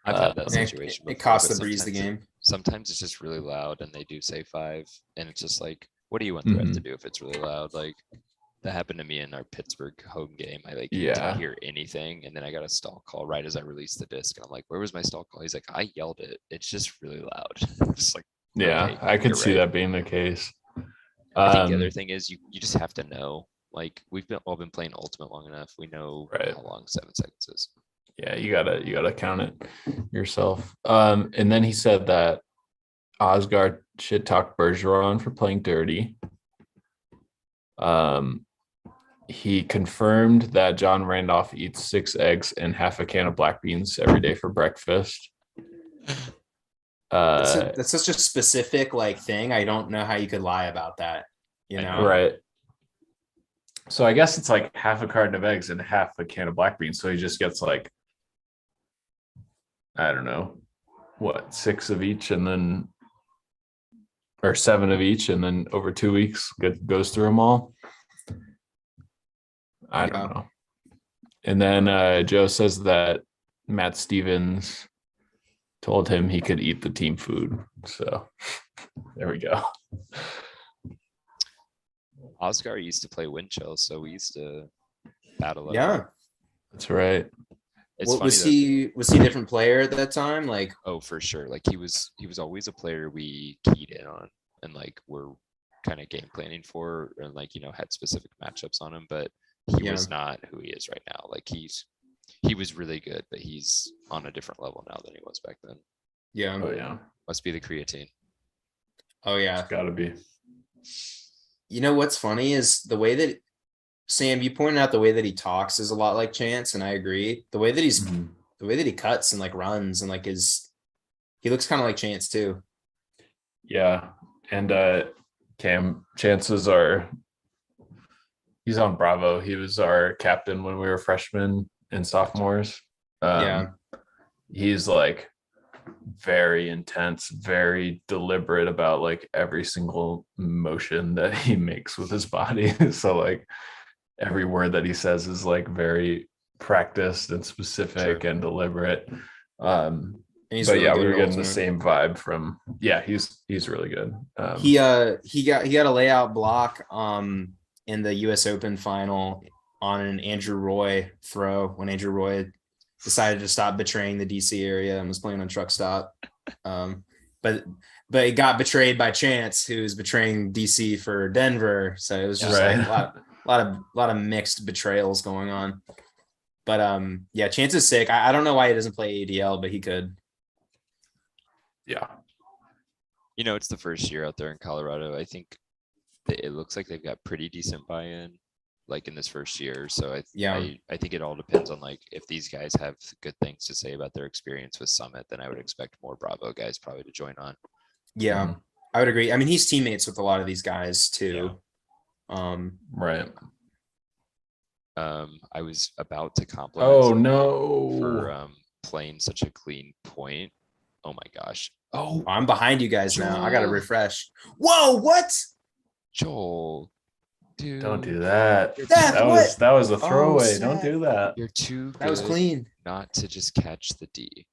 I've had that It, situation. it before, cost but the Breeze the sometimes game. sometimes it's just really loud and they do say 5 and it's just like, what do you want the ref to do if it's really loud? Like that happened to me in our Pittsburgh home game. I like didn't hear anything and then I got a stall call right as I released the disc and I'm like, where was my stall call? He's like, I yelled it. It's just really loud. Just like, Yeah, okay, I could you're see right. that being the case. I think the other thing is you just have to know, like we've all been playing Ultimate long enough. We know how long 7 seconds is. Yeah, you gotta count it yourself. And then he said that Osgard shit talked Bergeron for playing dirty. He confirmed that John Randolph eats 6 eggs and half a can of black beans every day for breakfast. That's such a specific like thing. I don't know how you could lie about that. You know, right? So I guess it's like half a carton of eggs and half a can of black beans. So he just gets like, I don't know, what, 6 of each, and then or 7 of each, and then over 2 weeks goes through them all. I don't know. And then Joe says that Matt Stevens told him he could eat the team food. So there we go. Oscar used to play Windchill, so we used to battle it. Yeah, that's right. It's funny was he a different player at that time? Like, oh, for sure. Like he was always a player we keyed in on and like we're kind of game planning for and like, you know, had specific matchups on him, but he was not who he is right now. Like he was really good, but he's on a different level now than he was back then. Yeah. Oh yeah. Must be the creatine. Oh yeah. It's gotta be. You know what's funny is the way that Sam, you pointed out the way that he talks is a lot like Chance, and I agree. The way that the way that he cuts and like runs and like he looks kind of like Chance too. Yeah. And chances are he's on Bravo. He was our captain when we were freshmen and sophomores. He's like very intense, very deliberate about like every single motion that he makes with his body. So like every word that he says is like very practiced and specific and deliberate. But really yeah, we were getting the same vibe from he's really good. He got a layout block in the US Open final on an Andrew Roy throw when Andrew Roy decided to stop betraying the DC area and was playing on truck stop. But it got betrayed by Chance, who's betraying DC for Denver. So it was just like a lot of mixed betrayals going on. But yeah, Chance is sick. I don't know why he doesn't play ADL, but he could. Yeah. You know, it's the first year out there in Colorado. I think it looks like they've got pretty decent buy-in like in this first year. So I think it all depends on like if these guys have good things to say about their experience with Summit, then I would expect more Bravo guys probably to join on. Yeah, I would agree. I mean, he's teammates with a lot of these guys too. Right. I was about to compliment. Oh no! For playing such a clean point. Oh my gosh! Oh, I'm behind you guys now. I got to refresh. Whoa! What? Joel, dude, don't do that. That was a throwaway. Don't do that. You're too good. That was clean. Not to just catch the D.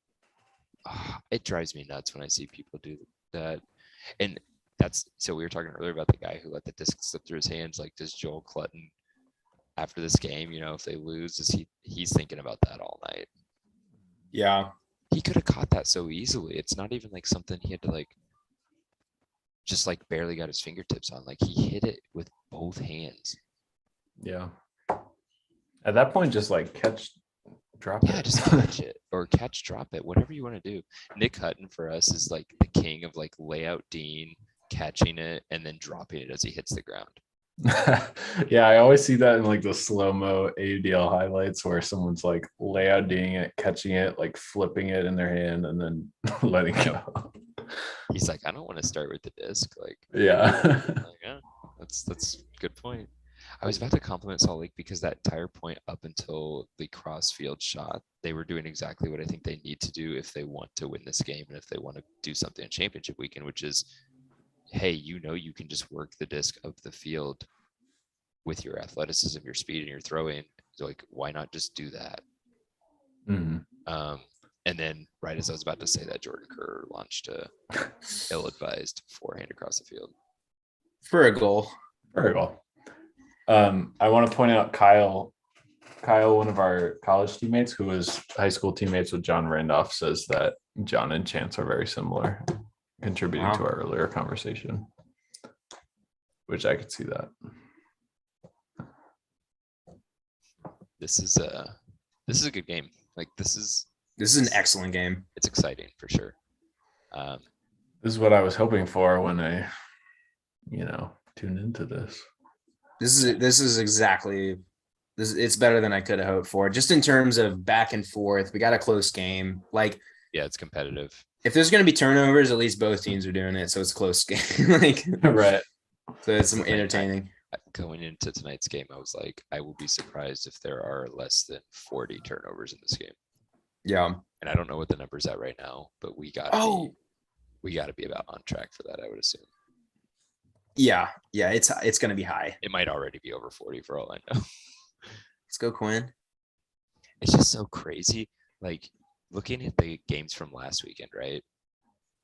It drives me nuts when I see people do that. And that's so we were talking earlier about the guy who let the disc slip through his hands. Like, does Joel Clutton after this game, you know, if they lose, he's thinking about that all night? Yeah. He could have caught that so easily. It's not even like something he had to like just like barely got his fingertips on. Like he hit it with both hands. Yeah. At that point, just like drop it. Yeah, just catch it or catch, drop it, whatever you want to do. Nick Hutton for us is like the king of like layout Dean, catching it and then dropping it as he hits the ground. Yeah, I always see that in like the slow-mo ADL highlights where someone's like layout Deaning it, catching it, like flipping it in their hand and then letting go. He's like, I don't want to start with the disc. Like, yeah. like, yeah, that's a good point. I was about to compliment Salt Lake because that entire point up until the cross-field shot, they were doing exactly what I think they need to do if they want to win this game and if they want to do something in championship weekend, which is, hey, you know, you can just work the disc of the field with your athleticism, your speed, and your throwing. So like, why not just do that? Mm-hmm. And And then right as I was about to say that, Jordan Kerr launched a ill-advised forehand across the field. For a goal. Very well. I want to point out Kyle, one of our college teammates who was high school teammates with John Randolph, says that John and Chance are very similar, contributing to Wow. our earlier conversation, which I could see that. This is a good game. Like this is an excellent game. it's exciting for sure. This is what I was hoping for when I, tuned into this. This is exactly this. It's better than I could have hoped for. Just in terms of back and forth, we got a close game. Like, Yeah, it's competitive. if there's going to be turnovers, at least both teams are doing it, so it's a close game. Like, Right. so it's Like, entertaining. Going into tonight's game, I was like, I will be surprised if there are less than 40 turnovers in this game. Yeah. And I don't know what the number's at right now, but we gotta be about on track for that, I would assume. Yeah. It's going to be high. It might already be over 40 for all I know. Let's go, Quinn. It's just so crazy. Like looking at the games from last weekend, right?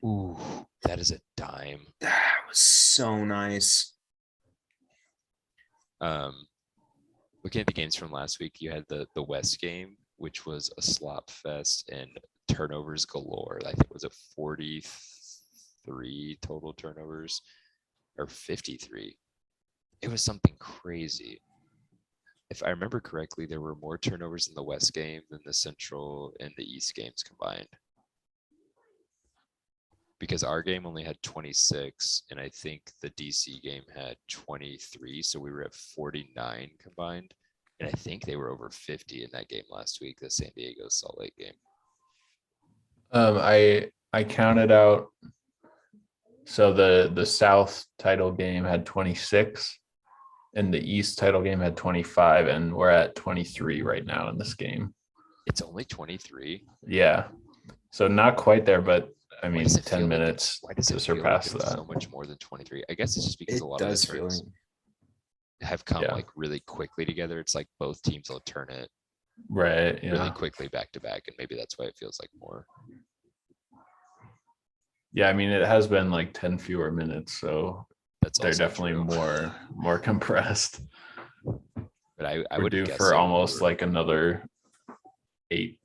Ooh, that is a dime. That was so nice. Looking at the games from last week, you had the West game, which was a slop fest and turnovers galore. I think it was a 43 total turnovers or 53. It was something crazy. If I remember correctly, there were more turnovers in the West game than the Central and the East games combined. Because our game only had 26, and I think the DC game had 23, so we were at 49 combined. And I think they were over 50 in that game last week, the San Diego Salt Lake game. I counted out. So the South title game had 26, and the East title game had 25, and we're at 23 right now in this game. It's only 23. Yeah, so not quite there, but I Why mean, does it 10 feel like minutes why does to it feel surpass like it's that. so much more than 23? I guess it's just because It a lot of does the feel turns have come Yeah. like really quickly together. It's like both teams will turn it Right. really Yeah. quickly back to back, and maybe that's why it feels like more. Yeah. I mean, it has been like 10 fewer minutes, so That's they're also definitely true. more compressed. But I We're would due guess for almost like another 8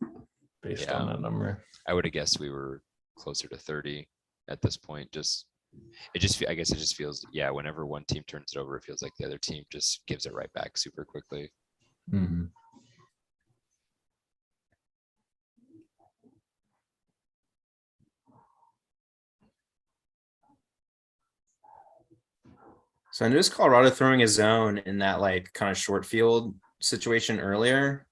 based on Yeah. that number. I would have guessed we were closer to 30 at this point. I guess it just feels, yeah, whenever one team turns it over, it feels like the other team just gives it right back super quickly. Mm-hmm. So I noticed Colorado throwing a zone in that like kind of short field situation earlier,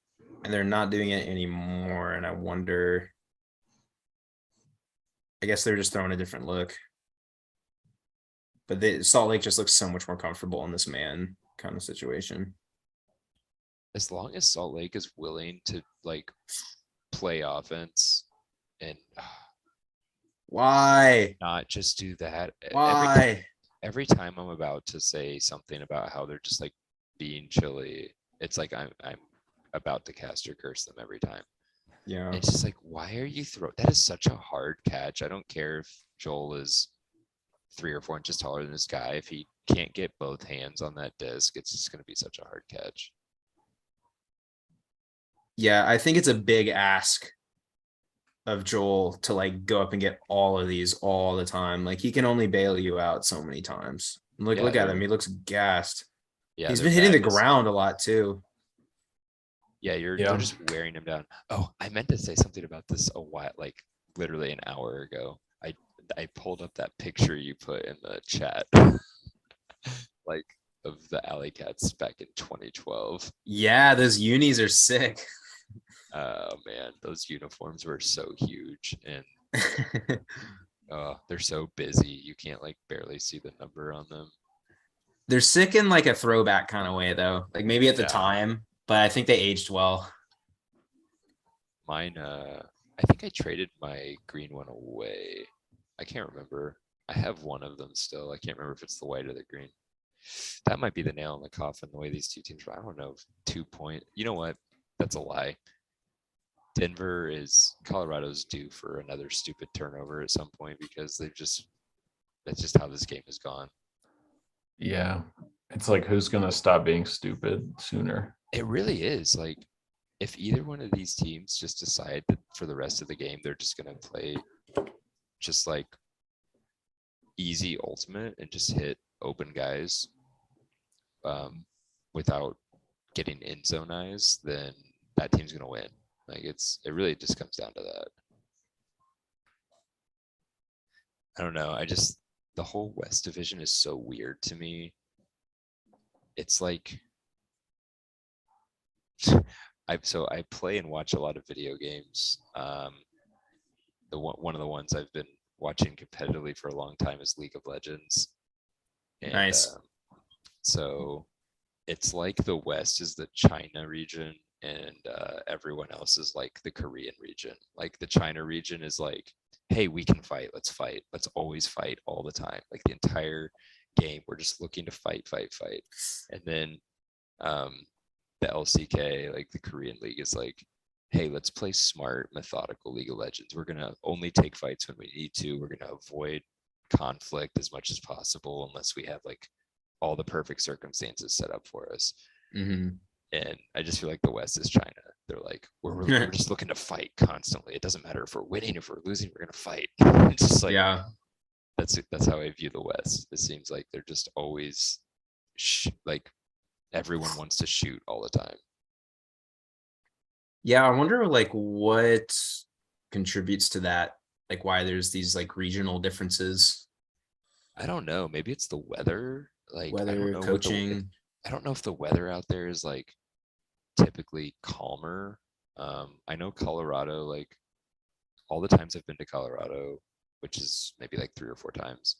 and they're not doing it anymore. And I wonder, I guess they're just throwing a different look. But Salt Lake just looks so much more comfortable in this man kind of situation. As long as Salt Lake is willing to like play offense and Why? not just do that. Why? Every time I'm about to say something about how they're just like being chilly, it's like I'm about to cast or curse them every time. Yeah. It's just like, why are you that is such a hard catch. I don't care if Joel is 3 or 4 inches taller than this guy. If he can't get both hands on that disc, it's just going to be such a hard catch. Yeah, I think it's a big ask of Joel to like go up and get all of these all the time. Like he can only bail you out so many times. Look at him. He looks gassed. Yeah, He's their been hitting the back is- ground a lot too. Yeah, they're just wearing him down. Oh, I meant to say something about this a while, like literally an hour ago. I pulled up that picture you put in the chat, like of the Alley Cats back in 2012. Yeah, those unis are sick. Oh man, those uniforms were so huge, and they're so busy. You can't like barely see the number on them. They're sick in like a throwback kind of way though. Like maybe at the Yeah. time, but I think they aged well. Mine, I think I traded my green one away. I can't remember. I have one of them still. I can't remember if it's the white or the green. That might be the nail in the coffin, the way these two teams, I don't know, 2 point. You know what? That's a lie. Colorado's due for another stupid turnover at some point because that's just how this game has gone. Yeah. It's like, who's going to stop being stupid sooner? It really is. Like, if either one of these teams just decide that for the rest of the game, they're just going to play just like easy ultimate and just hit open guys without getting end zone eyes, then that team's going to win. Like, it really just comes down to that. I don't know. The whole West Division is so weird to me. It's like, I play and watch a lot of video games. One of the ones I've been watching competitively for a long time is League of Legends. And, Nice. So it's like the West is the China region, and everyone else is like the Korean region. Like the China region is like, hey, we can fight. Let's fight. Let's always fight all the time. Like the entire game, we're just looking to fight. And then the LCK, like the Korean League, is like, hey, let's play smart, methodical League of Legends. We're going to only take fights when we need to. We're going to avoid conflict as much as possible unless we have like all the perfect circumstances set up for us. Mm-hmm. And I just feel like the West is China. They're like, we're just looking to fight constantly. It doesn't matter if we're winning, if we're losing, we're going to fight. It's just like, Yeah. That's how I view the West. It seems like they're just always like everyone wants to shoot all the time. Yeah, I wonder like what contributes to that, like why there's these like regional differences. I don't know. Maybe it's the weather. Like I don't Weather, know coaching. I don't know if the weather out there is like typically calmer. I know Colorado, like all the times I've been to Colorado, which is maybe like 3 or 4 times,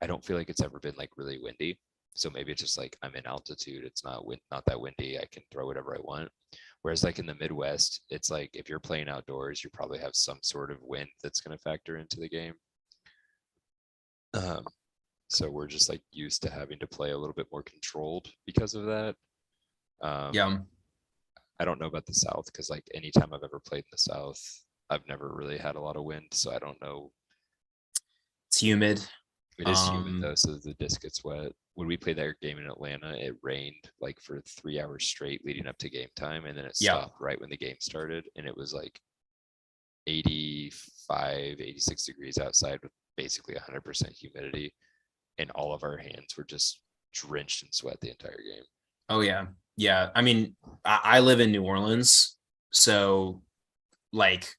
I don't feel like it's ever been like really windy. So maybe it's just like I'm in altitude. It's not that windy. I can throw whatever I want. Whereas like in the Midwest, it's like if you're playing outdoors, you probably have some sort of wind that's going to factor into the game. So we're just like used to having to play a little bit more controlled because of that. Yeah. I don't know about the South because like anytime I've ever played in the South, I've never really had a lot of wind. So I don't know. It's humid. It is humid though, so the disc gets wet. When we played that game in Atlanta, it rained like for 3 hours straight leading up to game time, and then it stopped right when the game started, and it was like 85, 86 degrees outside with basically 100% humidity, and all of our hands were just drenched in sweat the entire game. Oh yeah. Yeah. I mean, I live in New Orleans, so like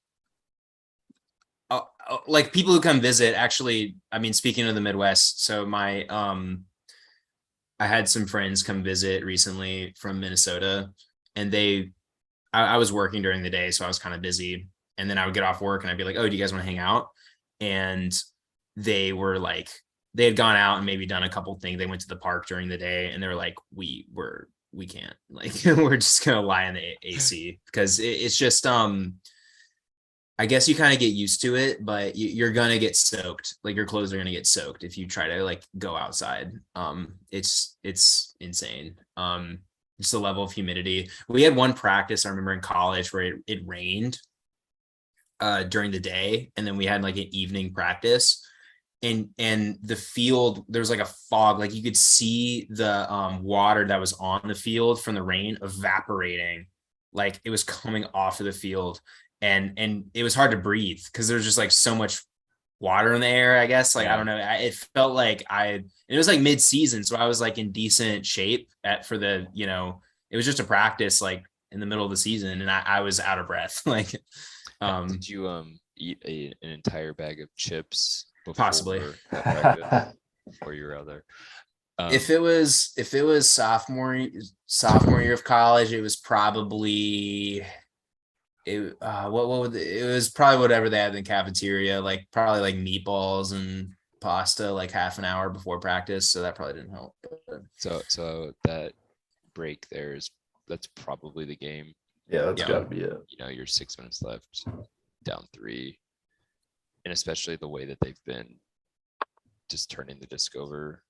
like people who come visit actually, I mean, speaking of the Midwest, so I had some friends come visit recently from Minnesota, and I was working during the day, so I was kind of busy, and then I would get off work and I'd be like, oh, do you guys want to hang out? And they were like, they had gone out and maybe done a couple things. They went to the park during the day, and they were like, we can't, like, we're just gonna lie in the AC because it's just I guess you kind of get used to it, but you're gonna get soaked. Like your clothes are gonna get soaked if you try to like go outside. It's insane. Just the level of humidity. We had one practice I remember in college where it rained during the day, and then we had like an evening practice, and the field, there was like a fog, like you could see the water that was on the field from the rain evaporating, like it was coming off of the field, and it was hard to breathe because there was just like so much water in the air, I guess. Like, I don't know. It felt like it was like mid-season, so I was like in decent shape for the, it was just a practice like in the middle of the season, and I was out of breath. Like, did you eat an entire bag of chips before possibly that practice, before you were out there? If it was sophomore year of college, it was probably it was probably whatever they had in the cafeteria, like probably like meatballs and pasta like half an hour before practice, so that probably didn't help. But so that break that's probably the game. Yeah, that's Yeah. gotta be it. You're 6 minutes left, down 3, and especially the way that they've been just turning the disc over.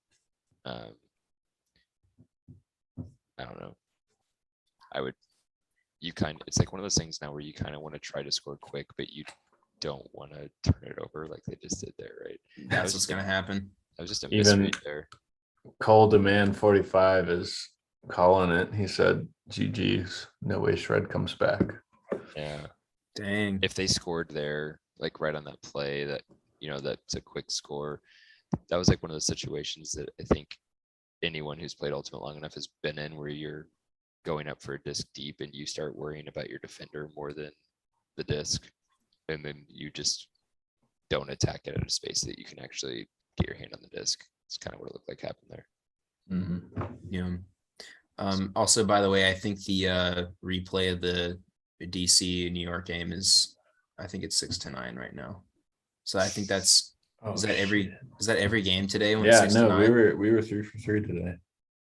I don't know. it's like one of those things now where you kind of want to try to score quick, but you don't want to turn it over like they just did there, right? That's what's gonna happen. That was just a Even- misread there. Cole Demand 45 is calling it. He said, GG's, no way Shred comes back. Yeah. Dang. If they scored there, like right on that play, that, you know, that's a quick score. That was like one of those situations that I think anyone who's played Ultimate long enough has been in, where you're going up for a disc deep and you start worrying about your defender more than the disc. And then you just don't attack it at a space that you can actually get your hand on the disc. It's kind of what it looked like happened there. Yeah. Also, by the way, I think the replay of the DC New York game is, I think it's 6-9 right now. So I think that's is that every game today? When it's Yeah, 6 no, to we 9? were 3 for 3 today.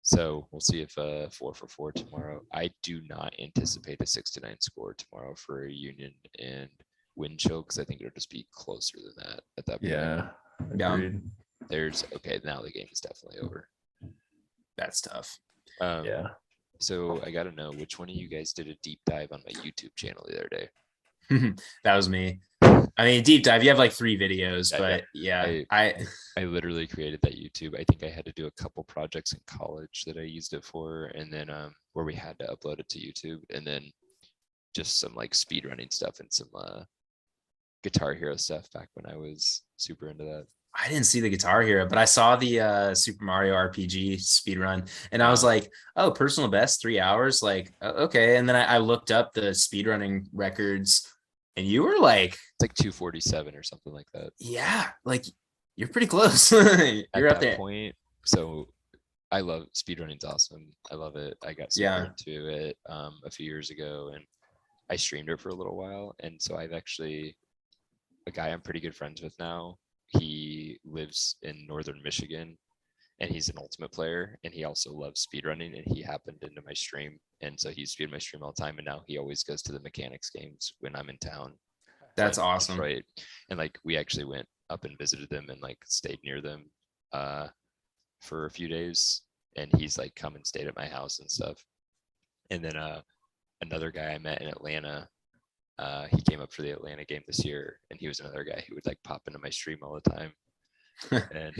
So we'll see if 4 for 4 tomorrow. I do not anticipate a 6-9 score tomorrow for Union and Wind Chill, because I think it'll just be closer than that at that point. Yeah, Yeah. agreed. There's okay, now the game is definitely over. That's tough. Yeah. So I gotta know, which one of you guys did a deep dive on my YouTube channel the other day? That was me. I mean, deep dive. You have like 3 videos, Yeah, but yeah, I literally created that YouTube. I think I had to do a couple projects in college that I used it for, and then where we had to upload it to YouTube, and then just some like speed running stuff and some Guitar Hero stuff back when I was super into that. I didn't see the Guitar Hero, but I saw the Super Mario RPG speedrun, and I was like, oh, personal best 3 hours, like okay. And then I looked up the speedrunning records, and you were like, It's like 247 or something like that. yeah, like you're pretty close. You're At up that there. point. So I love speedrunning's awesome. I love it. I got super Yeah. into it a few years ago, and I streamed it for a little while. And so I've actually, a guy I'm pretty good friends with now, he lives in northern Michigan, and he's an ultimate player, and he also loves speedrunning, and he happened into my stream, and so he's speed my stream all the time, and now he always goes to the mechanics games when I'm in town. That's like, awesome. Detroit. And like we actually went up and visited them and like stayed near them for a few days, and he's like come and stayed at my house and stuff. And then another guy I met in Atlanta, he came up for the Atlanta game this year, and he was another guy who would like pop into my stream all the time. And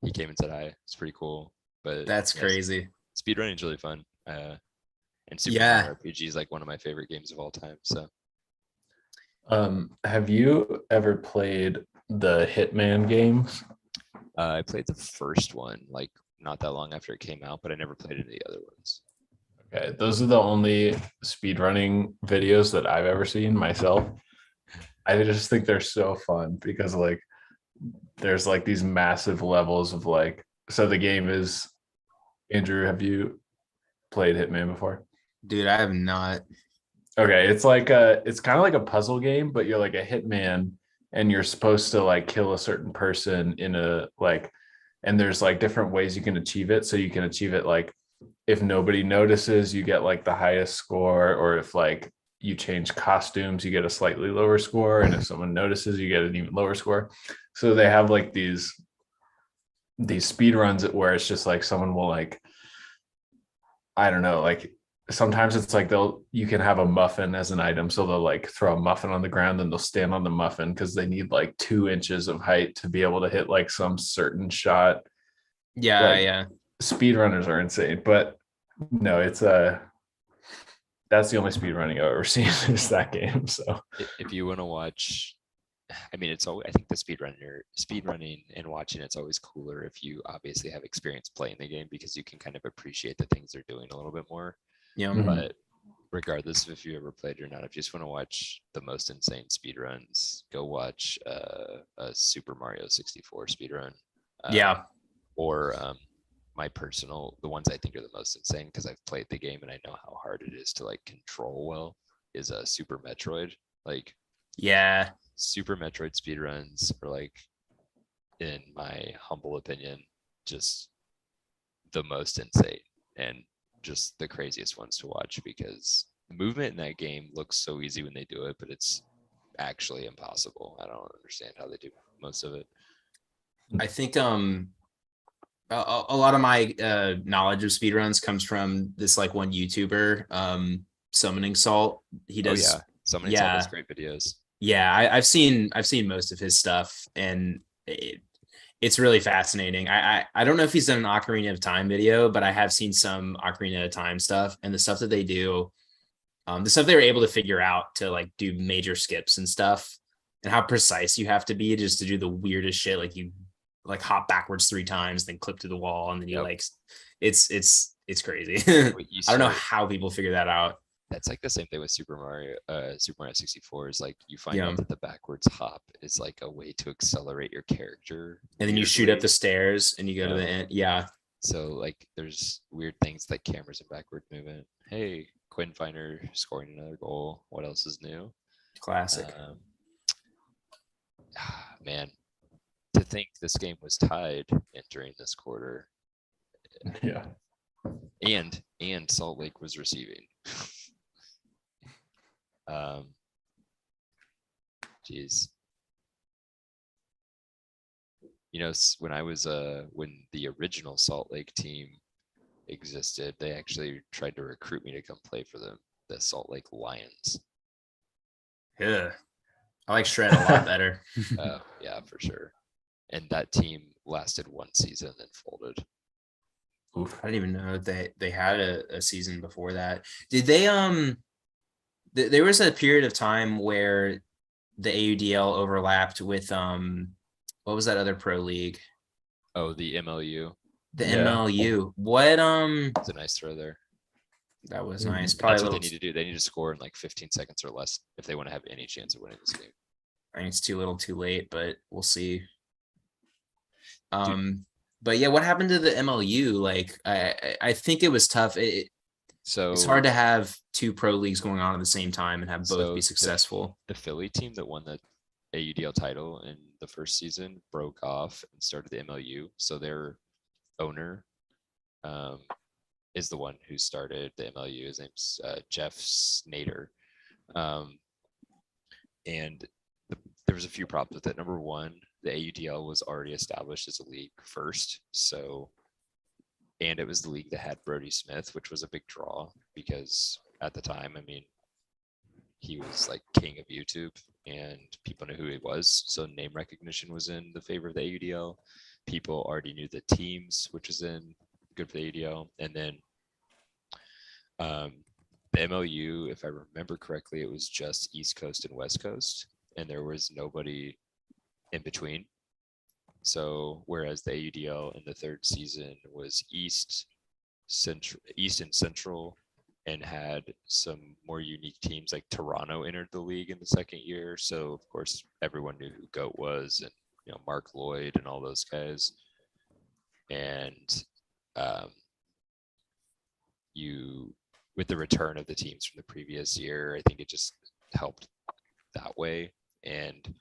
he came and said hi. It's pretty cool. But That's yes, crazy. speedrunning is really fun. And Super Yeah. Mario RPG is like one of my favorite games of all time. So Have you ever played the Hitman games? I played the first one like not that long after it came out, but I never played any of the other ones. Okay, those are the only speedrunning videos that I've ever seen myself. I just think they're so fun because like there's like these massive levels of like, so the game is, Andrew, have you played Hitman before? Dude, I have not. Okay, it's kind of like a puzzle game, but you're like a hitman and you're supposed to like kill a certain person in a like, and there's like different ways you can achieve it. So you can achieve it like if nobody notices, you get like the highest score, or if like you change costumes, you get a slightly lower score, and if someone notices, you get an even lower score. So they have like these speed runs where it's just like someone will like, I don't know, like sometimes it's like you can have a muffin as an item, so they'll like throw a muffin on the ground and they'll stand on the muffin because they need like 2 inches of height to be able to hit like some certain shot. Yeah, Like, yeah. Speedrunners are insane, but no, it's that's the only speedrunning I've ever seen is that game. So If you want to watch, I mean, it's always, I think the speedrunning and watching it's always cooler if you obviously have experience playing the game, because you can kind of appreciate the things they're doing a little bit more. Yeah. Mhm. But regardless of if you ever played or not, if you just want to watch the most insane speedruns, go watch a Super Mario 64 speedrun. Yeah. Or the ones I think are the most insane because I've played the game and I know how hard it is to like control well, is a Super Metroid. Like Yeah. Super Metroid speedruns are like, in my humble opinion, just the most insane and just the craziest ones to watch, because the movement in that game looks so easy when they do it, but it's actually impossible. I don't understand how they do most of it. I think a lot of my knowledge of speedruns comes from this like one YouTuber, summoning Salt. He Oh does. yeah, somebody told us Yeah. great videos. Yeah, I've seen most of his stuff, and it's really fascinating. I don't know if he's done an Ocarina of Time video, but I have seen some Ocarina of Time stuff, and the stuff that they do, the stuff they were able to figure out to like do major skips and stuff, and how precise you have to be just to do the weirdest shit. Like you like hop backwards 3 times, then clip to the wall, and then you Yep. like it's crazy. What you I don't know start- how people figure that out. That's like the same thing with Super Mario 64 is like you find Yeah. out that the backwards hop is like a way to accelerate your character. And then you shoot up weirdly. the stairs and you go to the Yeah. end. Yeah. So like there's weird things like cameras and backward movement. Hey, Quinn Finer scoring another goal. What else is new? Classic. Man, to think this game was tied entering this quarter, Yeah. and Salt Lake was receiving. Geez. You know, when I was when the original Salt Lake team existed, they actually tried to recruit me to come play for them, the Salt Lake Lions. Yeah. I like Shred a lot better. Yeah, for sure. And that team lasted one season, then folded. Oof. I didn't even know they had a season before that. Did they there was a period of time where the AUDL overlapped with what was that other pro league? Oh, the MLU. The Yeah. MLU. What It's a nice throw there. that was Mhm. nice. Probably That's a what they little need to do. They need to score in like 15 seconds or less if they want to have any chance of winning this game. I think it's too little too late, but we'll see. But yeah, what happened to the MLU? Like I think it was tough. So It's hard to have two pro leagues going on at the same time and have both So be the- successful. the Philly team that won the AUDL title in the first season broke off and started the MLU. So their owner is the one who started the MLU. His name's Jeff Snyder. And there was a few problems with it. Number one, the AUDL was already established as a league first. So, and it was the league that had Brody Smith, which was a big draw because at the time, I mean, he was like king of YouTube and people knew who he was. So name recognition was in the favor of the AUDL. People already knew the teams, which is in good for the AUDL. And then the MLU, if I remember correctly, it was just East Coast and West Coast, and there was nobody in between. So whereas the AUDL in the third season was East, and Central, and had some more unique teams, like Toronto entered the league in the second year. So of course everyone knew who GOAT was, and Mark Lloyd and all those guys. And with the return of the teams from the previous year, I think it just helped that way. And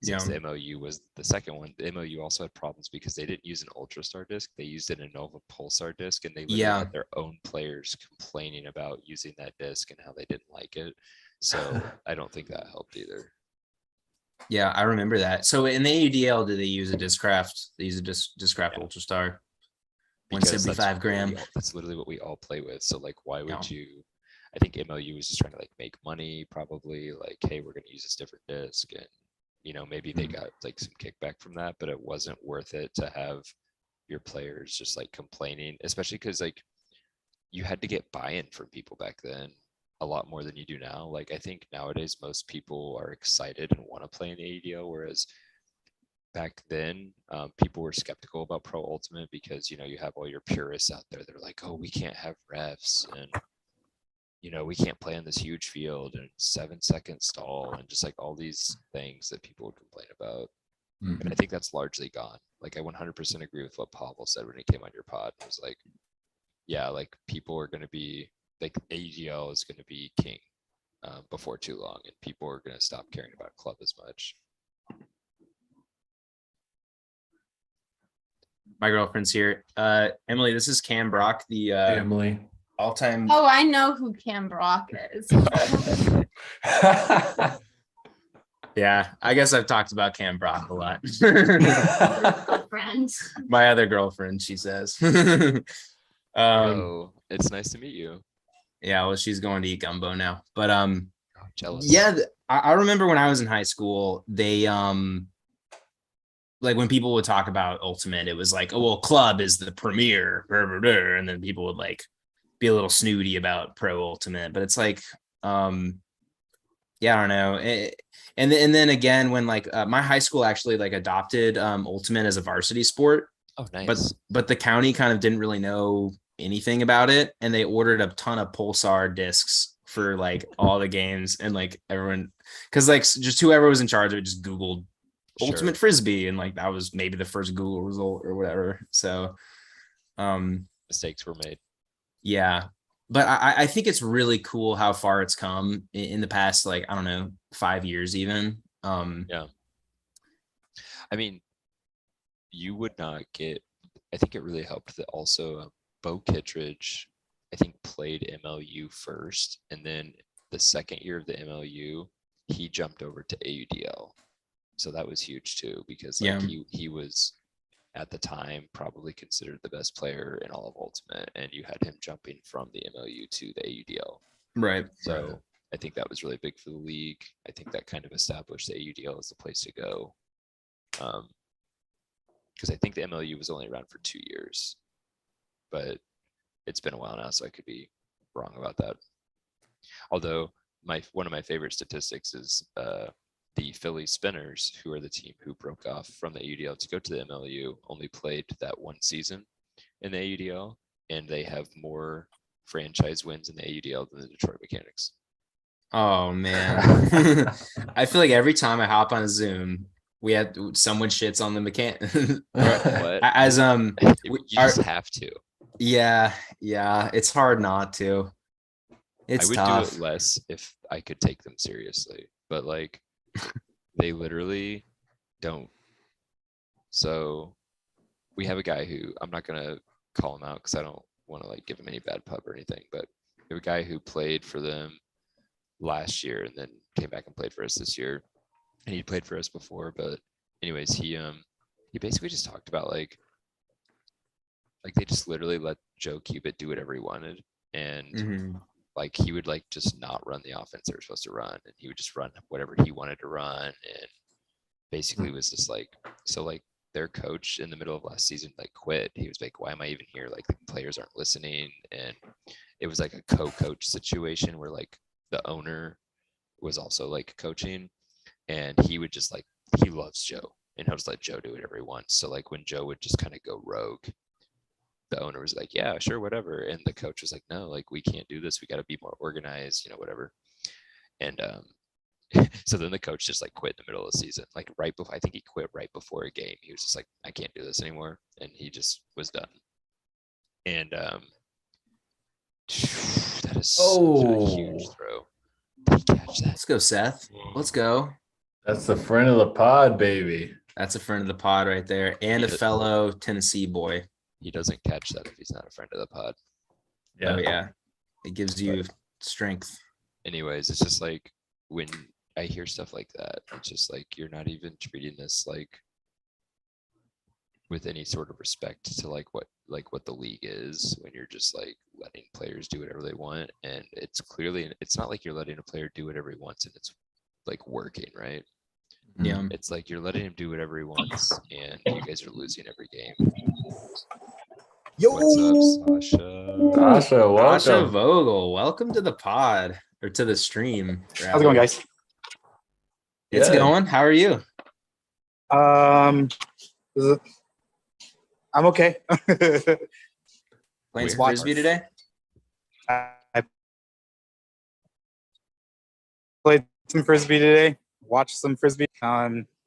since the MLU was the second one, the MLU also had problems because they didn't use an Ultrastar disc. They used an Innova Pulsar disc, and they literally had their own players complaining about using that disc and how they didn't like it. So I don't think that helped either. Yeah, I remember that. So in the AUDL, did they use a Discraft? They use a Discraft Ultrastar. Because 175 gram. That's literally what we all play with. So like, why would Yeah. you? I think MLU was just trying to like make money, probably like, hey, we're going to use this different disc, and maybe they got like some kickback from that, but it wasn't worth it to have your players just like complaining, especially because like you had to get buy-in from people back then a lot more than you do now. Like I think nowadays most people are excited and want to play in the ADO, whereas back then people were skeptical about Pro Ultimate because you have all your purists out there. They're like, oh, we can't have refs, and we can't play on this huge field and 7-second stall, and just like all these things that people would complain about. And I think that's largely gone. Like I 100% agree with what Pavel said when he came on your pod. It was like, yeah, like people are going to be like AGL is going to be king before too long, and people are going to stop caring about club as much. My girlfriend's here. Emily, this is Cam Brock, the Emily. all-time. Oh, I know who Cam Brock is. Yeah, I guess I've talked about Cam Brock a lot. Friend. My other girlfriend, she says. Oh, it's nice to meet you. Yeah, well, she's going to eat gumbo now. But Oh, jealous. yeah, I remember when I was in high school, they like when people would talk about Ultimate, it was like, oh well, Club is the premier, and then people would like be a little snooty about Pro Ultimate, but it's like, yeah, I don't know. And then again, when like my high school actually like adopted Ultimate as a varsity sport, Oh, but nice. the county kind of didn't really know anything about it, and they ordered a ton of Pulsar discs for like all the games, and like everyone, because like just whoever was in charge of it just Googled Ultimate Sure. Frisbee, and like that was maybe the first Google result or whatever. So, Mistakes were made. yeah, but I think it's really cool how far it's come in the past, like, I don't know, 5 years even. Yeah. I mean, you would not get. I think it really helped that also Bo Kittredge, I think, played MLU first, and then the second year of the MLU, he jumped over to AUDL. So that was huge too, because like Yeah. he was at the time probably considered the best player in all of Ultimate, and you had him jumping from the MLU to the AUDL. Right. So I think that was really big for the league. I think that kind of established the AUDL as the place to go. Because I think the MLU was only around for 2 years, but it's been a while now, so I could be wrong about that. Although one of my favorite statistics is the Philly Spinners, who are the team who broke off from the AUDL to go to the MLU, only played that one season in the AUDL, and they have more franchise wins in the AUDL than the Detroit Mechanics. Oh man. I feel like every time I hop on a Zoom, we had someone shits on the mechanic. What? As You just have to. yeah, it's hard not to. It's I would tough. do it less if I could take them seriously, but like they literally don't. So we have a guy who, I'm not gonna call him out because I don't want to like give him any bad pub or anything, but we have a guy who played for them last year and then came back and played for us this year, and he played for us before. But anyways, he basically just talked about like they just literally let Joe Cubit do whatever he wanted, and Mhm. like he would like just not run the offense they were supposed to run, and he would just run whatever he wanted to run, and basically was just like, so like their coach in the middle of last season like quit. He was like, why am I even here? Like the players aren't listening. And it was like a co-coach situation where like the owner was also like coaching, and he would just like, he loves Joe and he'll just let Joe do whatever he wants. So like when Joe would just kind of go rogue, the owner was like, yeah, sure, whatever. And the coach was like, no, like we can't do this. We got to be more organized, whatever. And so then the coach just like quit in the middle of the season, like right before, I think he quit right before a game. He was just like, I can't do this anymore. And he just was done. And that is such a huge throw. Did he catch that? Let's go, Seth. Let's go. That's the friend of the pod, baby. That's a friend of the pod right there, and a fellow Tennessee boy. He doesn't catch that if he's not a friend of the pod. Oh yeah, it gives you strength. Anyways, it's just like when I hear stuff like that, it's just like you're not even treating this like with any sort of respect to like what the league is, when you're just like letting players do whatever they want. And it's clearly, it's not like you're letting a player do whatever he wants and it's like working, right? Yeah. It's like you're letting him do whatever he wants and you guys are losing every game. Yo, What's up, Sasha? Sasha, welcome. Sasha Vogel, welcome to the pod, or to the stream. how's it going, guys? It's Good. going. How are you? I'm okay. Playing some Watch- frisbee today? I played some frisbee today. Watched some frisbee.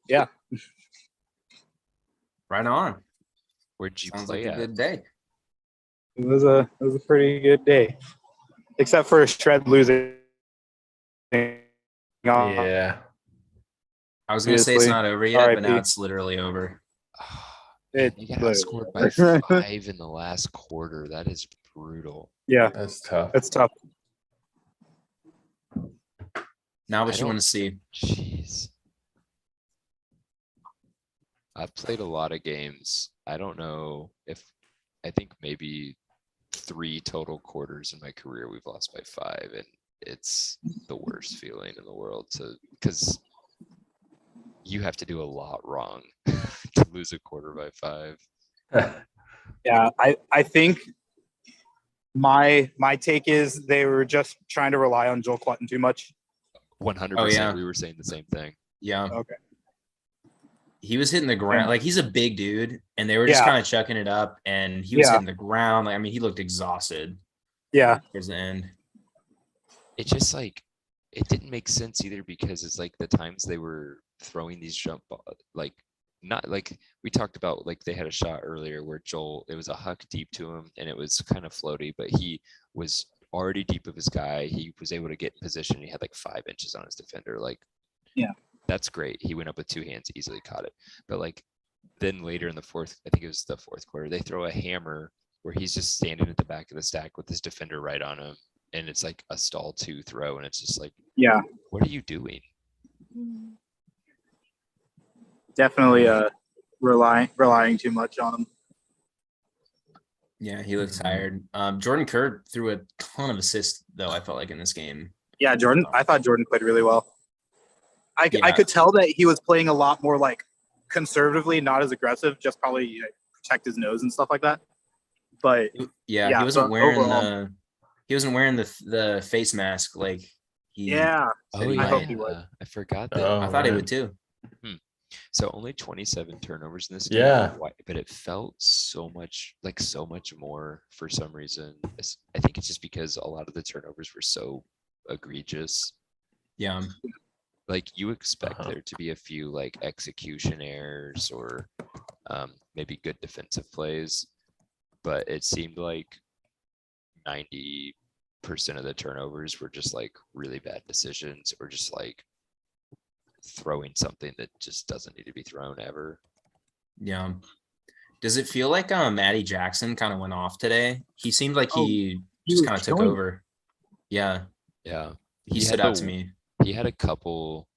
Yeah. Right on. Where'd you Sounds play like a at? good day. It was a pretty good day, except for Shred losing. Yeah. I was gonna say it's Obviously. not over yet, but now RIP. it's literally over. Man, It you got was- outscored by 5 in the last quarter. That is brutal. Yeah, That's tough. it's tough. Now what I you want don't- to see? Jeez. I've played a lot of games. I don't know if, I think maybe 3 total quarters in my career we've lost by 5, and it's the worst feeling in the world because you have to do a lot wrong to lose a quarter by 5. Yeah, I think my take is they were just trying to rely on Joel Clutton too much. 100%. Oh, yeah. We were saying the same thing. Yeah. Okay. He was hitting the ground. Like, he's a big dude, and they were just Yeah. kind of chucking it up, and he was Yeah. hitting the ground. Like, I mean, he looked exhausted Yeah. towards the end. It just like it didn't make sense either because it's like the times they were throwing these jump ball, like not like we talked about, like they had a shot earlier where Joel, it was a huck deep to him and it was kind of floaty, but he was already deep of his guy. He was able to get in position. He had like 5 inches on his defender. Like, Yeah. that's great. He went up with 2 hands, easily caught it. But like then later in the fourth, I think it was the fourth quarter, they throw a hammer where he's just standing at the back of the stack with his defender right on him. And it's like a stall 2 throw. And it's just like, Yeah. what are you doing? Definitely relying too much on him. Yeah, he looked tired. Jordan Kerr threw a ton of assists, though, I felt like, in this game. Yeah, Jordan. I thought Jordan played really well. I Yeah. could tell that he was playing a lot more like conservatively, not as aggressive, just probably protect his nose and stuff like that. But Yeah, Yeah, he wasn't but wearing overall- the face mask like he yeah, said Oh he yeah, I hope might. he would. I forgot that. Oh, I thought he man. would too. So only 27 turnovers in this game. Yeah. But it felt so much more for some reason. I think it's just because a lot of the turnovers were so egregious. Yeah. Like you expect Uh-huh. there to be a few like execution errors or maybe good defensive plays, but it seemed like 90% of the turnovers were just like really bad decisions or just like throwing something that just doesn't need to be thrown ever. Yeah. Does it feel like Matty Jackson kind of went off today? He seemed like he just was kind of took killing it. over. Yeah. Yeah. He He stood had out the- to me. He had a couple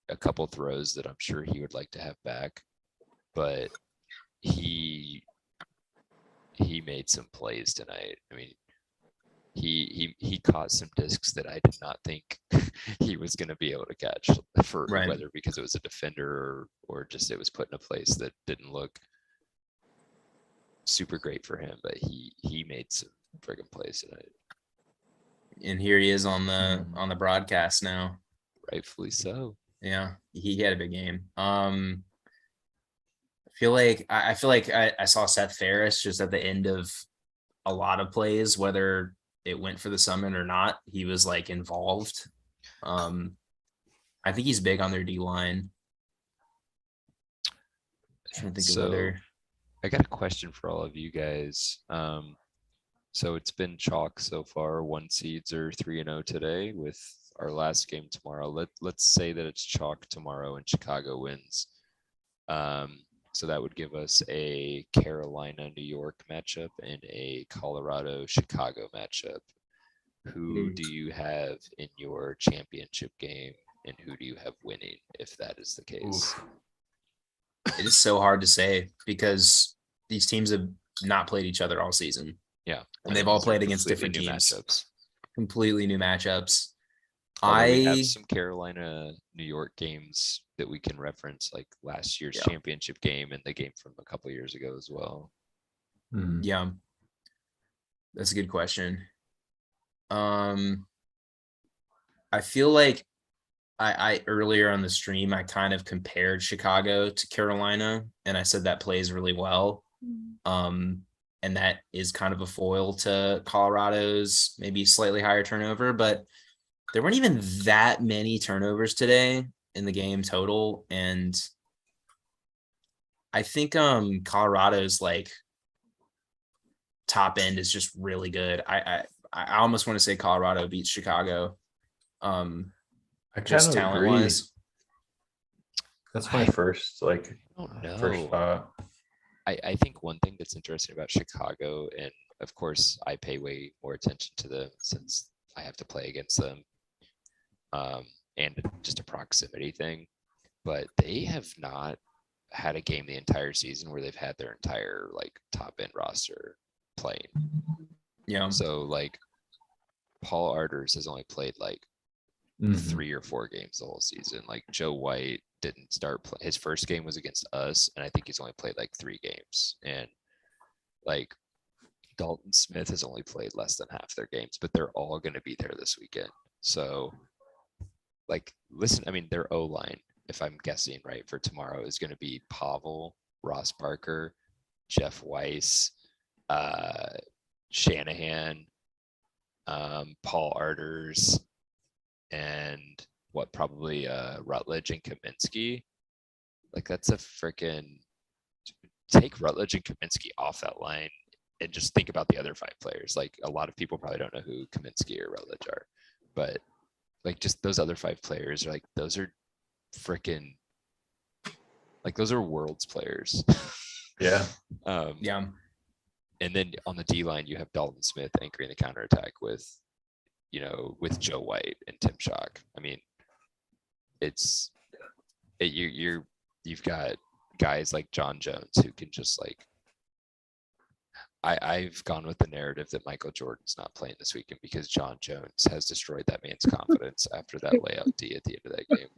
a couple throws that I'm sure he would like to have back, but he made some plays tonight. I mean, he caught some discs that I did not think he was going to be able to catch for Right. whether because it was a defender or just it was put in a place that didn't look super great for him, but he made some friggin' plays tonight. And here he is on the broadcast now. Rightfully so. Yeah, he had a big game. I feel like I saw Seth Ferris just at the end of a lot of plays, whether it went for the summon or not. He was like involved. I think he's big on their D line. Trying to think So of other. I got a question for all of you guys. So it's been chalk so far. 1 seeds are 3-0 today with our last game tomorrow. Let's say that it's chalk tomorrow and Chicago wins. So that would give us a Carolina-New York matchup and a Colorado-Chicago matchup. Who do you have in your championship game and who do you have winning if that is the case? Oof. It is so hard to say because these teams have not played each other all season. Yeah. And they've all these are played against completely different new teams. matchups. Completely new matchups. Although we I have some Carolina, New York games that we can reference, like last year's Yeah. championship game and the game from a couple years ago as well. Mhm. Yeah, that's a good question. I feel like I earlier on the stream I kind of compared Chicago to Carolina, and I said that plays really well. And that is kind of a foil to Colorado's maybe slightly higher turnover, but there weren't even that many turnovers today in the game total. And I think Colorado's like top end is just really good. I almost want to say Colorado beats Chicago. I Just kind of talent agree. wise. That's my first I don't know. first thought. I think one thing that's interesting about Chicago, and of course I pay way more attention to them since I have to play against them, and just a proximity thing, but they have not had a game the entire season where they've had their entire like top end roster playing. Yeah. So like Paul Arders has only played like Mhm. 3 or 4 games the whole season. Like Joe White didn't start his first game was against us, and I think he's only played like 3 games. And like Dalton Smith has only played less than half their games, but they're all going to be there this weekend. So like, listen, I mean, their O-line, if I'm guessing right, for tomorrow is going to be Pavel, Ross Parker, Jeff Weiss, Shanahan, Paul Arders, and what probably Rutledge and Kaminsky. Like that's a freaking take Rutledge and Kaminsky off that line and just think about the other 5 players. Like a lot of people probably don't know who Kaminsky or Rutledge are, but like just those other 5 players are like those are freaking like those are world's players. Yeah. Yeah. And then on the D line, you have Dalton Smith anchoring the counterattack with, you know, with Joe White and Tim Shock. I mean, you've got guys like John Jones who can just like. I've gone with the narrative that Michael Jordan's not playing this weekend because John Jones has destroyed that man's confidence after that layout D at the end of that game.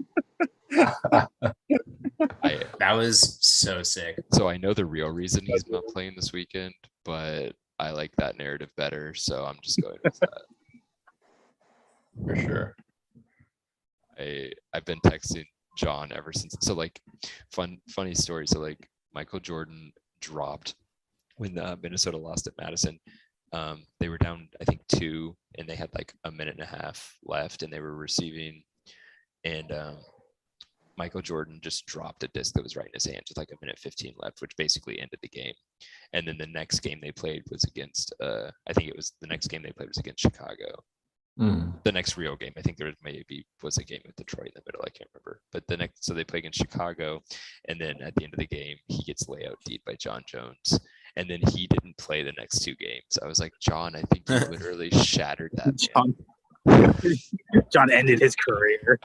That was so sick. So I know the real reason he's not playing this weekend, but I like that narrative better, so I'm just going with that. For sure. I've been texting John ever since. So like funny story. So like Michael Jordan dropped when Minnesota lost at Madison. They were down, I think 2, and they had like a minute and a half left, and they were receiving, and Michael Jordan just dropped a disc that was right in his hands with like a minute 15 left, which basically ended the game. And then the next game they played was against, I think it was the next game they played was against Chicago. The next real game, I think there was a game with Detroit in the middle. I can't remember, but so they play against Chicago, and then at the end of the game, he gets layout D'd by John Jones, and then he didn't play the next 2 games. I was like, John, I think you literally shattered that man. John ended his career.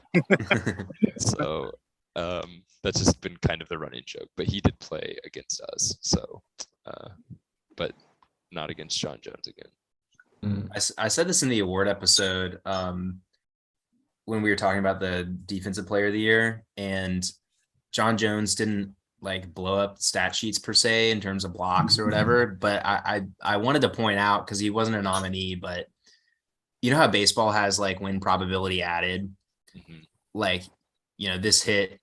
So that's just been kind of the running joke. But he did play against us, so but not against John Jones again. I said this in the award episode when we were talking about the defensive player of the year, and John Jones didn't like blow up stat sheets per se in terms of blocks or whatever, but I wanted to point out, because he wasn't a nominee, but you know how baseball has like win probability added, like, you know, this hit,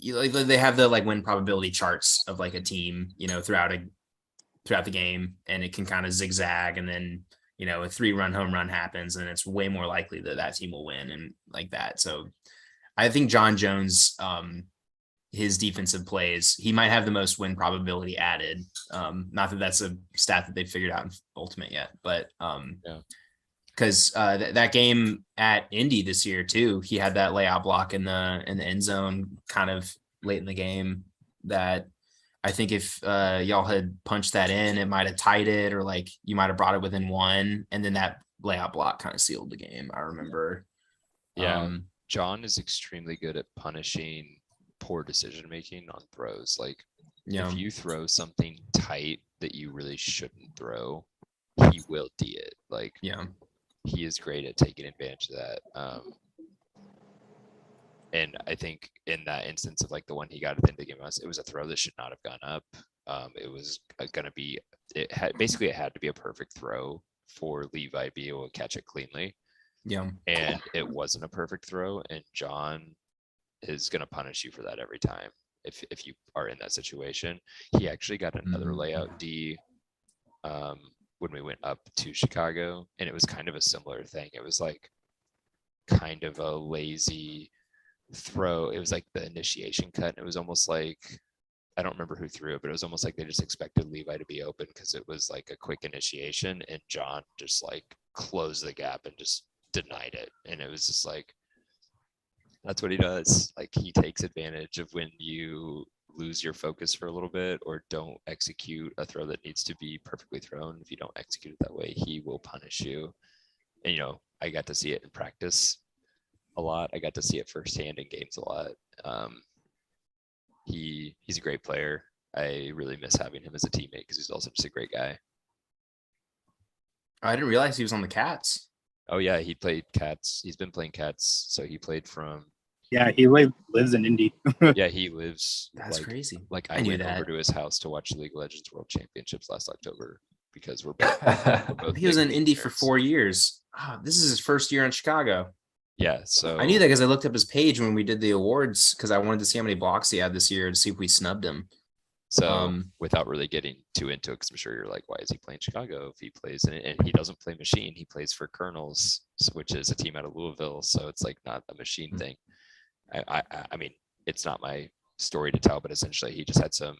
like they have the like win probability charts of like a team, you know, throughout the game, and it can kind of zigzag, and then, you know, a 3-run home run happens and it's way more likely that team will win and like that. So I think John Jones, his defensive plays, he might have the most win probability added. Not that that's a stat that they figured out in Ultimate yet, but because that game at Indy this year too, he had that layout block in the end zone kind of late in the game that I think if y'all had punched that in, it might have tied it, or like you might have brought it within 1, and then that layout block kind of sealed the game. I remember. Yeah, John is extremely good at punishing poor decision making on throws. Like, if you throw something tight that you really shouldn't throw, he will D it. Like, he is great at taking advantage of that. And I think in that instance of like the one he got at the end of the game, it was a throw that should not have gone up. It was going to be, it had to be a perfect throw for Levi to be able to catch it cleanly. And it wasn't a perfect throw. And John is going to punish you for that every time. If you are in that situation. He actually got another layout D when we went up to Chicago, and it was kind of a similar thing. It was like kind of a lazy throw. It was like the initiation cut. And it was almost like, I don't remember who threw it, but it was almost like they just expected Levi to be open because it was like a quick initiation, and John just like closed the gap and just denied it. And it was just like, that's what he does. Like, he takes advantage of when you lose your focus for a little bit or don't execute a throw that needs to be perfectly thrown. If you don't execute it that way, he will punish you. And, you know, I got to see it in practice a lot. I got to see it firsthand in games a lot. He's a great player. I really miss having him as a teammate because he's also just a great guy. I didn't realize he was on the Cats. Oh yeah, he played Cats. He's been playing Cats, so he played from. Yeah, he lives in Indy. Yeah, he lives. That's like, crazy. Like I I knew went over that. to his house to watch League of Legends World Championships last October because we're both He was big in League Indy for nerds. 4 years. Ah, this is his first year in Chicago. Yeah, so I knew that because I looked up his page when we did the awards because I wanted to see how many blocks he had this year to see if we snubbed him. So without really getting too into it, because I'm sure you're like, why is he playing Chicago if he plays and he doesn't play Machine? He plays for Colonels, which is a team out of Louisville. So it's like not a Machine thing. I mean, it's not my story to tell, but essentially he just had some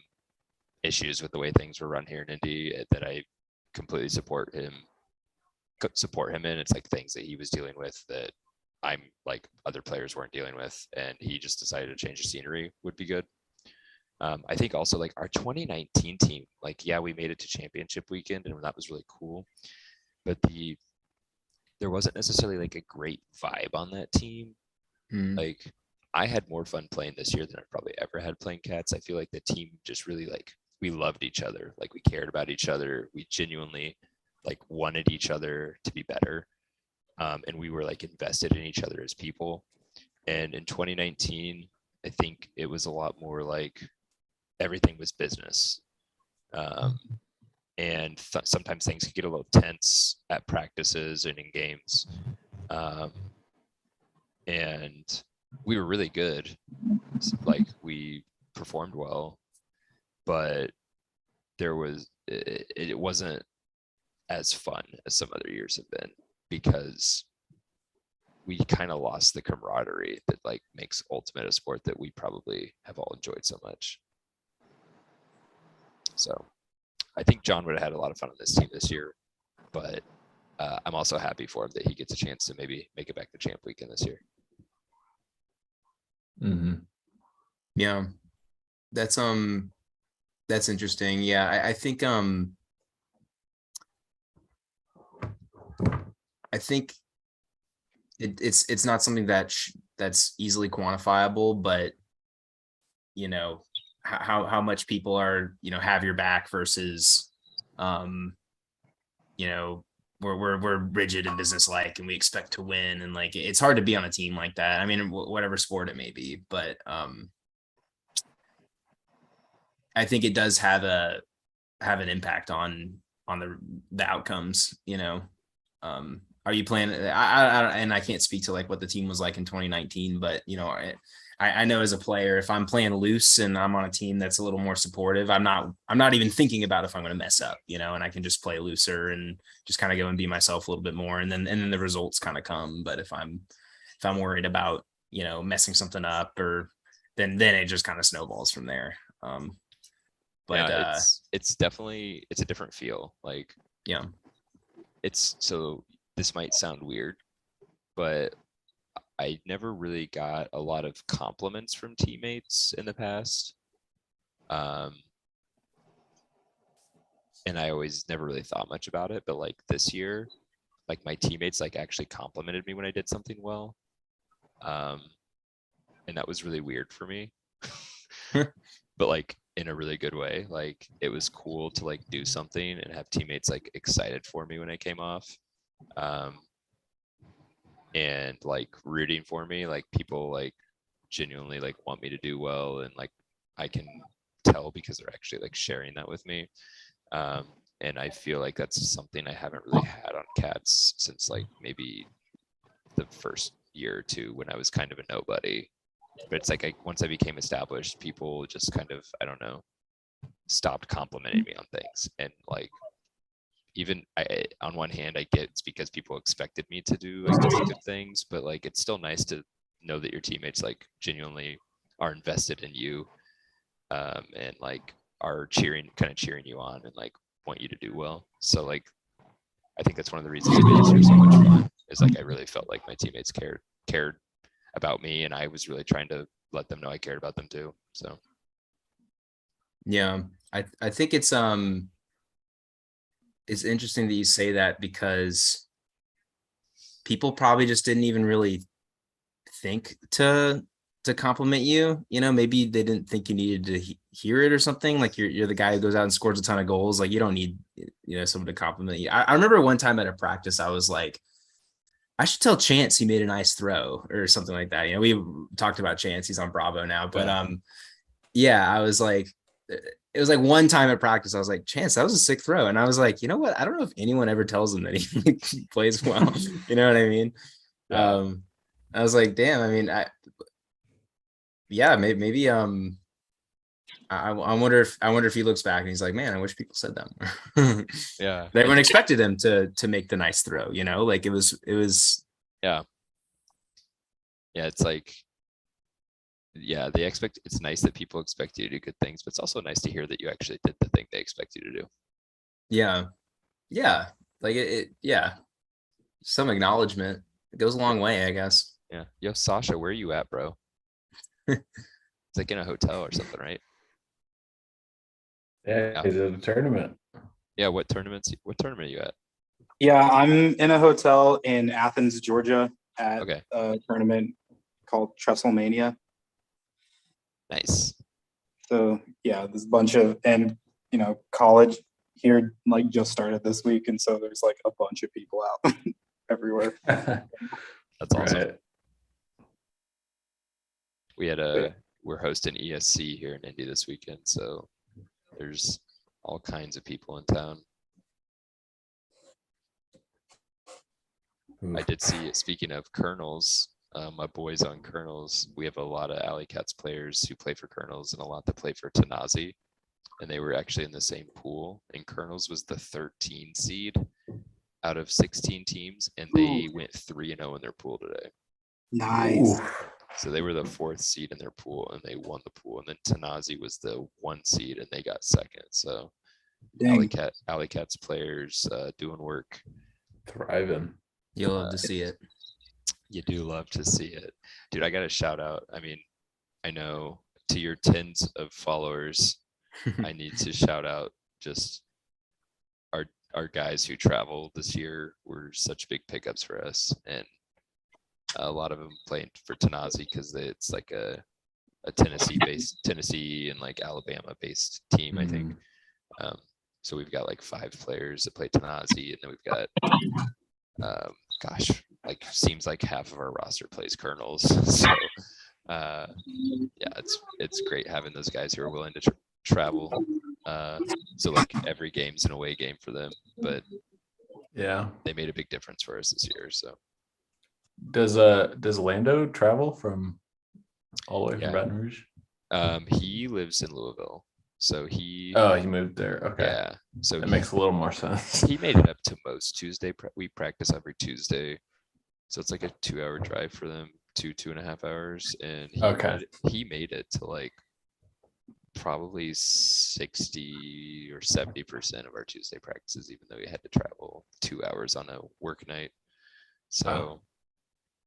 issues with the way things were run here in Indy that I completely support him in. It's like things that he was dealing with that I'm like other players weren't dealing with, and he just decided to change the scenery would be good. I think also like our 2019 team, like, yeah, we made it to championship weekend and that was really cool, but there wasn't necessarily like a great vibe on that team. Like I had more fun playing this year than I've probably ever had playing Cats. I feel like the team just really like, we loved each other. Like we cared about each other. We genuinely like wanted each other to be better. And we were like invested in each other as people. And in 2019, I think it was a lot more like everything was business. And sometimes things could get a little tense at practices and in games. And we were really good. Like we performed well, but it wasn't as fun as some other years have been because we kind of lost the camaraderie that like makes Ultimate a sport that we probably have all enjoyed so much. So I think John would have had a lot of fun on this team this year, but I'm also happy for him that he gets a chance to maybe make it back to champ weekend this year. Yeah, that's interesting. Yeah, I think it's not something that's easily quantifiable, but you know how much people are have your back versus you know we're rigid and businesslike and we expect to win, and like it's hard to be on a team like that. I mean, whatever sport it may be, but I think it does have an impact on the outcomes. Are you playing? And I can't speak to like what the team was like in 2019, but I know as a player, if I'm playing loose and I'm on a team that's a little more supportive, I'm not even thinking about if I'm going to mess up, and I can just play looser and just kind of go and be myself a little bit more, and then the results kind of come. But if I'm worried about messing something up, or then it just kind of snowballs from there. But yeah, it's definitely a different feel. Like yeah, so this might sound weird, but I never really got a lot of compliments from teammates in the past. And I always never really thought much about it, but like this year, like my teammates like actually complimented me when I did something well. And that was really weird for me, but like in a really good way. Like it was cool to like do something and have teammates like excited for me when I came off. And like rooting for me, like people like genuinely like want me to do well, and like I can tell because they're actually like sharing that with me. And I feel like that's something I haven't really had on Cats since like maybe the first year or two when I was kind of a nobody. But it's like once I became established, people just kind of, I don't know, stopped complimenting me on things. And like even on one hand, I get it's because people expected me to do, I guess, good things, but like it's still nice to know that your teammates like genuinely are invested in you, and like are cheering you on and like want you to do well. So like I think that's one of the reasons it made this year so much fun, is like I really felt like my teammates cared about me, and I was really trying to let them know I cared about them too. So yeah, I think it's interesting that you say that, because people probably just didn't even really think to to compliment you. You know, maybe they didn't think you needed to hear it or something. Like you're the guy who goes out and scores a ton of goals. Like you don't need, you know, someone to compliment you. I remember one time at a practice, I was like, I should tell Chance he made a nice throw or something like that. You know, we talked about Chance. He's on Bravo now, but yeah, I was like, it was like one time at practice, I was like, Chance, that was a sick throw. And I was like, you know what? I don't know if anyone ever tells him that he plays well. You know what I mean? Yeah. I was like, damn, I mean, maybe I wonder if he looks back and he's like, man, I wish people said that more. Yeah. Everyone expected him to make the nice throw, you know, like it was Yeah. It's like, yeah, it's nice that people expect you to do good things, but it's also nice to hear that you actually did the thing they expect you to do. yeah, like yeah, some acknowledgement. It goes a long way, I guess. Yeah. Yo, Sasha, where are you at, bro? It's like in a hotel or something, right? Yeah, he's at a tournament. Yeah, what tournament are you at? Yeah, I'm in a hotel in Athens, Georgia, at Okay. a tournament called Trestlemania. Nice. So yeah, there's a bunch of, and you know, college here like just started this week, and so there's like a bunch of people out everywhere. That's awesome. Right. We're hosting ESC here in Indy this weekend, so there's all kinds of people in town. I did see, speaking of Colonels, my boys on Colonels, we have a lot of Alley Cats players who play for Colonels and a lot that play for Tanazi, and they were actually in the same pool, and Colonels was the 13 seed out of 16 teams, and they went 3-0 in their pool today. Nice. Ooh. So they were the 4th seed in their pool, and they won the pool. And then Tanazi was the 1 seed, and they got 2nd. So Alley Cats players doing work. Thriving. You'll love to see it. You do love to see it. Dude, I got to shout out. I mean, I know to your tens of followers, I need to shout out just our guys who travel this year were such big pickups for us. And a lot of them playing for Tanazi because it's like a Tennessee and like Alabama based team, I think. So we've got like 5 players that play Tanazi, and then we've got like seems like half of our roster plays Colonels. So yeah, it's great having those guys who are willing to travel. So like every game's an away game for them, but Yeah. they made a big difference for us this year. So Does Lando travel from all the way from Baton Rouge? He lives in Louisville, so he moved there. Okay. Yeah, so that makes a little more sense. He made it up to most Tuesday. We practice every Tuesday, so it's like a 2-hour drive for them, 2.5 hours, and he made it to like probably 60 or 70% of our Tuesday practices, even though he had to travel 2 hours on a work night. So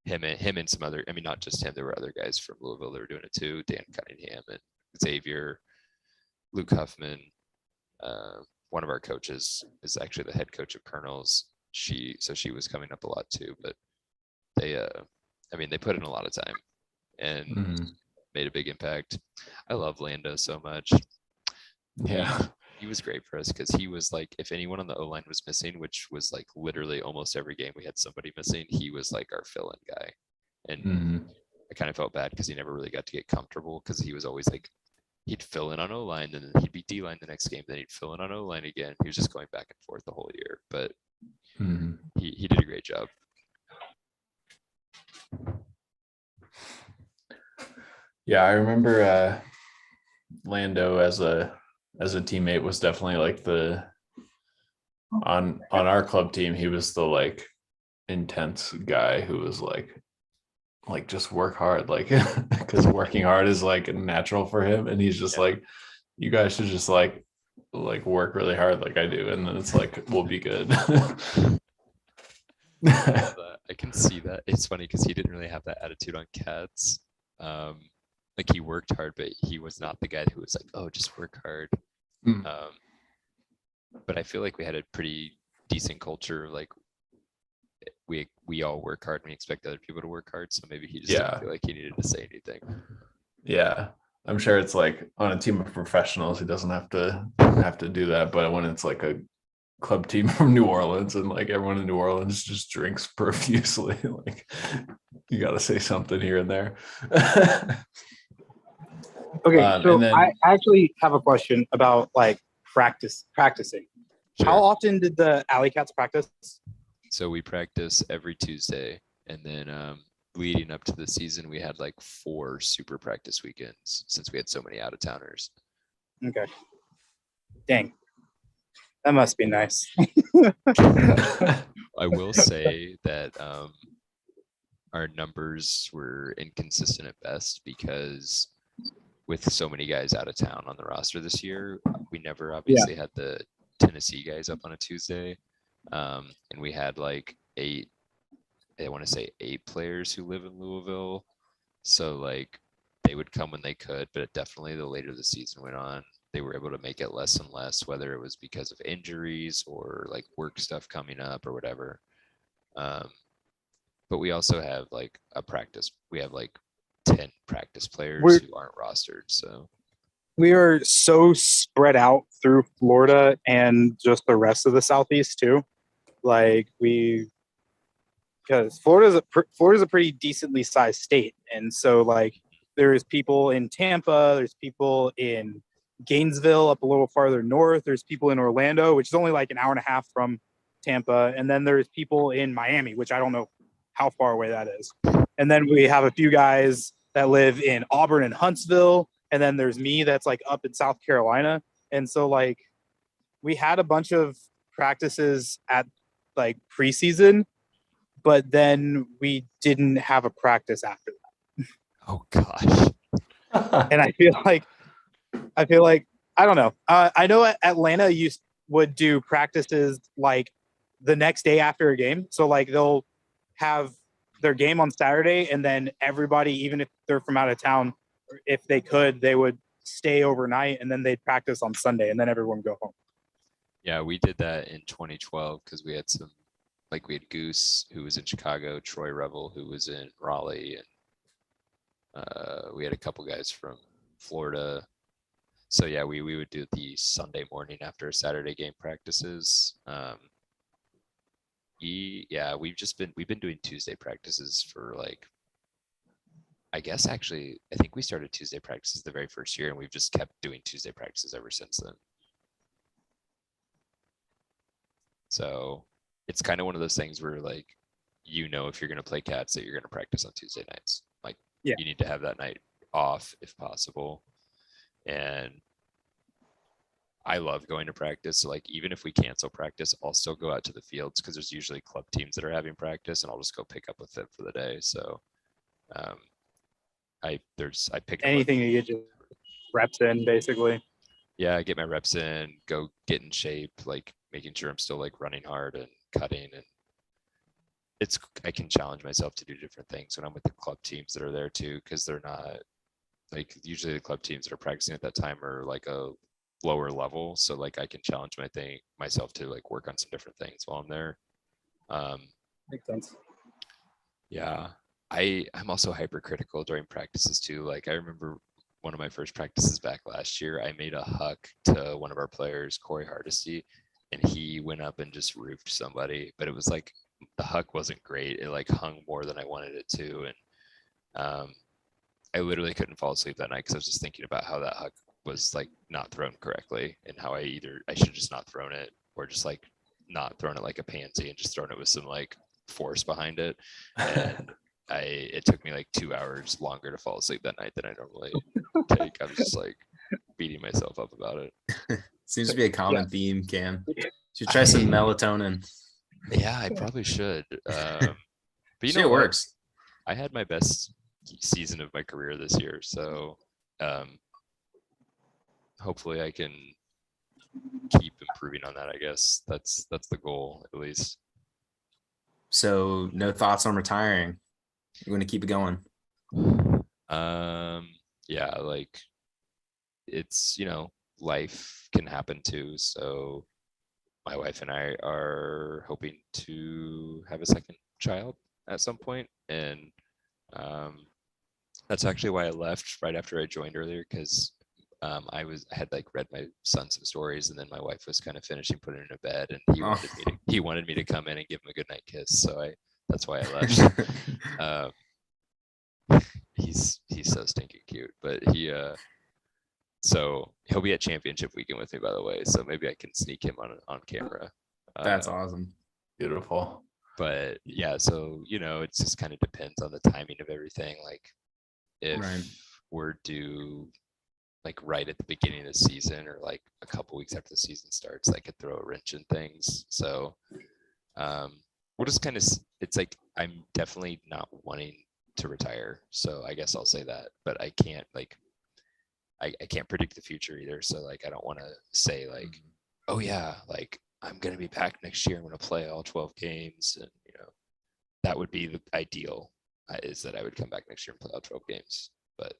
him and some other, I mean, not just him, there were other guys from Louisville that were doing it too. Dan Cunningham and Xavier, Luke Huffman. One of our coaches is actually the head coach of Colonels. She was coming up a lot too, but they put in a lot of time and made a big impact. I love Lando so much. Yeah. He was great for us because he was like, if anyone on the O-line was missing, which was like literally almost every game we had somebody missing, he was like our fill-in guy. And I kind of felt bad because he never really got to get comfortable because he was always like, he'd fill in on O-line, then he'd be D-line the next game, then he'd fill in on O-line again. He was just going back and forth the whole year, but he did a great job. Yeah, I remember Lando as a teammate was definitely like on our club team, he was the like intense guy who was like just work hard, like because working hard is like natural for him, and he's just like, you guys should just like work really hard like I do, and then it's like we'll be good. I can see that. It's funny because he didn't really have that attitude on Cats. Like he worked hard, but he was not the guy who was like, oh, just work hard. But I feel like we had a pretty decent culture. Like we we all work hard and we expect other people to work hard. So maybe he just Yeah. didn't feel like he needed to say anything. Yeah. I'm sure it's like on a team of professionals, he doesn't have to do that. But when it's like a club team from New Orleans and like everyone in New Orleans just drinks profusely, like you got to say something here and there. Okay, so and then I actually have a question about like practicing. How Sure. often did the Alley Cats practice? So we practice every Tuesday, and then leading up to the season, we had like 4 super practice weekends since we had so many out of towners. Okay. Dang. That must be nice. I will say that our numbers were inconsistent at best because with so many guys out of town on the roster this year, we never obviously had the Tennessee guys up on a Tuesday. And we had like 8 players who live in Louisville. So like they would come when they could, but definitely the later the season went on, they were able to make it less and less, whether it was because of injuries or like work stuff coming up or whatever. But we also have like we have like 10 practice players who aren't rostered. So we are so spread out through Florida and just the rest of the Southeast too. Like because Florida's a pretty decently sized state, and so like there's people in Tampa, there's people in Gainesville up a little farther north, there's people in Orlando, which is only like an hour and a half from Tampa, and then there's people in Miami, which I don't know how far away that is. And then we have a few guys that live in Auburn and Huntsville, and then there's me that's like up in South Carolina. And so like we had a bunch of practices at like preseason, but then we didn't have a practice after that. oh gosh. And I feel like I don't know. I know Atlanta would do practices like the next day after a game. So like they'll have their game on Saturday, and then everybody, even if they're from out of town, if they could, they would stay overnight, and then they'd practice on Sunday, and then everyone would go home. Yeah, we did that in 2012 because we had we had Goose who was in Chicago, Troy Revel who was in Raleigh, and we had a couple guys from Florida. So yeah, we would do the Sunday morning after a Saturday game practices. We've been doing Tuesday practices for like, I think we started Tuesday practices the very first year, and we've just kept doing Tuesday practices ever since then. So it's kind of one of those things where like, if you're going to play cats that you're going to practice on Tuesday nights, like you need to have that night off if possible. And I love going to practice. So like, even if we cancel practice, I'll still go out to the fields because there's usually club teams that are having practice, and I'll just go pick up with them for the day. So I pick anything to get your reps in, basically. Yeah, I get my reps in, go get in shape, like making sure I'm still like running hard and cutting, and I can challenge myself to do different things when I'm with the club teams that are there too, because they're not like, usually the club teams that are practicing at that time are like a lower level, so like I can challenge myself to like work on some different things while I'm there. Makes sense. Yeah, I'm also hypercritical during practices too. Like I remember one of my first practices back last year, I made a huck to one of our players, Corey Hardesty, and he went up and just roofed somebody, but it was like the huck wasn't great. It like hung more than I wanted it to, and I literally couldn't fall asleep that night because I was just thinking about how that huck was like not thrown correctly, and how I should have just not thrown it, or just like not thrown it like a pansy and just thrown it with some like force behind it. And it took me like 2 hours longer to fall asleep that night than I normally take. I was just like beating myself up about it. Seems to be a common theme, Cam. Should try some melatonin. Yeah, I probably should. But you know it what? works. I had my best season of my career this year, so hopefully I can keep improving on that. I guess that's the goal, at least. So no thoughts on retiring? You want to keep it going? Yeah, like it's, life can happen too. So my wife and I are hoping to have a second child at some point, and that's actually why I left right after I joined earlier, because I had like read my son some stories, and then my wife was kind of finishing putting him to bed, and he wanted me to come in and give him a goodnight kiss. So that's why I left. He's so stinking cute, but so he'll be at championship weekend with me, by the way. So maybe I can sneak him on camera. That's awesome. Beautiful. But yeah, so it just kind of depends on the timing of everything. Like if we're due like right at the beginning of the season or like a couple weeks after the season starts, I could throw a wrench in things. So we'll just kind of, it's like I'm definitely not wanting to retire. So I guess I'll say that, but I can't I can't predict the future either. So like I don't want to say like, oh yeah, like I'm gonna be back next year, I'm gonna play all 12 games, and that would be the ideal, is that I would come back next year and play all 12 games. But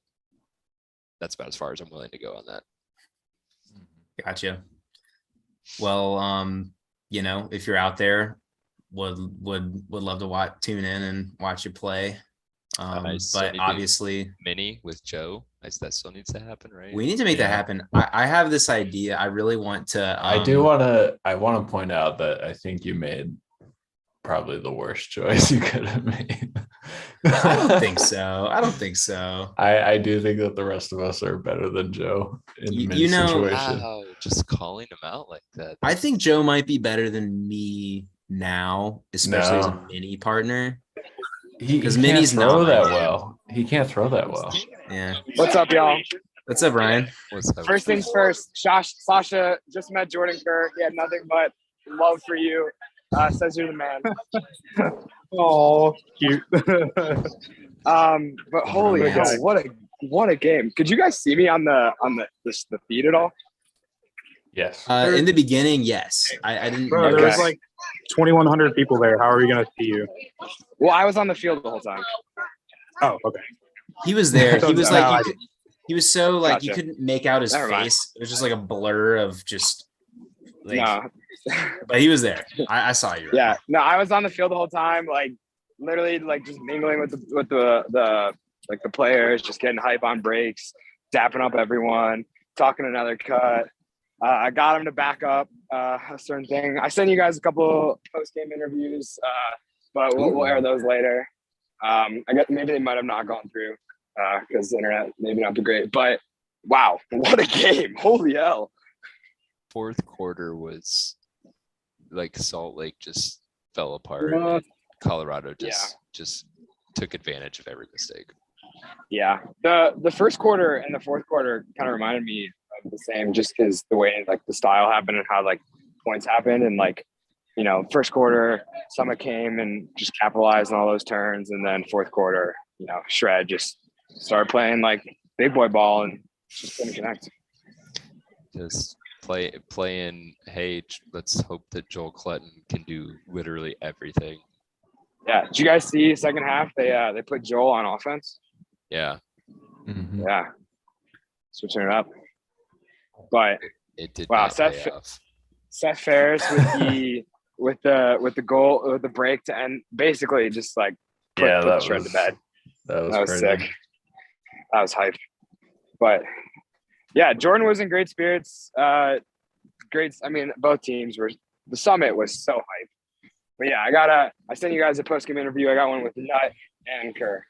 that's about as far as I'm willing to go on that. Gotcha. Well, if you're out there, would love to tune in and watch you play. But obviously mini with Joe, that still needs to happen, right? We need to make that happen. I have this idea. I really want to. I want to point out that I think you made probably the worst choice you could have made. I don't think so. I do think that the rest of us are better than Joe in many situations. Wow, just calling him out like that. I think Joe might be better than me now, especially as a mini partner. Because Mini's throw that well. He can't throw that well. Yeah. What's up, y'all? What's up, Ryan? What's up? First things first, Sasha just met Jordan Kerr. He had nothing but love for you. Says you're the man. Oh, cute. But holy hell, what a game! Could you guys see me on the feed at all? Yes. In the beginning, yes. I didn't. Bro, there was like 2,100 people there. How are we gonna see you? Well, I was on the field the whole time. Oh, okay. He was there. He was like, he was so like Gotcha. you couldn't make out his face. It was just like a blur of just. Like, No. But he was there. I saw you. Right? Yeah. No, I was on the field the whole time, like literally, like just mingling with the players, just getting hype on breaks, dapping up everyone, talking another cut. I got him to back up a certain thing. I sent you guys a couple post-game interviews, but we'll air those later. I guess maybe they might have not gone through because the internet maybe not be great. But wow, what a game! Holy hell! Fourth quarter was like Salt Lake just fell apart. And Colorado just took advantage of every mistake. Yeah, the first quarter and the fourth quarter kind of reminded me of the same, just because the way like the style happened and how like points happened, and like first quarter Summit came and just capitalized on all those turns, and then fourth quarter Shred just started playing like big boy ball and just couldn't connect. Just playing. Hey, let's hope that Joel Clutton can do literally everything. Yeah, did you guys see second half? They put Joel on offense. Yeah. Mm-hmm. Yeah, switching it up. But it did. Wow, Seth Ferris with the goal, with the break to end, basically just like put the Shred to bed. That was sick. That was hype. But yeah, Jordan was in great spirits. Great. I mean, both teams were. The Summit was so hype. But yeah, I sent you guys a post-game interview. I got one with Nut and Kerr.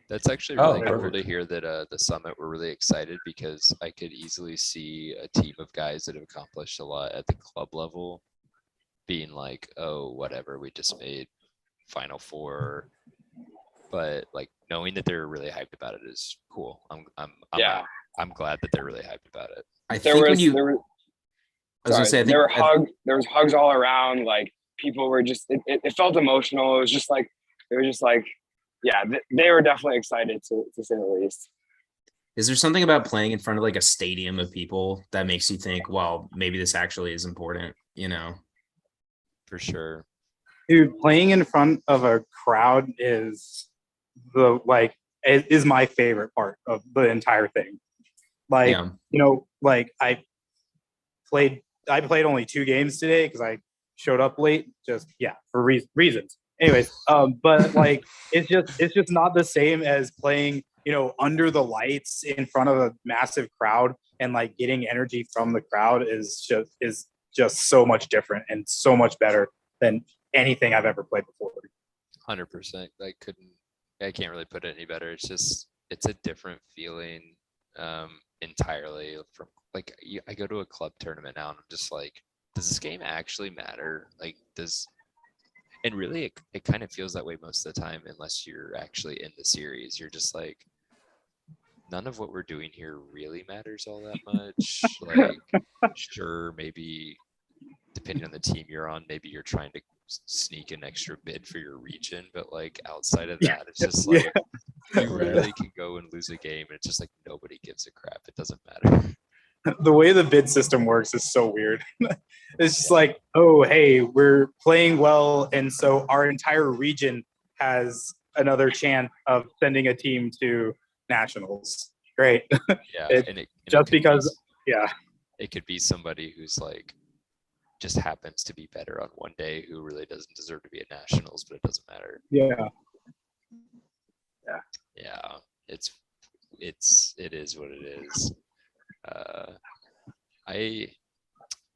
That's actually really cool to hear that the Summit were really excited, because I could easily see a team of guys that have accomplished a lot at the club level being like, oh, whatever, we just made Final Four. But like knowing that they're really hyped about it is cool. I'm glad that they're really hyped about it. There was hugs all around. Like people were just, it felt emotional. It was just like, yeah, they were definitely excited to say the least. Is there something about playing in front of like a stadium of people that makes you think, well, maybe this actually is important, For sure. Dude, playing in front of a crowd is my favorite part of the entire thing. Like, like I played only 2 games today because I showed up late, for reasons. Anyways, but like it's just not the same as playing, you know, under the lights in front of a massive crowd, and like getting energy from the crowd is just so much different and so much better than anything I've ever played before. 100%. I can't really put it any better. It's a different feeling entirely from like I go to a club tournament now and I'm just like, does this game actually matter? Like and really it kind of feels that way most of the time, unless you're actually in the series. You're just like, none of what we're doing here really matters all that much. Like, sure, maybe depending on the team you're on, maybe you're trying to sneak an extra bid for your region, but like outside of that, it's just like you really can go and lose a game and it's just like nobody gives a crap. It doesn't matter. The way the bid system works is so weird. It's just like, oh, hey, we're playing well, and so our entire region has another chance of sending a team to nationals. Great. Yeah, just because, yeah, it could be somebody who's like just happens to be better on one day, who really doesn't deserve to be at nationals, but it doesn't matter. Yeah. It is what it is.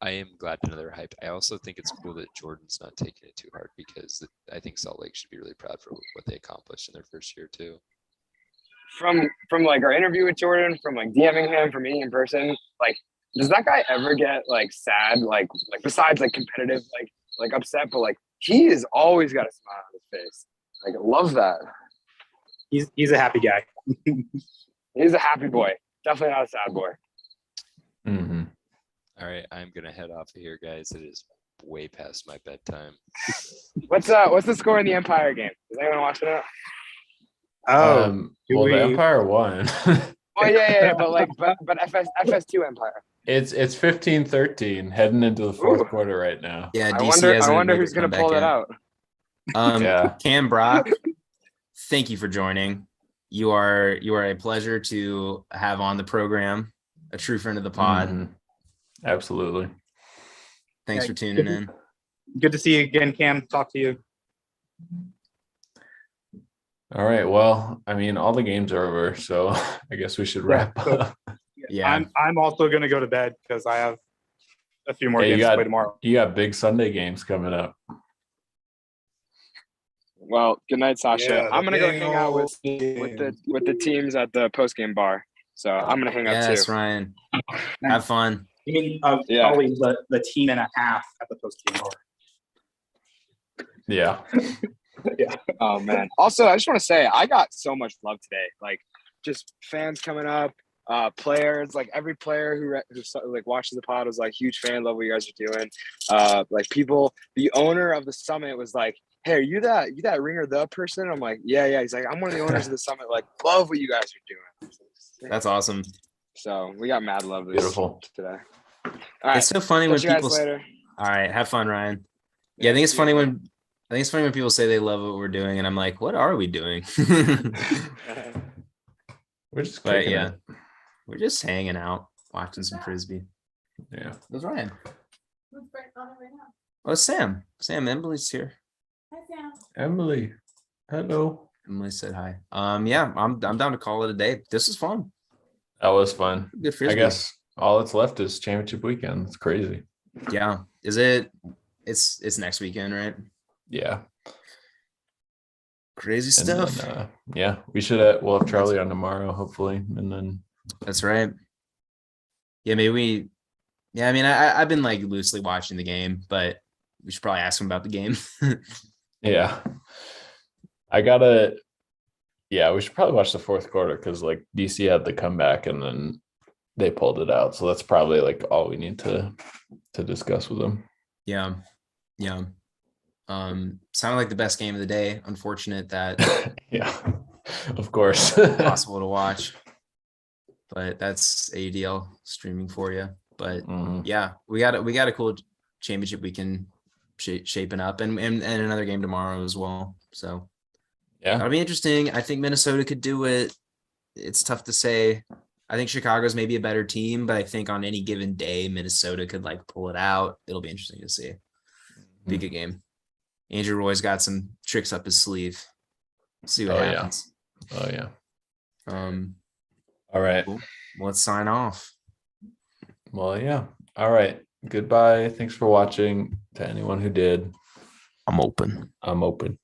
I am glad to know they're hyped. I also think it's cool that Jordan's not taking it too hard, because I think Salt Lake should be really proud for what they accomplished in their first year too. From like our interview with Jordan, from like DMing him, from meeting in person, like, does that guy ever get like sad, like besides like competitive, like upset, but like he has always got a smile on his face. Like, I love that. He's a happy guy. He's a happy boy. Definitely not a sad boy. Mm-hmm. All right, I'm gonna head off of here, guys. It is way past my bedtime. What's the score in the Empire game? Is anyone watching it? Oh, Well, the Empire won. Oh yeah, but FS2 Empire. It's 15-13 heading into the fourth quarter right now. Yeah, I DC wonder who's gonna pull that out. Yeah. Cam Brock, thank you for joining. You are a pleasure to have on the program. A true friend of the pod. Mhm. Absolutely. Thanks for tuning in. Good to see you again, Cam. Talk to you. All right. Well, I mean, all the games are over, so I guess we should wrap up. Yeah. I'm also gonna go to bed because I have a few more games to play tomorrow. You got big Sunday games coming up. Well, good night, Sasha. Yeah, I'm gonna go dang hang out old with the teams at the post game bar. So I'm gonna hang up Yes, too. Ryan. Have fun. You mean Yeah. probably the team and a half at the post game bar. Yeah. Oh man. Also, I just want to say I got so much love today. Like, just fans coming up, players, like every player who like watches the pod was like huge fan, love what you guys are doing. Like people, the owner of the summit was like, "Hey, are you that ringer the person?" I'm like, yeah. He's like, "I'm one of the owners of the summit. Like, love what you guys are doing." That's awesome. So we got mad love Beautiful today. All right. It's so funny when Catch you guys people. later. All right, have fun, Ryan. Yeah, I think it's funny when people say they love what we're doing, and I'm like, what are we doing? We're just But kicking yeah, it. we're just hanging out, watching some frisbee. Yeah. Where's Ryan? Who's right on it right now? Oh, Sam. Sam, Emily's here. Hi, Sam. Emily. Hello. Emily said hi. Yeah, I'm down to call it a day. This is fun. That was fun. Good I frisbee. guess all that's left is championship weekend. It's crazy. Yeah. Is it? It's next weekend, right? Yeah. Crazy And stuff. then, yeah, we'll have Charlie on tomorrow, hopefully. And then That's right. Yeah, maybe yeah, I mean, I've been like loosely watching the game, but we should probably ask him about the game. yeah. We should probably watch the fourth quarter because like DC had the comeback and then they pulled it out. So that's probably like all we need to discuss with them. Yeah. Sounded like the best game of the day. Unfortunate that Yeah, of course. possible to watch. But that's AUDL streaming for you. But Mhm. yeah, we got a cool championship weekend shaping up and another game tomorrow as well. So Yeah. that'll be interesting. I think Minnesota could do it. It's tough to say. I think Chicago's maybe a better team, but I think on any given day, Minnesota could like pull it out. It'll be interesting to see. Be a good game. Andrew Roy's got some tricks up his sleeve. See what Oh, yeah. happens. Oh yeah. All right. Cool. Let's sign off. Well, yeah. All right. Goodbye. Thanks for watching. To anyone who did, I'm open. I'm open.